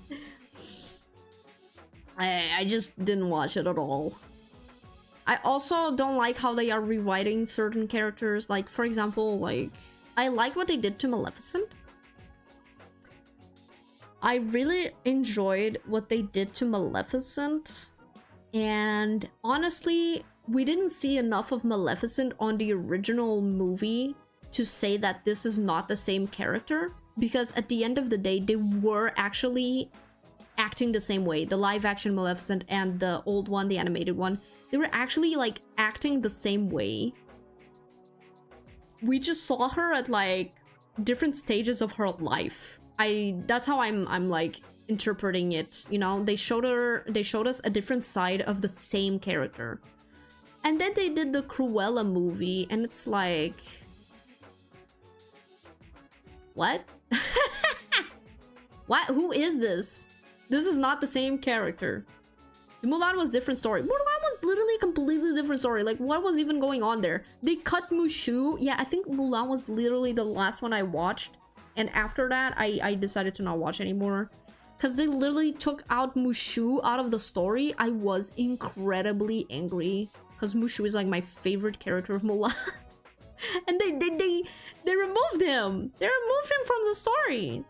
Speaker 1: I just didn't watch it at all. I also don't like how they are rewriting certain characters. Like, for example, like, I liked what they did to Maleficent. I really enjoyed what they did to Maleficent. And honestly, we didn't see enough of Maleficent on the original movie to say that this is not the same character, because at the end of the day, they were actually acting the same way. The live action Maleficent and the old one, the animated one, they were actually like acting the same way. We just saw her at like different stages of her life. That's how I'm like interpreting it, you know? They showed us a different side of the same character. And then they did the Cruella movie, and it's like, what? What? Who is this? This is not the same character. Mulan was different story. Mulan was literally a completely different story. Like, what was even going on there? They cut Mushu. Yeah, I think Mulan was literally the last one I watched. And after that, I decided to not watch anymore. Because they literally took out Mushu out of the story. I was incredibly angry. Because Mushu is like my favorite character of Mulan. And they removed him. They removed him from the story.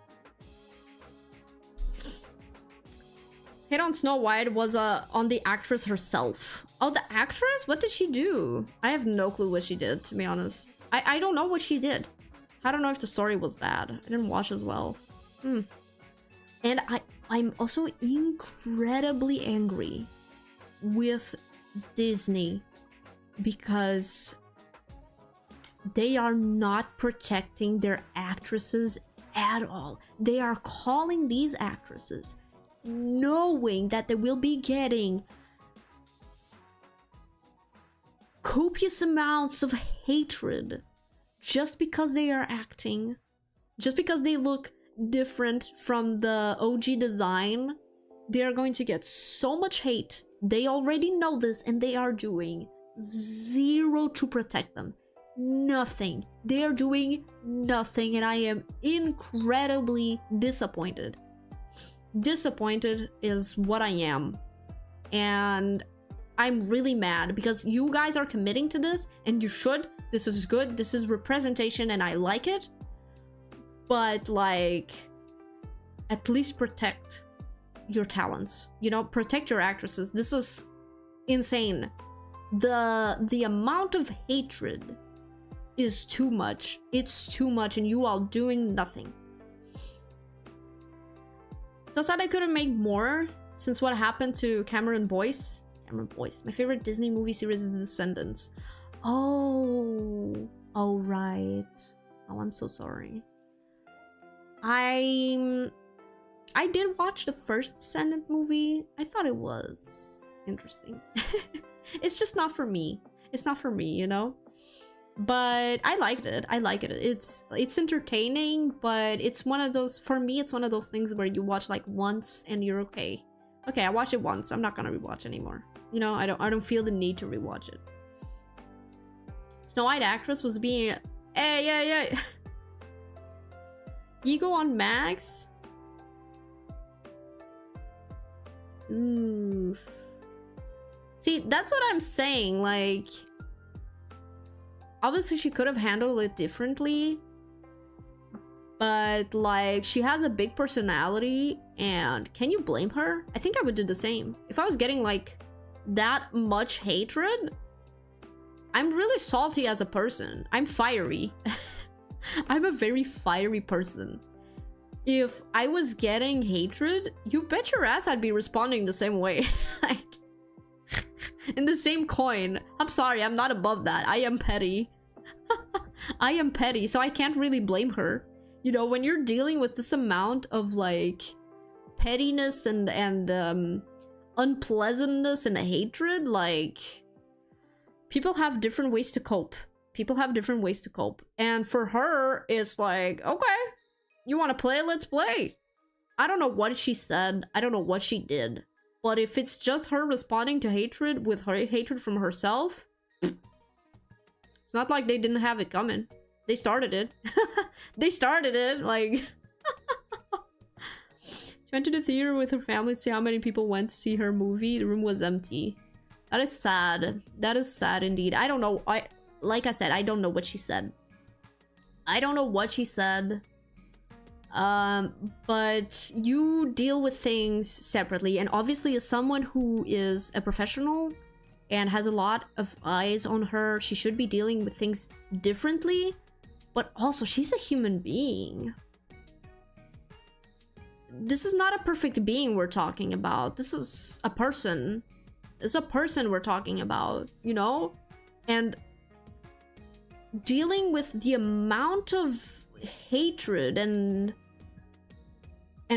Speaker 1: Hit on Snow White was on the actress herself. Oh, the actress? What did she do? I have no clue what she did, to be honest. I don't know what she did. I don't know if the story was bad. I didn't watch as well. And I'm also incredibly angry with Disney because they are not protecting their actresses at all. They are calling these actresses knowing that they will be getting copious amounts of hatred just because they are acting, just because they look different from the OG design. They are going to get so much hate. They already know this, and they are doing zero to protect them. Nothing. They are doing nothing, and I am incredibly disappointed. Disappointed is what I am. And I'm really mad because you guys are committing to this, and you should. This is good. This is representation, and I like it. But, like, at least protect your talents. You know, protect your actresses. This is insane. The amount of hatred is too much. It's too much, and you are doing nothing. So sad I couldn't make more since what happened to Cameron Boyce. Cameron Boyce. My favorite Disney movie series is The Descendants. Oh, right. Oh, I'm so sorry. I did watch the first Descendant movie. I thought it was interesting. It's just not for me. It's not for me, you know? But I liked it. I like it. It's entertaining, but it's one of those, for me, it's one of those things where you watch like once and you're okay. Okay, I watched it once. I'm not gonna rewatch anymore. You know, I don't feel the need to rewatch it. Snow White actress was being yeah. Ego on Max? Ooh. See, that's what I'm saying, like, obviously she could have handled it differently, but like, she has a big personality, and can you blame her? I think I would do the same. If I was getting like that much hatred, I'm really salty as a person. I'm fiery. I'm a very fiery person. If I was getting hatred, you bet your ass I'd be responding the same way. Like, in the same coin. I'm sorry, I'm not above that. I am petty. I am petty, so I can't really blame her. You know, when you're dealing with this amount of like pettiness and unpleasantness and hatred, like, people have different ways to cope. People have different ways to cope. And for her, it's like, okay, you want to play? Let's play. I don't know what she said. I don't know what she did. But if it's just her responding to hatred with her hatred from herself, it's not like they didn't have it coming. They started it. They started it, like... She went to the theater with her family to see how many people went to see her movie. The room was empty. That is sad. That is sad indeed. I don't know. Like I said, I don't know what she said. I don't know what she said. But you deal with things separately, and obviously as someone who is a professional, and has a lot of eyes on her. She should be dealing with things differently, but also she's a human being. This is not a perfect being we're talking about. This is a person. It's a person we're talking about, you know? And dealing with the amount of hatred and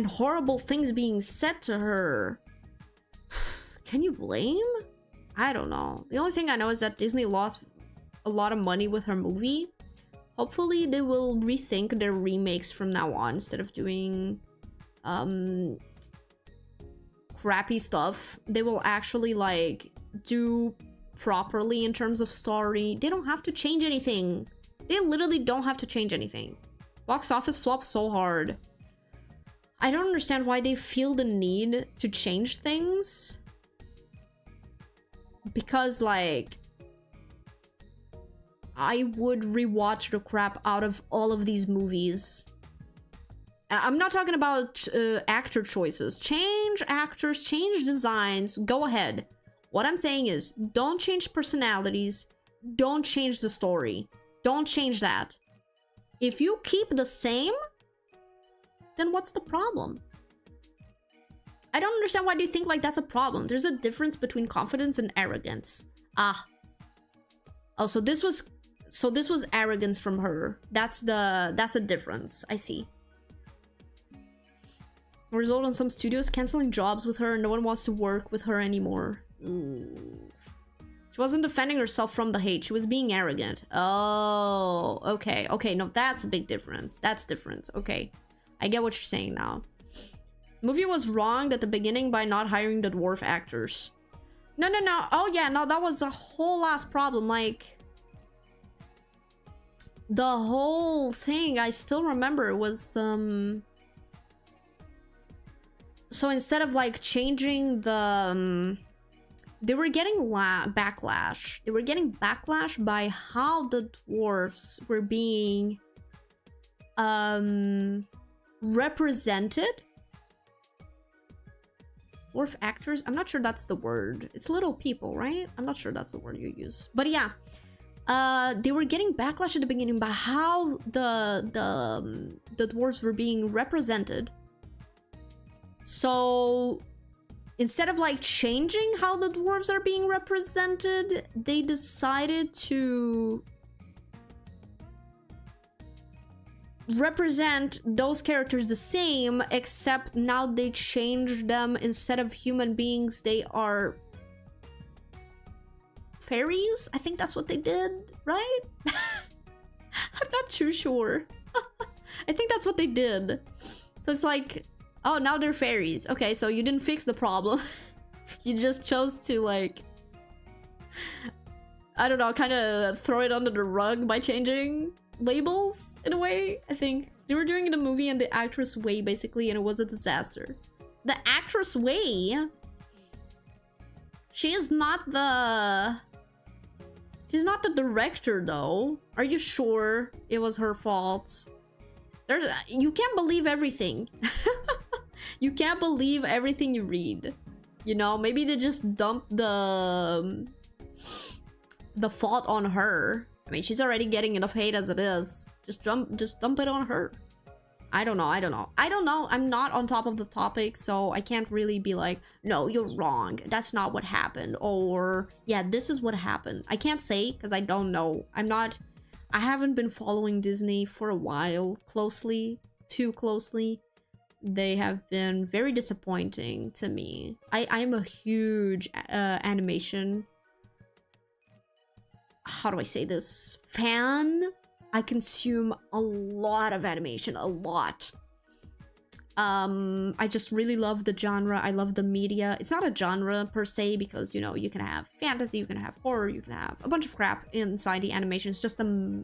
Speaker 1: horrible things being said to her. Can you blame? I don't know. The only thing I know is that Disney lost a lot of money with her movie. Hopefully they will rethink their remakes from now on instead of doing crappy stuff. They will actually like do properly in terms of story. They don't have to change anything. They literally don't have to change anything. Box office flopped so hard. I don't understand why they feel the need to change things. Because like I would rewatch the crap out of all of these movies. I'm not talking about actor choices. Change actors, change designs, go ahead. What I'm saying is, don't change personalities, don't change the story. Don't change that. If you keep the same, then what's the problem? I don't understand why they think like that's a problem. There's a difference between confidence and arrogance. Ah. Oh, so this was arrogance from her. That's a difference. I see. Result in some studios canceling jobs with her. No one wants to work with her anymore. Ooh. She wasn't defending herself from the hate. She was being arrogant. Oh, okay. Okay, no, that's a big difference. That's different. Okay. I get what you're saying now. The movie was wronged at the beginning by not hiring the dwarf actors. No. Oh, yeah, no, that was a whole last problem. Like, the whole thing, I still remember, was, so instead of, like, changing the, they were getting backlash. They were getting backlash by how the dwarves were being, represented. Dwarf actors? I'm not sure that's the word. It's little people, right? I'm not sure that's the word you use. But yeah. They were getting backlash at the beginning by how the dwarves were being represented. So instead of like changing how the dwarves are being represented, they decided to represent those characters the same, except now they changed them. Instead of human beings, they are fairies. I think that's what they did, right? I'm not too sure. I think that's what they did. So it's like, oh, now they're fairies. Okay, so you didn't fix the problem. You just chose to, like, I don't know, kind of throw it under the rug by changing labels in a way. I think they were doing the movie in the actress way, basically, and it was a disaster. The actress way, she's not the director, though. Are you sure it was her fault? You can't believe everything. You can't believe everything you read. You know, maybe they just dumped the fault on her. I mean, she's already getting enough hate as it is. Just dump it on her. I don't know. I'm not on top of the topic, so I can't really be like, no, you're wrong. That's not what happened. Or, yeah, this is what happened. I can't say, because I don't know. I haven't been following Disney for a while too closely. They have been very disappointing to me. I am a huge animation, how do I say this, fan. I consume a lot of animation, a lot. I just really love the genre. I love the media. It's not a genre per se, because, you know, you can have fantasy, you can have horror, you can have a bunch of crap inside the animation. It's just a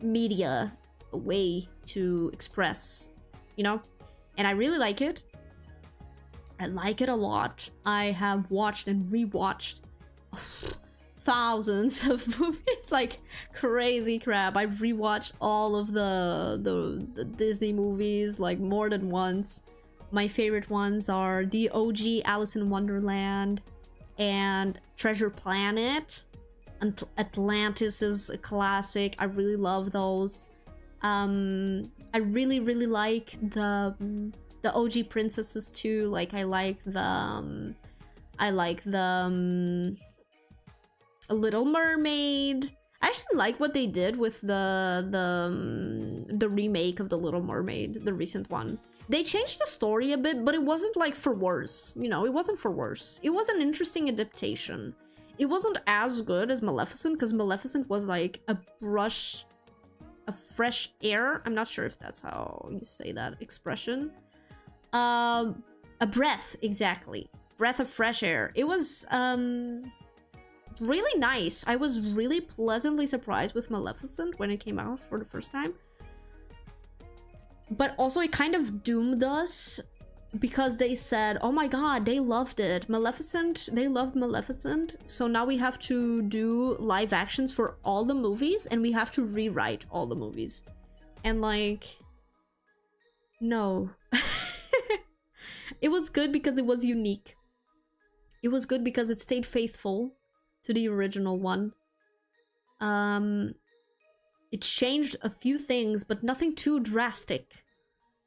Speaker 1: media, a way to express, you know? And I really like it. I like it a lot. I have watched and rewatched thousands of movies, like crazy crap. I've rewatched all of the Disney movies like more than once. My favorite ones are the OG Alice in Wonderland, and Treasure Planet. And Atlantis is a classic. I really love those. I really like the OG princesses too. Like I like the Little Mermaid. I actually like what they did with the remake of the Little Mermaid, the recent one. They changed the story a bit, but it wasn't like for worse. You know, it wasn't for worse. It was an interesting adaptation. It wasn't as good as Maleficent, because Maleficent was like a brush of fresh air. I'm not sure if that's how you say that expression. A breath, exactly. Breath of fresh air. It was really nice. I was really pleasantly surprised with Maleficent when it came out for the first time. But also it kind of doomed us because they said, oh my god, they loved it. Maleficent, they loved Maleficent. So now we have to do live actions for all the movies and we have to rewrite all the movies. And like, no. It was good because it was unique. It was good because it stayed faithful to the original one. It changed a few things, but nothing too drastic.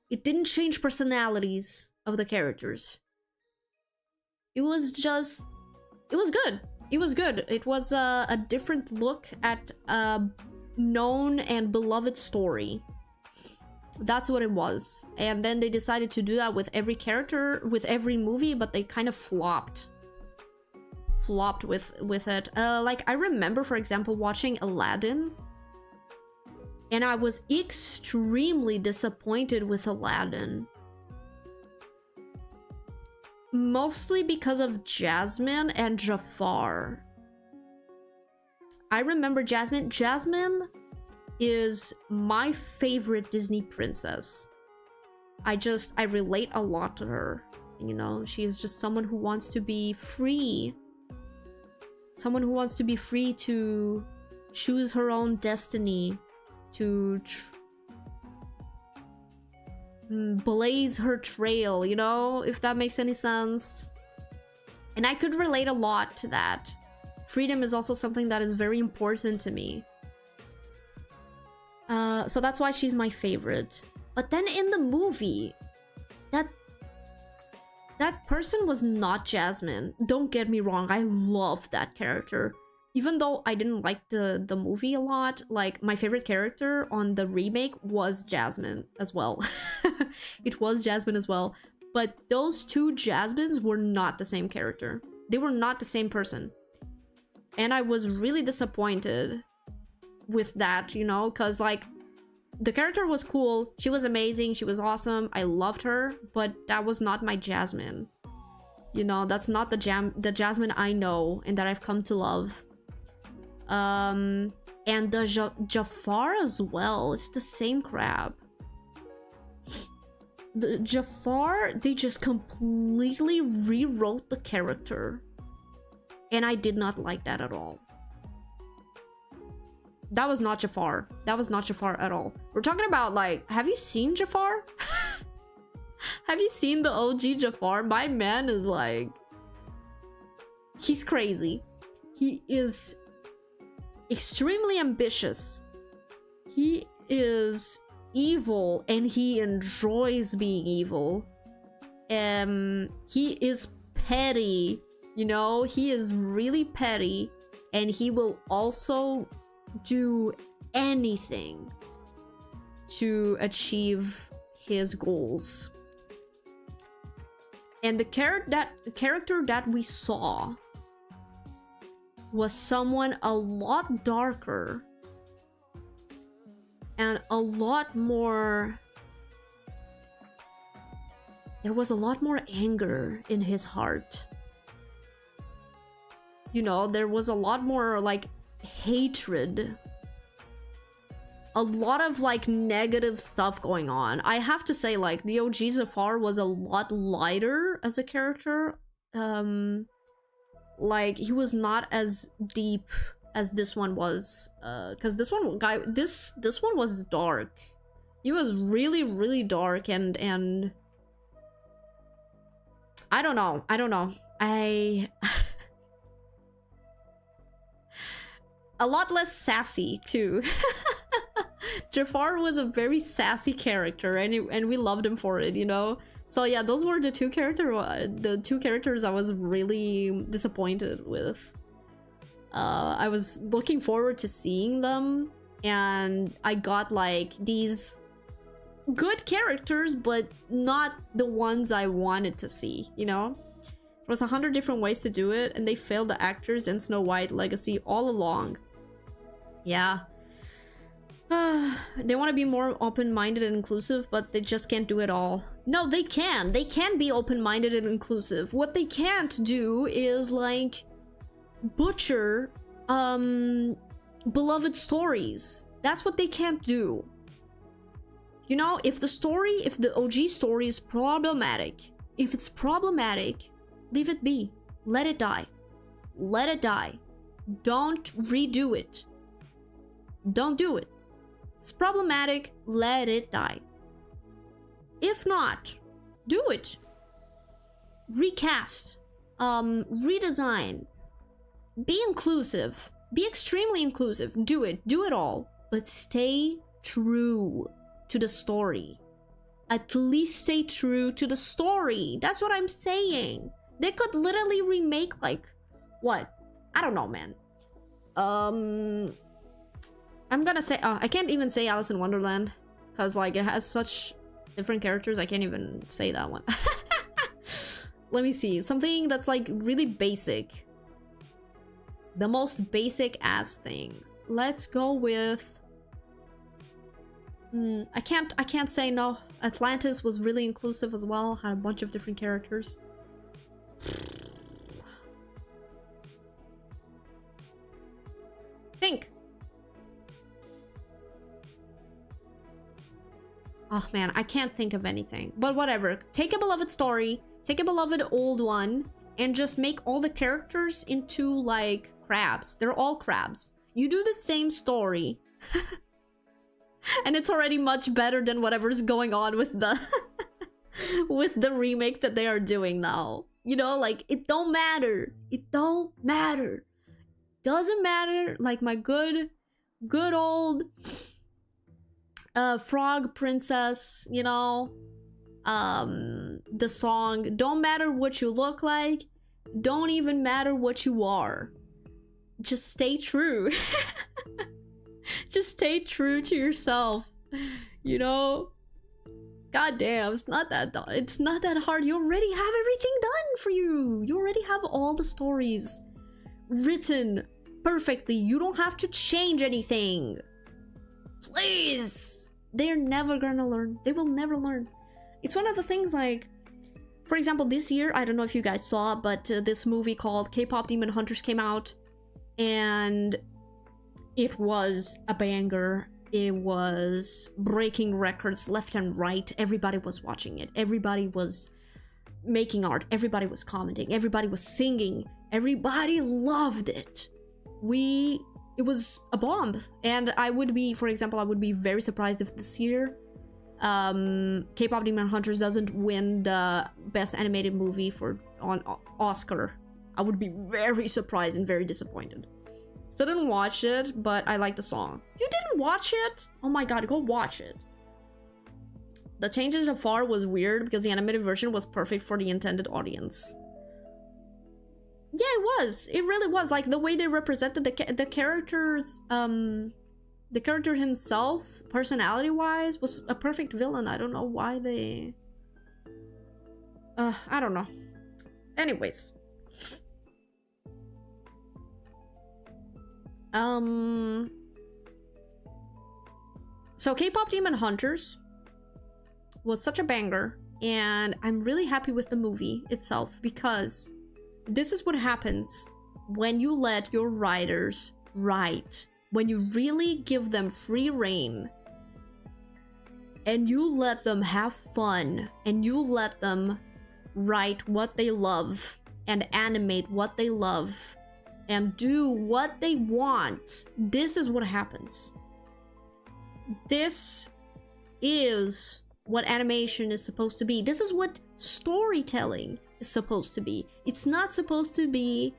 Speaker 1: It didn't change personalities of the characters. It was just... it was good. It was good. It was a different look at a known and beloved story. That's what it was. And then they decided to do that with every character, with every movie, but they kind of flopped with it. Like I remember, for example, watching Aladdin, and I was extremely disappointed with Aladdin. Mostly because of Jasmine and Jafar. I remember Jasmine. Jasmine is my favorite Disney princess. I relate a lot to her. You know, she is just someone who wants to be free. Someone who wants to be free to choose her own destiny, to blaze her trail, you know, if that makes any sense. And I could relate a lot to that. Freedom is also something that is very important to me. So that's why she's my favorite. But then in the movie, that person was not Jasmine. Don't get me wrong, I love that character. Even though I didn't like the movie a lot, like my favorite character on the remake was Jasmine as well. It was Jasmine as well. But those two Jasmines were not the same character. They were not the same person. And I was really disappointed with that, you know, because like the character was cool, she was amazing, she was awesome, I loved her, but that was not my Jasmine. You know, that's not the Jasmine I know and that I've come to love. And the Jafar as well, it's the same crap. The Jafar, they just completely rewrote the character. And I did not like that at all. That was not Jafar. That was not Jafar at all. We're talking about, like, have you seen Jafar? Have you seen the OG Jafar? My man is like... he's crazy. He is extremely ambitious. He is evil and he enjoys being evil. He is petty. You know, he is really petty, and he will also do anything to achieve his goals. And the character that we saw was someone a lot darker and a lot more... there was a lot more anger in his heart. You know, there was a lot more, like, hatred. A lot of, like, negative stuff going on. I have to say, like, the OG Zafar was a lot lighter as a character. Like, he was not as deep as this one was. Because this one was dark. He was really, really dark and... I don't know. A lot less sassy too. Jafar was a very sassy character, and we loved him for it, you know. So yeah, those were the two characters I was really disappointed with. I was looking forward to seeing them, and I got like these good characters, but not the ones I wanted to see, you know? There was 100 different ways to do it, and they failed the actors in Snow White Legacy all along. Yeah. They want to be more open-minded and inclusive, but they just can't do it all. No, they can. They can be open-minded and inclusive. What they can't do is, like, butcher, beloved stories. That's what they can't do. You know, if the OG story is problematic, if it's problematic, leave it be. Let it die. Let it die. Don't redo it. Don't do it. It's problematic, let it die. If not, do it. Recast. Redesign. Be inclusive. Be extremely inclusive. Do it. Do it all. But stay true to the story. At least stay true to the story. That's what I'm saying. They could literally remake, like, what? I don't know, man. I'm gonna say, I can't even say Alice in Wonderland, because, like, it has such different characters, I can't even say that one. Let me see, something that's, like, really basic. The most basic-ass thing. Let's go with... I can't say no. Atlantis was really inclusive as well, had a bunch of different characters. Think! Oh man, I can't think of anything. But whatever. Take a beloved story, take a beloved old one, and just make all the characters into, like, crabs. They're all crabs. You do the same story. And it's already much better than whatever's going on with the with the remakes that they are doing now. You know, like, it don't matter. It don't matter. Doesn't matter. Like my good old Frog Princess, you know, the song, don't matter what you look like, don't even matter what you are. Just stay true. Just stay true to yourself, you know? God damn, it's not that hard. You already have everything done for you. You already have all the stories written perfectly. You don't have to change anything. Please. They're never gonna learn. They will never learn. It's one of the things, like, for example, this year, I don't know if you guys saw, but this movie called K-Pop Demon Hunters came out, and it was a banger. It was breaking records left and right. Everybody was watching it. Everybody was making art. Everybody was commenting. Everybody was singing. Everybody loved it. It was a bomb. And I would be, for example, I would be very surprised if this year K-Pop Demon Hunters doesn't win the best animated movie on Oscar. I would be very surprised and very disappointed. Still didn't watch it, but I like the song. You didn't watch it? Oh my god, go watch it. The changes so far was weird because the animated version was perfect for the intended audience. Yeah, it was. It really was. Like, the way they represented the characters, the character himself, personality-wise, was a perfect villain. I don't know why they... I don't know. Anyways. So K-Pop Demon Hunters was such a banger, and I'm really happy with the movie itself, because this is what happens when you let your writers write. When you really give them free rein, and you let them have fun, and you let them write what they love, and animate what they love, and do what they want, this is what happens. This is what animation is supposed to be. This is what storytelling is supposed to be. It's not supposed to be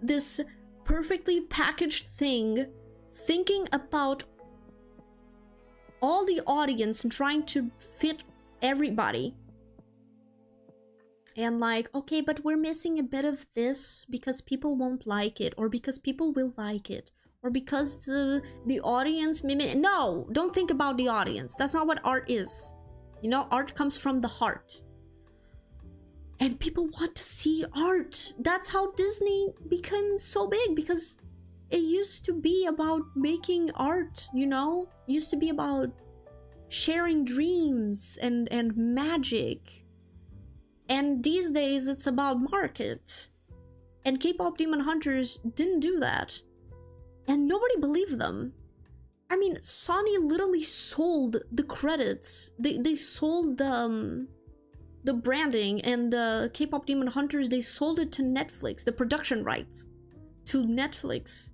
Speaker 1: this perfectly packaged thing, thinking about all the audience and trying to fit everybody. And like, okay, but we're missing a bit of this because people won't like it, or because people will like it, or because the audience no, don't think about the audience. That's not what art is. You know, art comes from the heart. And people want to see art. That's how Disney became so big, because it used to be about making art, you know? It used to be about sharing dreams and magic. And these days it's about market. And K-pop Demon Hunters didn't do that. And nobody believed them. I mean, Sony literally sold the credits. They sold the branding, and K-pop Demon Hunters, they sold it to Netflix, the production rights to Netflix.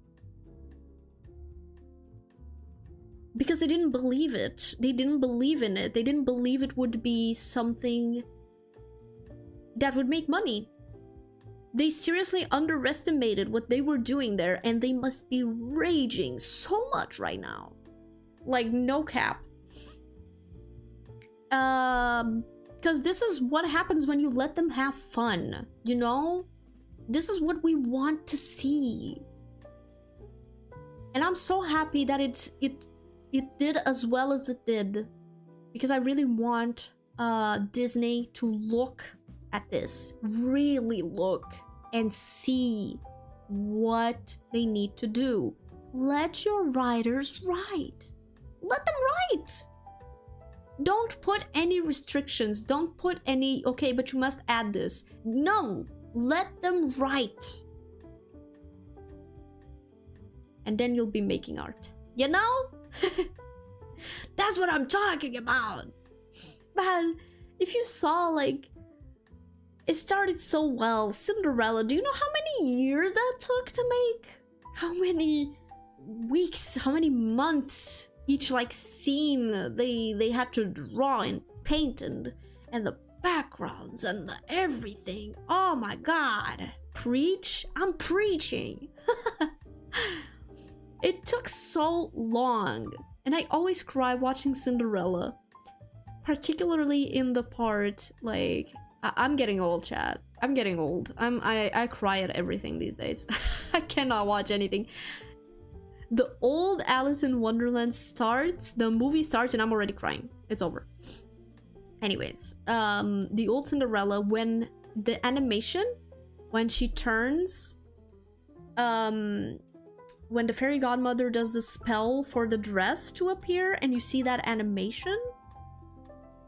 Speaker 1: Because they didn't believe it. They didn't believe in it. They didn't believe it would be something that would make money. They seriously underestimated what they were doing there, and they must be raging so much right now. Like, no cap. Because this is what happens when you let them have fun, you know? This is what we want to see. And I'm so happy that it did as well as it did, because I really want Disney to look at this, really look and see what they need to do. Let your writers write. Let them write. Don't put any restrictions. Don't put any, okay, but you must add this. No, let them write. And then you'll be making art. You know? That's what I'm talking about. Man, if you saw, like, it started so well. Cinderella, do you know how many years that took to make? How many weeks, how many months each, like, scene they had to draw and paint, and the backgrounds and the everything. Oh my god. Preach? I'm preaching. It took so long, and I always cry watching Cinderella, particularly in the part, like, I'm getting old, chat. I'm getting old. I cry at everything these days. I cannot watch anything. The old Alice in Wonderland starts, the movie starts, and I'm already crying. It's over. Anyways, the old Cinderella, when the animation, when she turns, when the fairy godmother does the spell for the dress to appear, and you see that animation,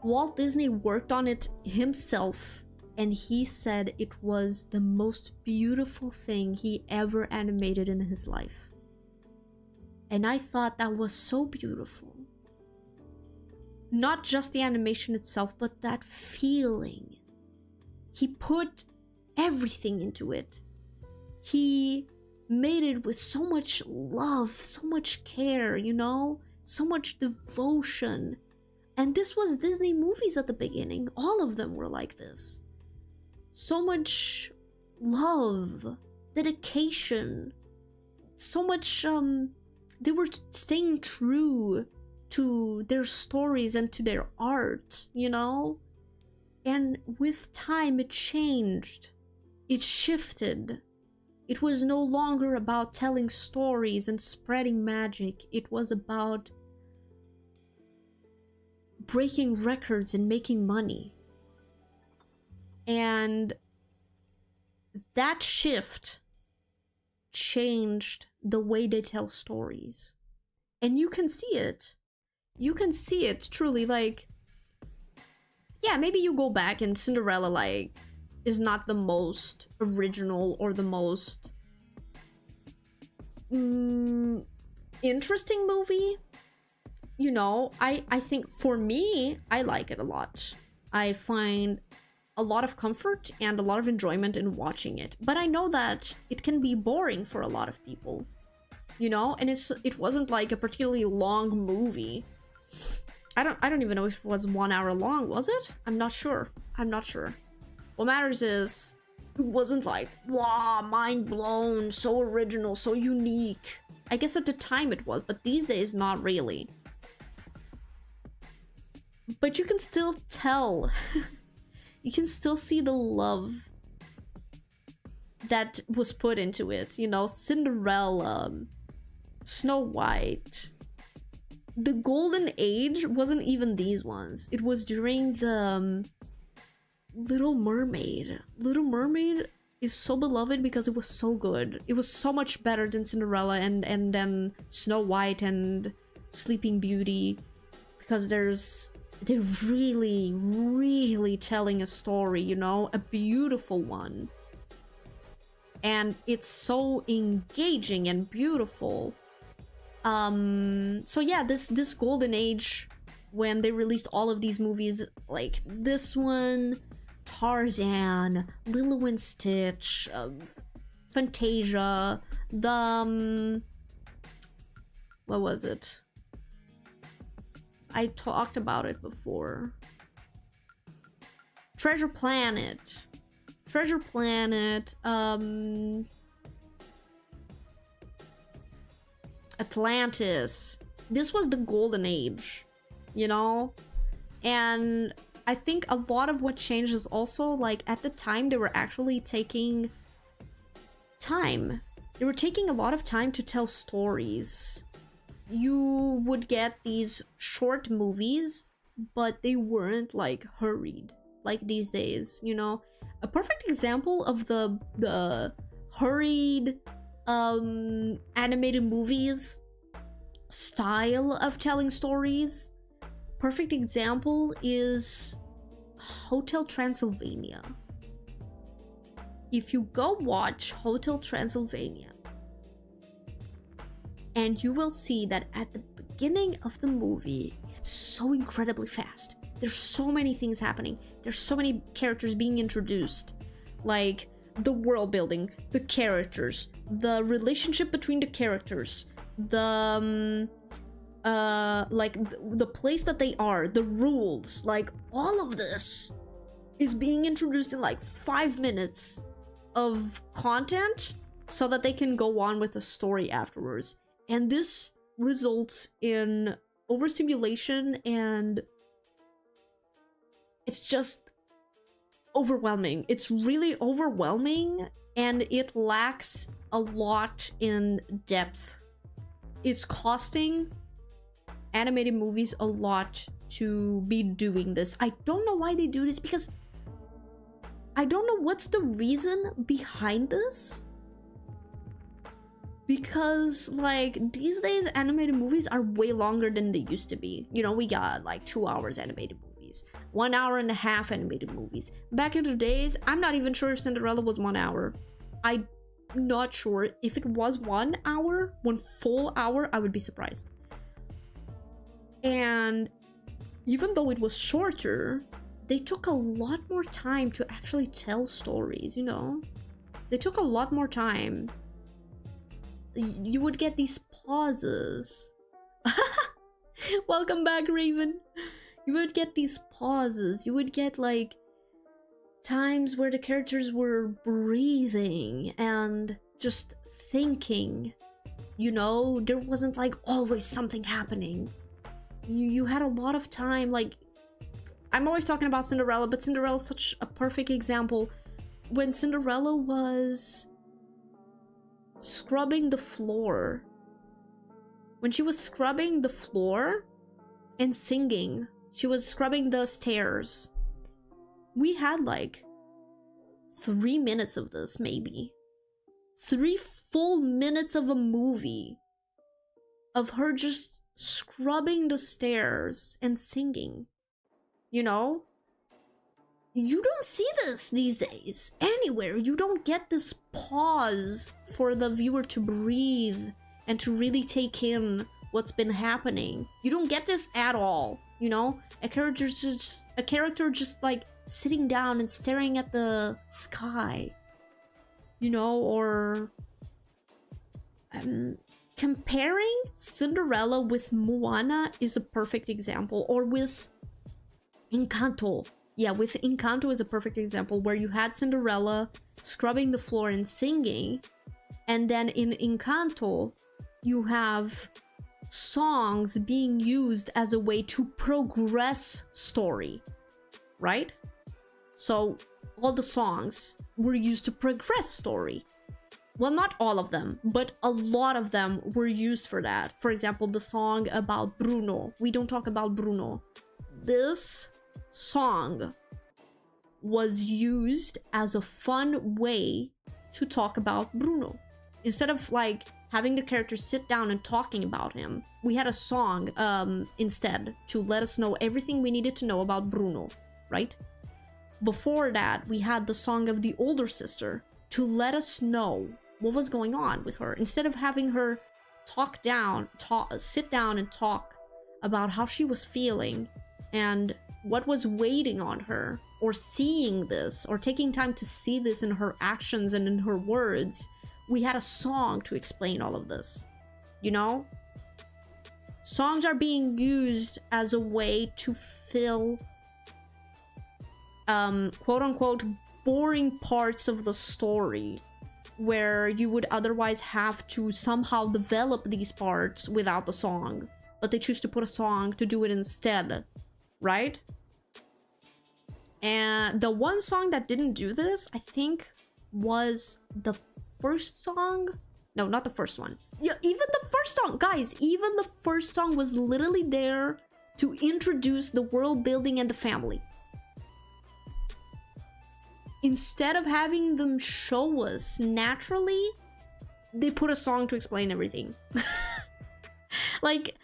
Speaker 1: Walt Disney worked on it himself, and he said it was the most beautiful thing he ever animated in his life. And I thought that was so beautiful. Not just the animation itself, but that feeling. He put everything into it. He made it with so much love, so much care, you know? So much devotion. And this was Disney movies at the beginning. All of them were like this. So much love, dedication, so much, they were staying true to their stories and to their art, you know? And with time, it changed. It shifted. It was no longer about telling stories and spreading magic. It was about breaking records and making money. And that shift changed the way they tell stories. And you can see it. You can see it truly, like, yeah, maybe you go back and Cinderella, like, is not the most original or the most interesting movie. You know, I think for me, I like it a lot. I find a lot of comfort and a lot of enjoyment in watching it. But I know that it can be boring for a lot of people, you know? And it wasn't like a particularly long movie. I don't even know if it was 1 hour long, was it? I'm not sure. I'm not sure. What matters is it wasn't like, wow, mind blown, so original, so unique. I guess at the time it was, but these days not really. But you can still tell. You can still see the love that was put into it. You know, Cinderella, Snow White. The golden age wasn't even these ones. It was during the Little Mermaid. Little Mermaid is so beloved because it was so good. It was so much better than Cinderella and then Snow White and Sleeping Beauty, because they're really telling a story, you know, a beautiful one. And it's so engaging and beautiful. So yeah, this golden age, when they released all of these movies, like this one, Tarzan, Lilo and Stitch, Fantasia, the what was it? I talked about it before. Treasure Planet, Atlantis. This was the golden age, you know? And I think a lot of what changed is also, like, at the time they were actually taking time. They were taking a lot of time to tell stories. You would get these short movies, but they weren't, like, hurried like these days, you know? A perfect example of the hurried animated movies style of telling stories, perfect example is Hotel Transylvania. If you go watch Hotel Transylvania, and you will see that at the beginning of the movie, it's so incredibly fast. There's so many things happening. There's so many characters being introduced. Like, the world building, the characters, the relationship between the characters, the the place that they are, the rules, like all of this is being introduced in like 5 minutes of content so that they can go on with the story afterwards. And this results in overstimulation, and it's just overwhelming. It's really overwhelming, and it lacks a lot in depth. It's costing animated movies a lot to be doing this. I don't know why they do this, because I don't know what's the reason behind this. Because, like, these days animated movies are way longer than they used to be. You know, we got like 2 hours animated movies, 1 hour and a half animated movies. Back in the days, I'm not even sure if Cinderella was 1 hour. I'm not sure. If it was 1 hour, 1 full hour, I would be surprised. And even though it was shorter, they took a lot more time to actually tell stories, you know? They took a lot more time. You would get these pauses. Welcome back, Raven. You would get these pauses. You would get, like, times where the characters were breathing and just thinking. You know, there wasn't, like, always something happening. You had a lot of time. Like, I'm always talking about Cinderella, but Cinderella's such a perfect example. When Cinderella was scrubbing the floor, when she was scrubbing the floor and singing, she was scrubbing the stairs, we had like 3 minutes of this, maybe 3 full minutes of a movie of her just scrubbing the stairs and singing. You know, you don't see this these days anywhere. You don't get this pause for the viewer to breathe and to really take in what's been happening. You don't get this at all. You know, a character just like sitting down and staring at the sky, you know, or comparing Cinderella with Moana is a perfect example, or with Encanto, yeah, with Encanto is a perfect example where you had Cinderella scrubbing the floor and singing, and then in Encanto you have songs being used as a way to progress story, right? So all the songs were used to progress story. Well, not all of them, but a lot of them were used for that. For example, the song about Bruno. We don't talk about Bruno. This song was used as a fun way to talk about Bruno. Instead of like having the characters sit down and talking about him, we had a song instead to let us know everything we needed to know about Bruno, right? Before that, we had the song of the older sister to let us know what was going on with her. Instead of having her sit down and talk about how she was feeling and what was waiting on her, or seeing this, or taking time to see this in her actions and in her words, we had a song to explain all of this, you know? Songs are being used as a way to fill quote-unquote boring parts of the story where you would otherwise have to somehow develop these parts without the song, but they choose to put a song to do it instead, right? And the one song that didn't do this, I think, was the first song. No, not the first one. Yeah, even the first song, guys, even the first song was literally there to introduce the world building and the family. Instead of having them show us naturally, they put a song to explain everything. Like,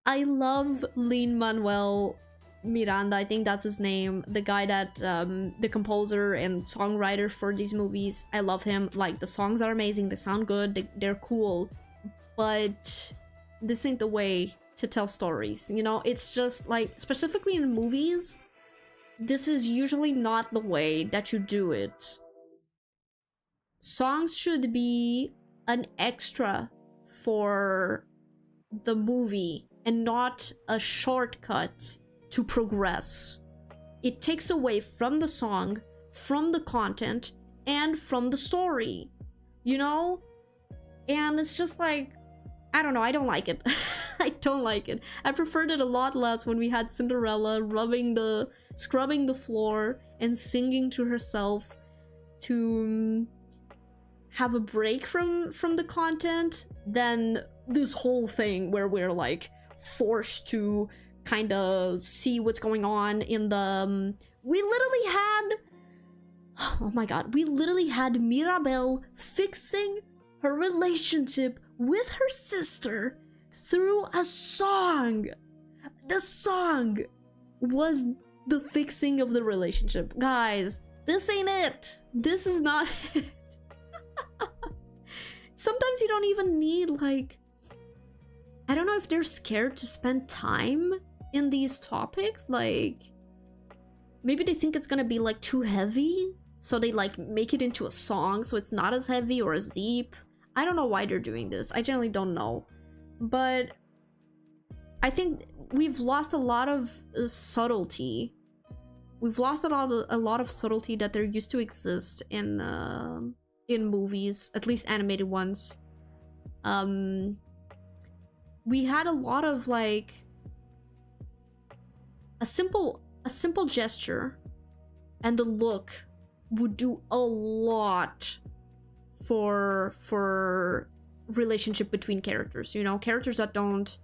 Speaker 1: I love Lin-Manuel Miranda, I think that's his name, the guy that the composer and songwriter for these movies. I love him. Like, the songs are amazing, they sound good, they're cool, but this ain't the way to tell stories, you know? It's just like, specifically in movies, this is usually not the way that you do it. Songs should be an extra for the movie and not a shortcut to progress. It takes away from the song, from the content, and from the story, you know? And it's just like, I don't know, I don't like it. I don't like it. I preferred it a lot less when we had Cinderella scrubbing the floor and singing to herself to have a break from the content than this whole thing where we're like forced to kind of see what's going on in the we literally had, oh my god, we literally had Mirabel fixing her relationship with her sister through a song. The song was the fixing of the relationship. Guys, this ain't it. This is not it. Sometimes you don't even need, like, I don't know if they're scared to spend time in these topics. Like, maybe they think it's gonna be like too heavy, so they like make it into a song so it's not as heavy or as deep. I don't know why they're doing this. I generally don't know, but I think we've lost a lot of subtlety. We've lost a lot of subtlety that there used to exist in movies, at least animated ones. We had a lot of like a simple gesture and the look would do a lot for relationship between characters, you know, characters that don't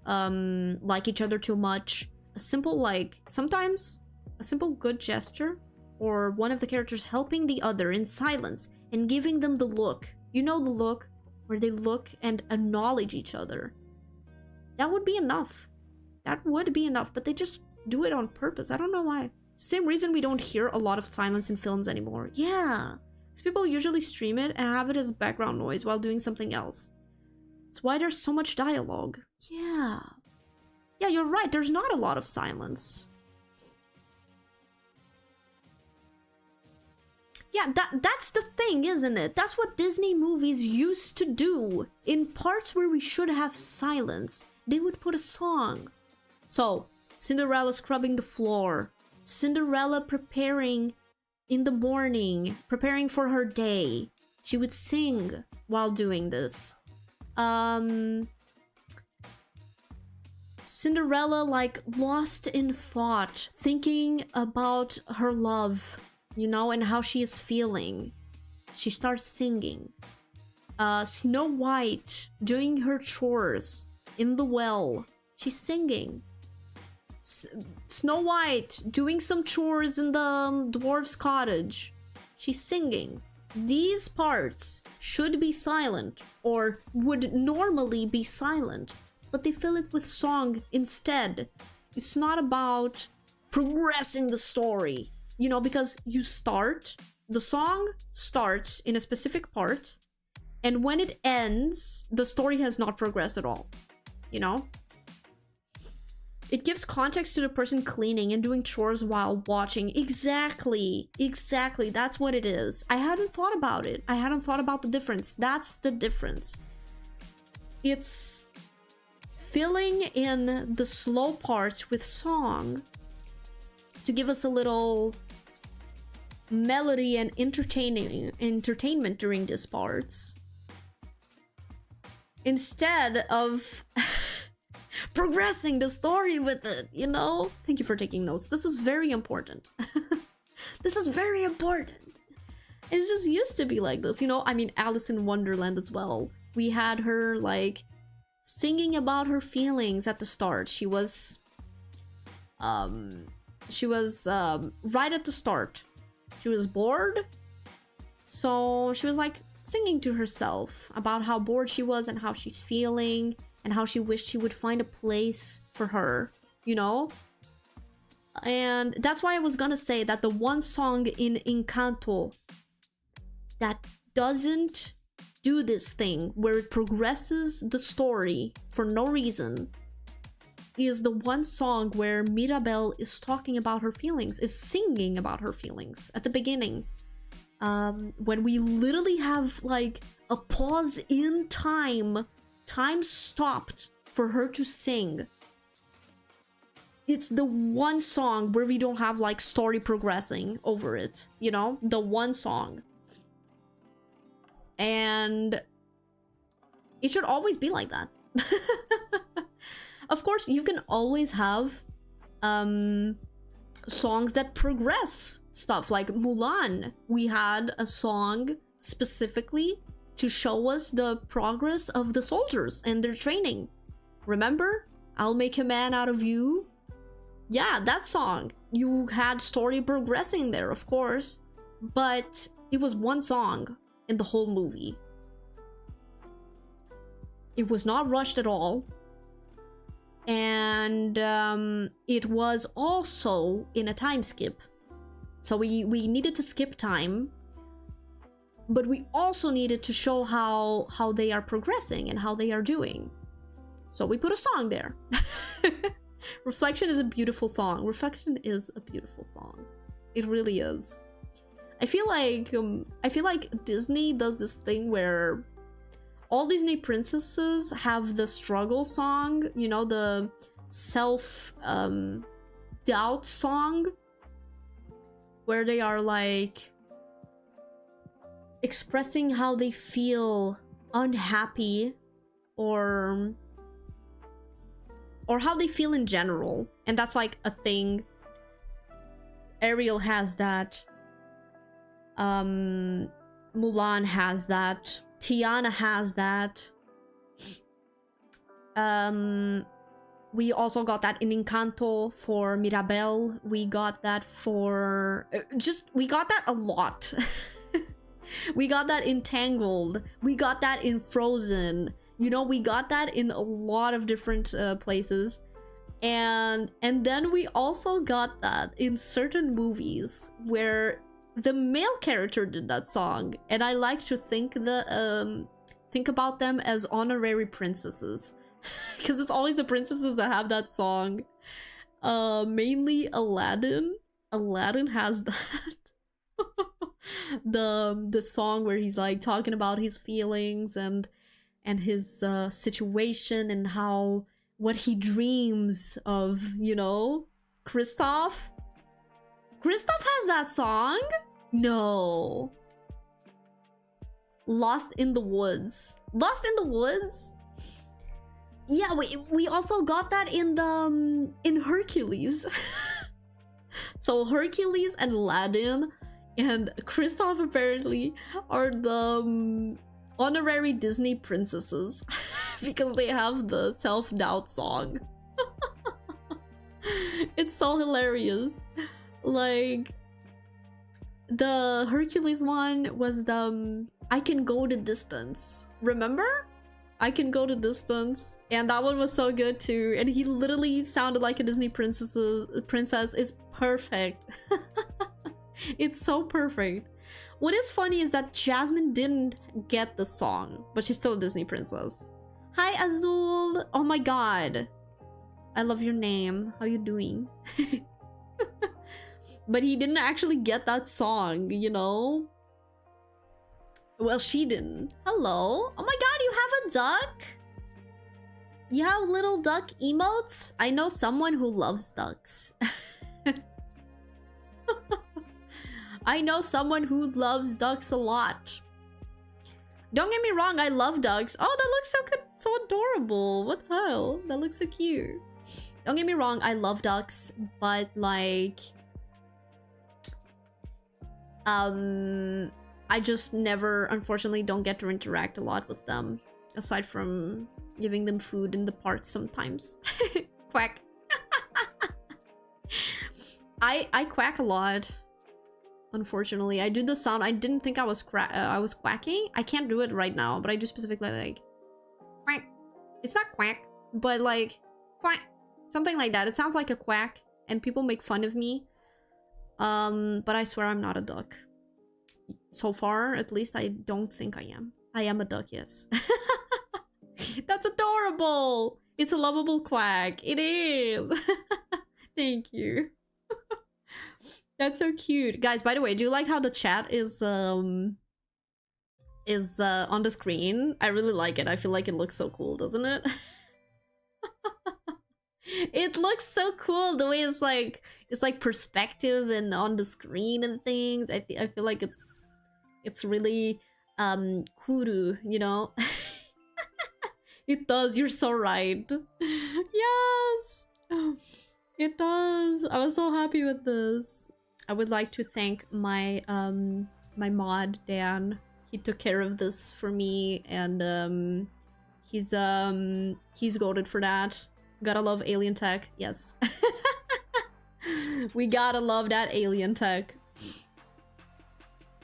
Speaker 1: like each other too much. A simple, like, sometimes a simple good gesture, or one of the characters helping the other in silence and giving them the look, you know, the look where they look and acknowledge each other. That would be enough. That would be enough, but they just do it on purpose. I don't know why. Same reason we don't hear a lot of silence in films anymore. Yeah, because people usually stream it and have it as background noise while doing something else. That's why there's so much dialogue. Yeah. Yeah, you're right. There's not a lot of silence. Yeah, that's the thing, isn't it? That's what Disney movies used to do. In parts where we should have silence, they would put a song. So, Cinderella scrubbing the floor, Cinderella preparing in the morning, preparing for her day. She would sing while doing this. Cinderella, like, lost in thought, thinking about her love, you know, and how she is feeling. She starts singing. Snow White doing her chores in the well. She's singing. Snow White doing some chores in the dwarf's cottage. She's singing. These parts should be silent, or would normally be silent, but they fill it with song instead. It's not about progressing the story, you know, because the song starts in a specific part, and when it ends, the story has not progressed at all, you know? It gives context to the person cleaning and doing chores while watching. Exactly. That's what it is. I hadn't thought about it. I hadn't thought about the difference. That's the difference. It's filling in the slow parts with song to give us a little melody and entertainment during these parts, instead of progressing the story with it, you know? Thank you for taking notes. This is very important. This is very important. It just used to be like this, you know? I mean, Alice in Wonderland as well. We had her, like, singing about her feelings at the start. She was right at the start. She was bored, so she was, like, singing to herself about how bored she was and how she's feeling, and how she wished she would find a place for her, you know? And that's why I was gonna say that the one song in Encanto that doesn't do this thing where it progresses the story for no reason is the one song where Mirabel is talking about her feelings, is singing about her feelings at the beginning. When we literally have, like, a pause in time stopped for her to sing. It's the one song where we don't have, like, story progressing over it, you know? The one song. And it should always be like that. Of course, you can always have songs that progress stuff. Like Mulan, we had a song specifically to show us the progress of the soldiers and their training. Remember? I'll make a man out of you. Yeah, that song. You had story progressing there, of course. But it was one song in the whole movie. It was not rushed at all. And it was also in a time skip. So we needed to skip time. But we also needed to show how they are progressing and how they are doing. So we put a song there. Reflection is a beautiful song. Reflection is a beautiful song. It really is. I feel like Disney does this thing where all Disney princesses have the struggle song, you know, the self doubt song, where they are, like, expressing how they feel unhappy or how they feel in general. And that's, like, a thing. Ariel has that. Mulan has that. Tiana has that. We also got that in Encanto for Mirabel. We got that for... we got that a lot. We got that in Tangled. We got that in Frozen. You know, we got that in a lot of different places. And then we also got that in certain movies where the male character did that song. And I like to think about them as honorary princesses. Because it's always the princesses that have that song. Mainly Aladdin. Aladdin has that. The song where he's, like, talking about his feelings and his situation and what he dreams of, you know, Kristoff. Kristoff has that song? No. Lost in the Woods. Lost in the Woods? Yeah, we also got that in the in Hercules. So Hercules and Aladdin and Kristoff apparently are the honorary Disney princesses because they have the self-doubt song. It's so hilarious. Like, the Hercules one was the I can go the distance. Remember? I can go the distance. And that one was so good too. And he literally sounded like a Disney princess. It's perfect. It's so perfect. What is funny is that Jasmine didn't get the song, but she's still a Disney princess. Hi, Azul. Oh my god. I love your name. How you doing? But he didn't actually get that song, you know? Well, she didn't. Hello. Oh my god, you have a duck? You have little duck emotes? I know someone who loves ducks. I know someone who loves ducks a lot. Don't get me wrong, I love ducks. Oh, that looks so good, so adorable. What the hell? That looks so cute. Don't get me wrong, I love ducks, but like... I just never, unfortunately, don't get to interact a lot with them. Aside from giving them food in the park sometimes. Quack. I quack a lot. Unfortunately, I do the sound. I didn't think I was quacking. I can't do it right now, but I do specifically like quack. It's not quack, but like quack, something like that. It sounds like a quack, and people make fun of me. But I swear I'm not a duck. So far, at least, I don't think I am. I am a duck, yes. That's adorable. It's a lovable quack. It is. Thank you. That's so cute. Guys, by the way, do you like how the chat is on the screen? I really like it. I feel like it looks so cool, doesn't it? It looks so cool the way it's like perspective and on the screen and things. I feel like it's really kuru, you know? It does. You're so right. Yes. It does. I was so happy with this. I would like to thank my my mod Dan. He took care of this for me, and he's goated for that. Gotta love alien tech. Yes. We gotta love that alien tech.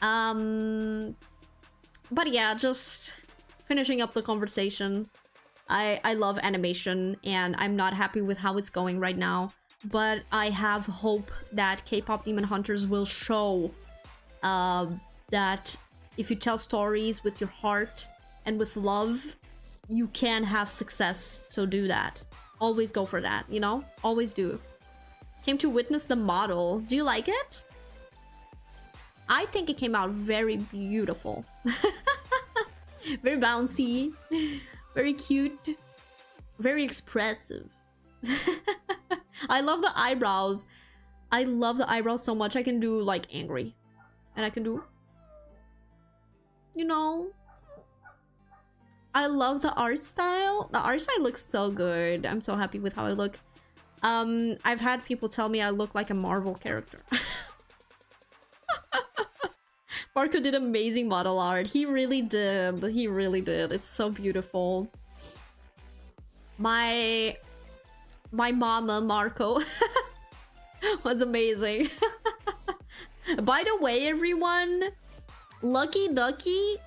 Speaker 1: But yeah, just finishing up the conversation. I love animation, and I'm not happy with how it's going right now. But I have hope that K-pop Demon Hunters will show that if you tell stories with your heart and with love, you can have success. So do that. Always go for that, you know? Always do. Came to witness the model. Do you like it? I think it came out very beautiful. Very bouncy. Very cute. Very expressive. I love the eyebrows. I love the eyebrows so much. I can do like angry. And I can do... You know... I love the art style. The art style looks so good. I'm so happy with how I look. I've had people tell me I look like a Marvel character. Marco did amazing model art. He really did. He really did. It's so beautiful. My mama, Marco, was amazing. By the way, everyone, Lucky Ducky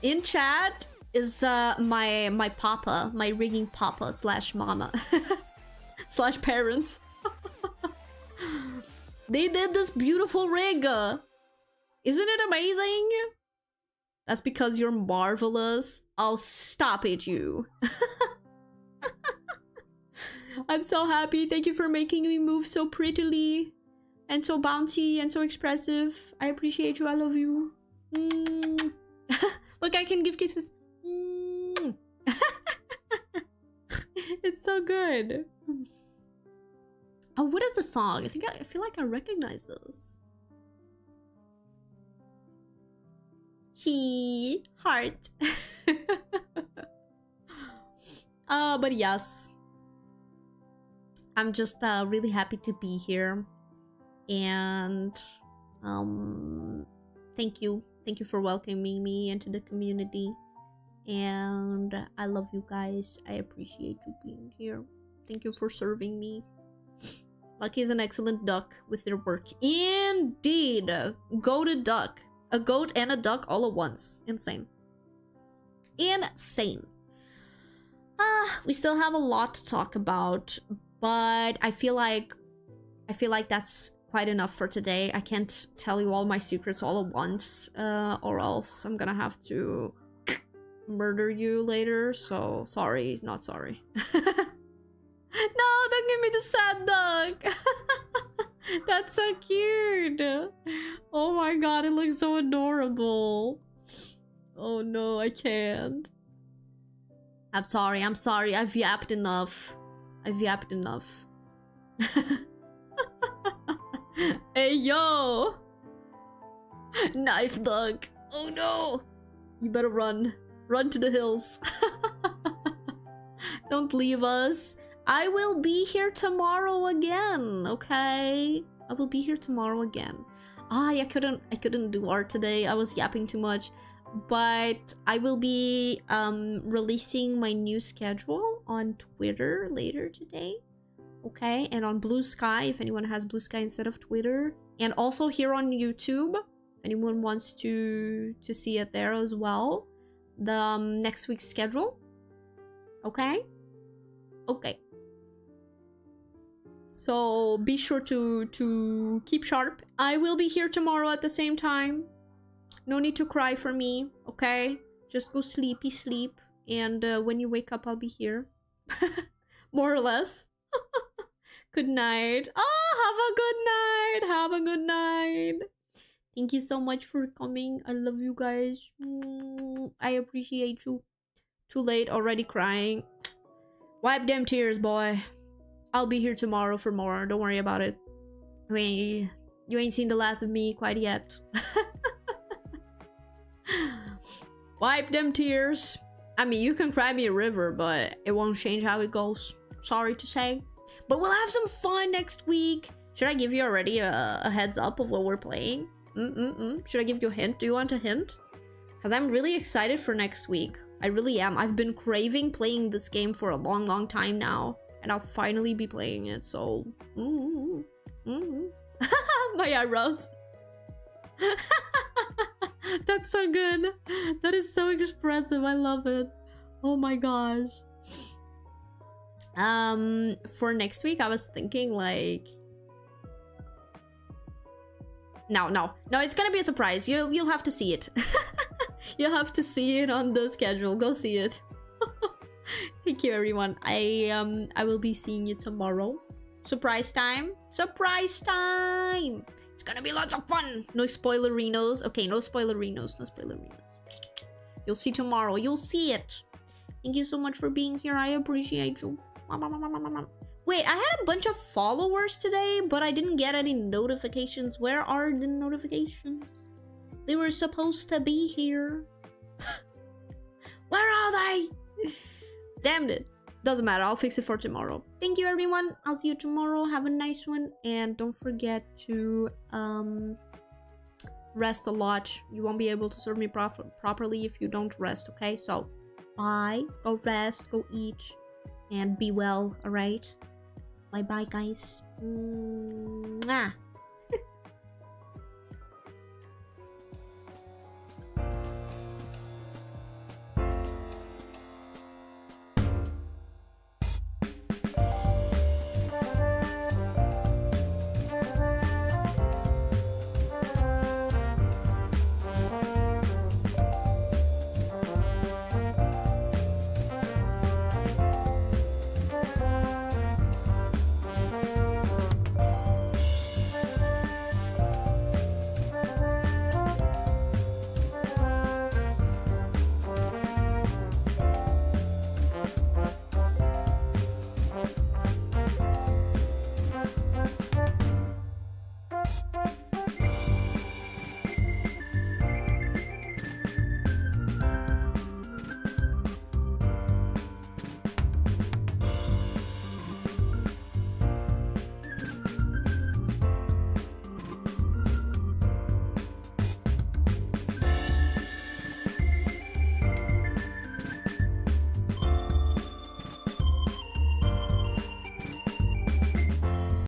Speaker 1: in chat is my papa, my rigging papa slash mama slash parent. They did this beautiful rig. Isn't it amazing? That's because you're marvelous. I'll stop it, you. I'm so happy. Thank you for making me move so prettily and so bouncy and so expressive. I appreciate you. I love you. Look, I can give kisses. It's so good. Oh, what is the song? I feel like I recognize this. He heart. But yes, I'm just really happy to be here, and thank you for welcoming me into the community, and I love you guys. I appreciate you being here. Thank you for serving me. Lucky is an excellent duck with their work. Indeed. Goated duck. A goat and a duck all at once. Insane. Insane. We still have a lot to talk about, but I feel like that's quite enough for today. I can't tell you all my secrets all at once, or else I'm gonna have to murder you later. So sorry, not sorry. No, don't give me the sad duck. That's so cute. Oh my god, it looks so adorable. Oh no, I can't. I'm sorry. I've yapped enough. Hey, yo! Knife duck. Oh no! You better run. Run to the hills. Don't leave us. I will be here tomorrow again, okay? I will be here tomorrow again. I couldn't do art today. I was yapping too much. But I will be releasing my new schedule on Twitter later today. Okay? And on Blue Sky, if anyone has Blue Sky instead of Twitter. And also here on YouTube, if anyone wants to see it there as well. The next week's schedule. Okay? Okay. So be sure to keep sharp. I will be here tomorrow at the same time. No need to cry for me, okay? Just go sleepy sleep, and when you wake up, I'll be here. More or less. Good night. Oh, have a good night. Have a good night. Thank you so much for coming. I love you guys. I appreciate you. Too late, already crying. Wipe them tears, boy. I'll be here tomorrow for more. Don't worry about it. You ain't seen the last of me quite yet. Wipe them tears. I mean, you can cry me a river, but it won't change how it goes. Sorry to say. But we'll have some fun next week. Should I give you already a heads up of what we're playing? Should I give you a hint? Do you want a hint? Because I'm really excited for next week. I really am. I've been craving playing this game for a long time now. And I'll finally be playing it, so... My eyebrows. That's so good. That is so expressive. I love it. Oh my gosh. For next week, I was thinking like... No, it's gonna be a surprise. You'll have to see it. You'll have to see it on the schedule. Go see it. Thank you, everyone. I will be seeing you tomorrow. Surprise time. Surprise time. It's gonna be lots of fun. No spoilerinos. Okay, no spoilerinos. No spoilerinos. You'll see tomorrow. You'll see it. Thank you so much for being here. I appreciate you. Wait, I had a bunch of followers today, but I didn't get any notifications. Where are the notifications? They were supposed to be here. Where are they? Damn it. Doesn't matter. I'll fix it for tomorrow. Thank you, everyone. I'll see you tomorrow. Have a nice one. And don't forget to rest a lot. You won't be able to serve me properly if you don't rest, okay? So, bye. Go rest. Go eat. And be well, alright? Bye-bye, guys. Mwah.